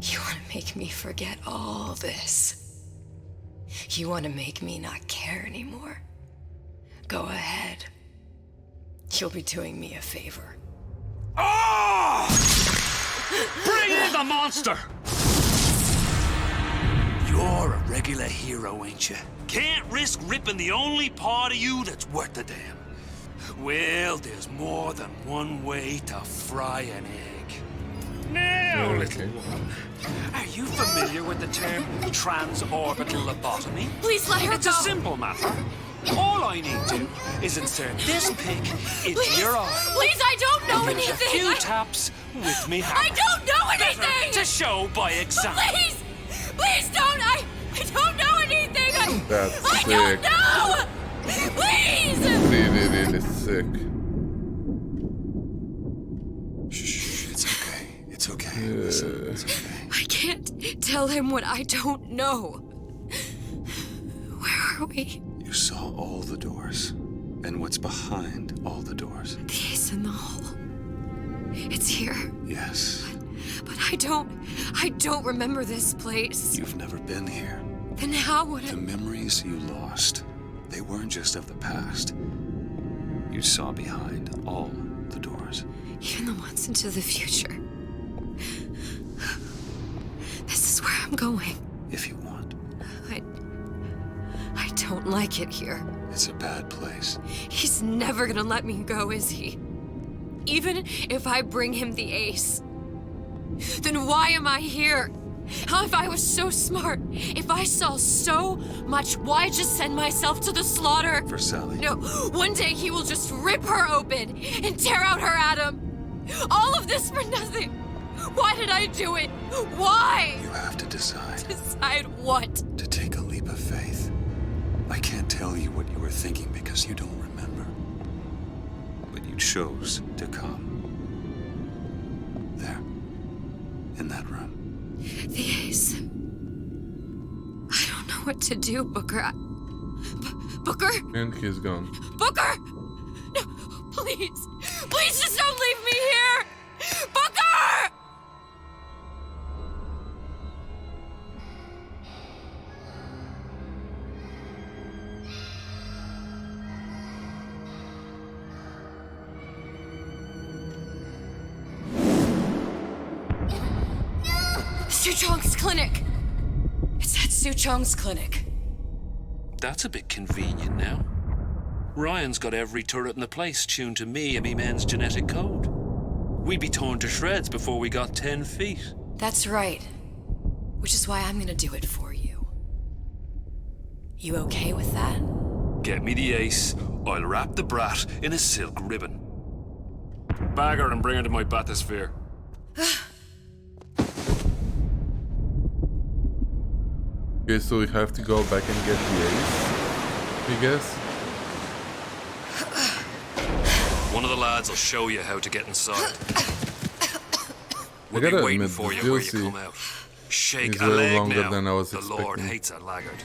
You want to make me forget all this? You want to make me not care anymore? Go ahead. You'll be doing me a favor. Ah! Bring in the monster! You're a regular hero, ain't you? Can't risk ripping the only part of you that's worth a damn. Well, there's more than one way to fry an egg. Now, little one, are you familiar with the term transorbital lobotomy? Please let her It's go. a simple matter. All I need to is insert this pick into Please, your eye. please, I don't know And there's anything. a few taps with me hammer. I don't know Better anything. to show by example. Please, please don't. I don't know anything. That's I sick. don't know. Please. Really, really sick. Shh, it's okay. It's okay. Listen, it's okay. I can't tell him what I don't know. Where are we? You saw all the doors. And what's behind all the doors? The ace in the hole. It's here. Yes. But I don't remember this place. You've never been here. Then how would The I? memories you lost, they weren't just of the past. You saw behind all the doors. Even the ones into the future. This is where I'm going. If you want. I don't like it here. It's a bad place. He's never gonna let me go, is he? Even if I bring him the ace. Then why am I here? How if I was so smart? If I saw so much, why just send myself to the slaughter? For Sally. No, one day he will just rip her open and tear out her atom. All of this for nothing. Why did I do it? Why? You have to decide. Decide what? To take a leap of faith. I can't tell you what you were thinking because you don't remember. But you chose to come. There. In that room. The ace. I don't know what to do, Booker. Booker? And he's gone. Booker! No, please. Please just don't leave me here! Booker! Suchong's clinic! It's at Suchong's clinic. That's a bit convenient now. Ryan's got every turret in the place tuned to me and me men's genetic code. We'd be torn to shreds before we got 10 feet. That's right. Which is why I'm gonna do it for you. You okay with that? Get me the ace, I'll wrap the brat in a silk ribbon. Bag her and bring her to my bathysphere. Okay, so we have to go back and get the ace, I guess. One One of the lads will show you how to get inside. We'll be gotta waiting admit, for the you where you DLC come out. Shake is a a little leg longer now. than I was The Lord expecting. hates a laggard.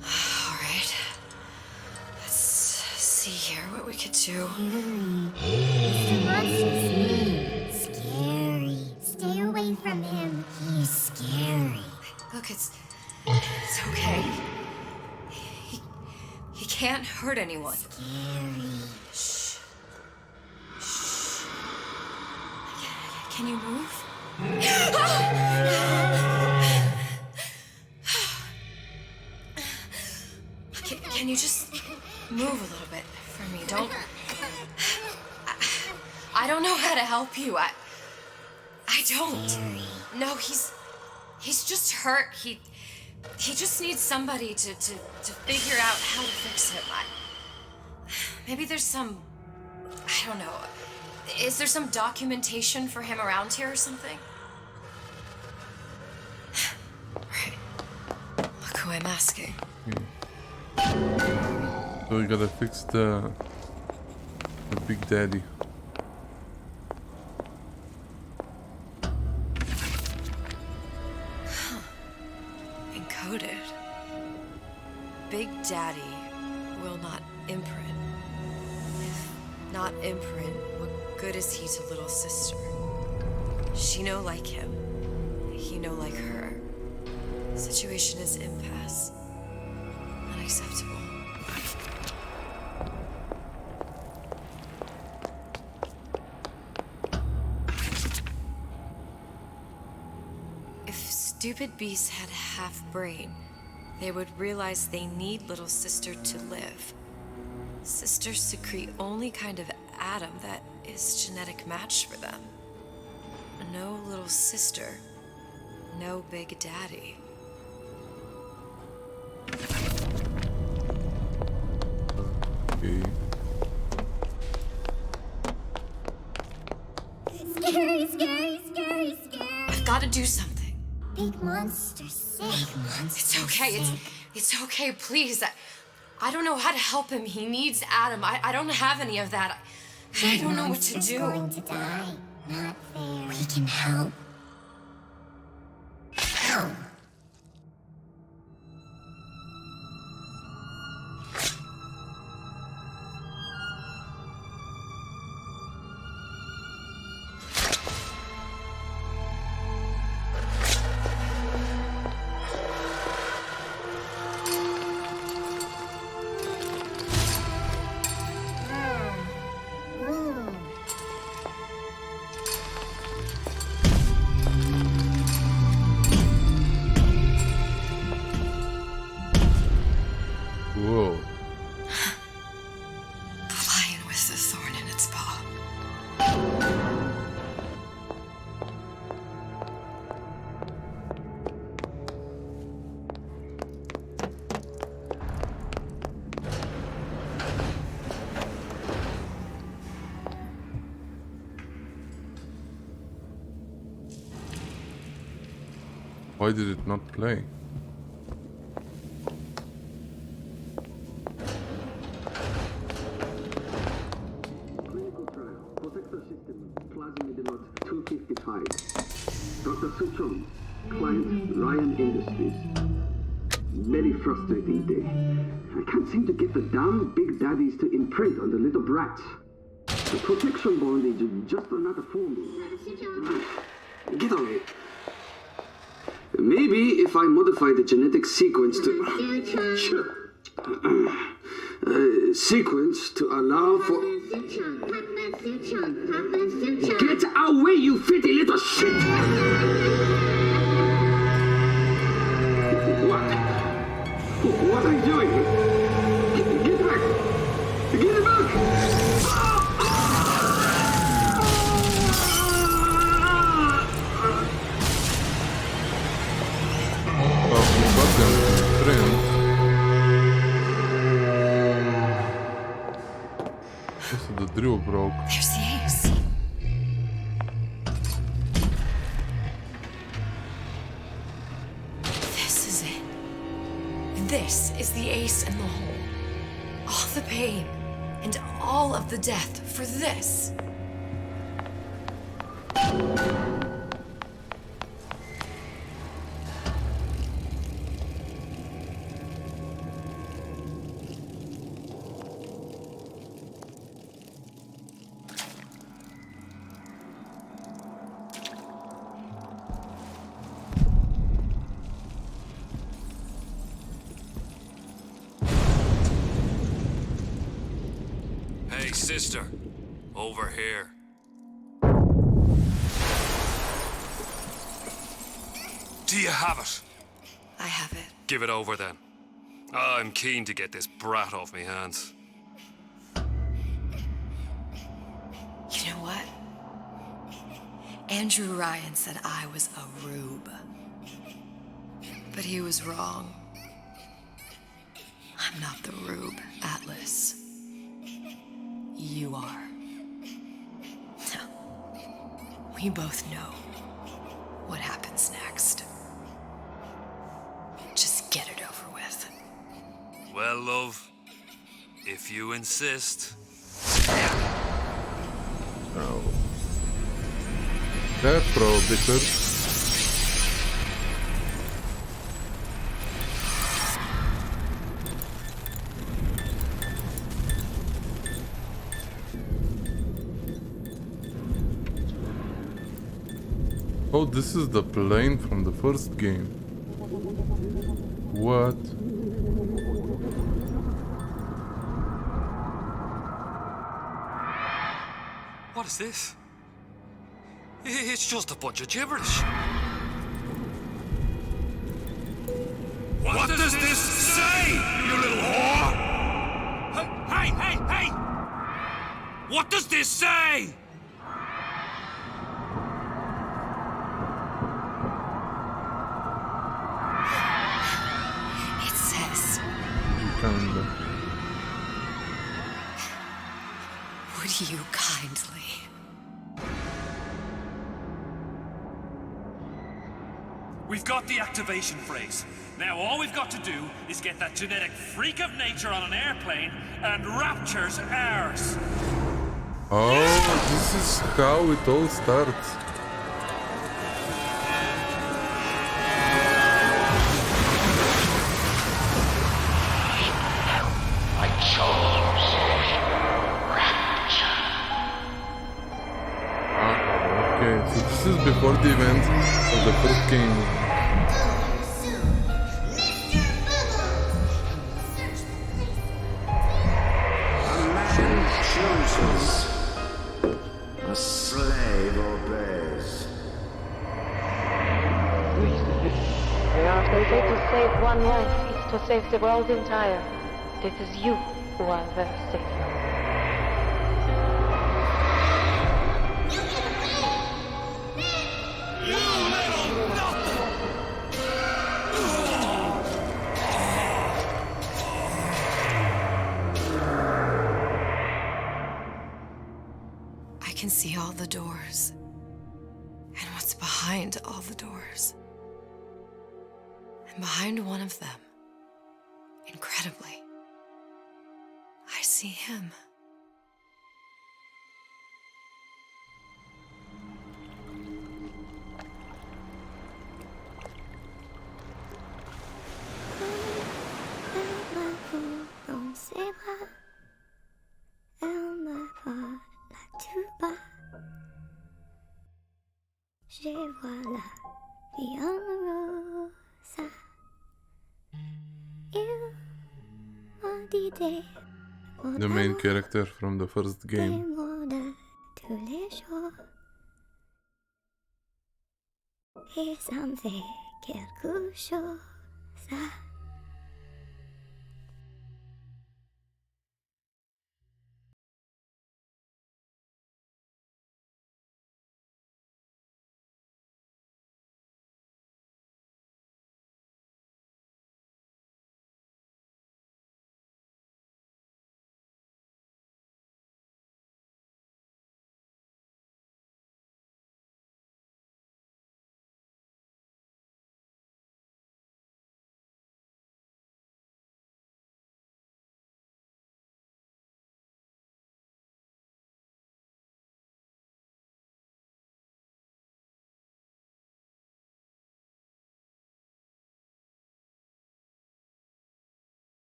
Alright. Let's see here what we could do. Mr. Monster's mean. Scary. Stay away from him. He's scary. Look, it's okay. He can't hurt anyone. Shh. Shh. Can you move? Can you just move a little bit for me? Don't. I don't know how to help you. I don't. No, he's just hurt. He just needs somebody to figure out how to fix him. Maybe there's some. I don't know. Is there some documentation for him around here or something? Right. Look who I'm asking. So we gotta fix the Big Daddy. Encoded. Big Daddy will not imprint. If not imprint, what good is he to little sister? She no like him. He no like her. Situation is impasse. Unacceptable. If stupid beasts had half brain, they would realize they need little sister to live. Sisters secrete only kind of atom that is genetic match for them. No little sister, no Big Daddy. Okay. Scary, scary, scary, scary. I've got to do something. Big monster sick. Big monster It's okay. It's okay. Please. I don't know how to help him. He needs Adam. I don't have any of that. I don't know what to do. Going to die. Not fair. We can help. Help. Whoa. The lion with the thorn in its paw. Why did it not play? Dr. Suchong, client Ryan Industries. Very frustrating day. I can't seem to get the damn Big Daddies to imprint on the little brats. The protection bond is just another form. Get away. Maybe if I modify the genetic sequence to... Sure. Sequence to allow for... Get away, you filthy little shit! What are you doing? Get back! Get it back! Well, we got them trained. So the drill broke. There's the ace. This is it. This is the ace in the hole. All the pain and all of the death for this. Hey, sister. Over here. Do you have it? I have it. Give it over then. I'm keen to get this brat off me hands. You know what? Andrew Ryan said I was a rube. But he was wrong. I'm not the rube, Atlas. You are. We both know what happens next. Just get it over with. Well, love, if you insist. Oh. That probably could. Oh, this is the plane from the first game. What? What is this? It's just a bunch of gibberish. What does this say, you little whore? Hey, hey, hey! What does this say? It says, Kinda. would you kindly? We've got the activation phrase. Now all we've got to do is get that genetic freak of nature on an airplane, and Rapture's ours. Oh, this is how it all starts. I chose Okay, so this is before the event of the first game. Chooses. A slave obeys. We are able to save one life is to save the world entire. It is you who are the savior. I can see all the doors. And what's behind all the doors. And behind one of them, incredibly, I see him. Dans ses bras, elle me prend la tuba. Je vois la vie en rosa. Il m'a dit des The main character from the first game. mots de tous les jours. Et ça me fait quelque chose.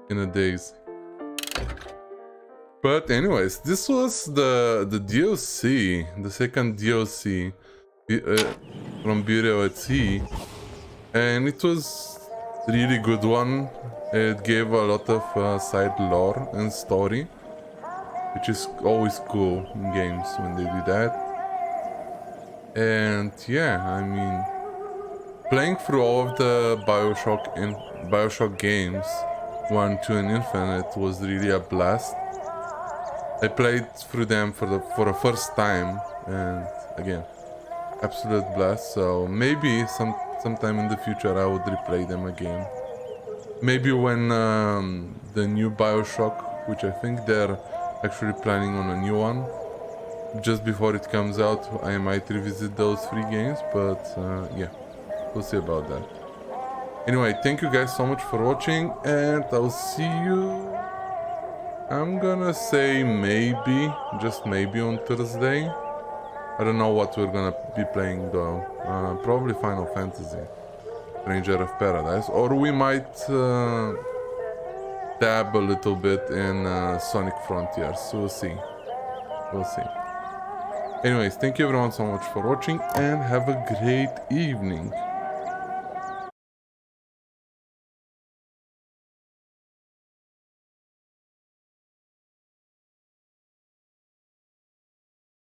in a daze. But anyways, this was the DLC, the second DLC from Burial at Sea, and it was really good one. It gave a lot of side lore and story, which is always cool in games when they do that. And yeah, I mean, playing through all of the Bioshock games, 1, 2 and Infinite, was really a blast. I played through them for the first time, and again, absolute blast. So maybe sometime in the future I would replay them again. Maybe when the new Bioshock, which I think they're actually planning on a new one, just before it comes out, I might revisit those 3 games. But yeah, we'll see about that. Anyway, thank you guys so much for watching, and I'll see you, I'm gonna say maybe, just maybe, on Thursday. I don't know what we're gonna be playing though. Probably Final Fantasy, Ranger of Paradise, or we might dab a little bit in Sonic Frontiers. So we'll see. We'll see. Anyways, thank you everyone so much for watching, and have a great evening.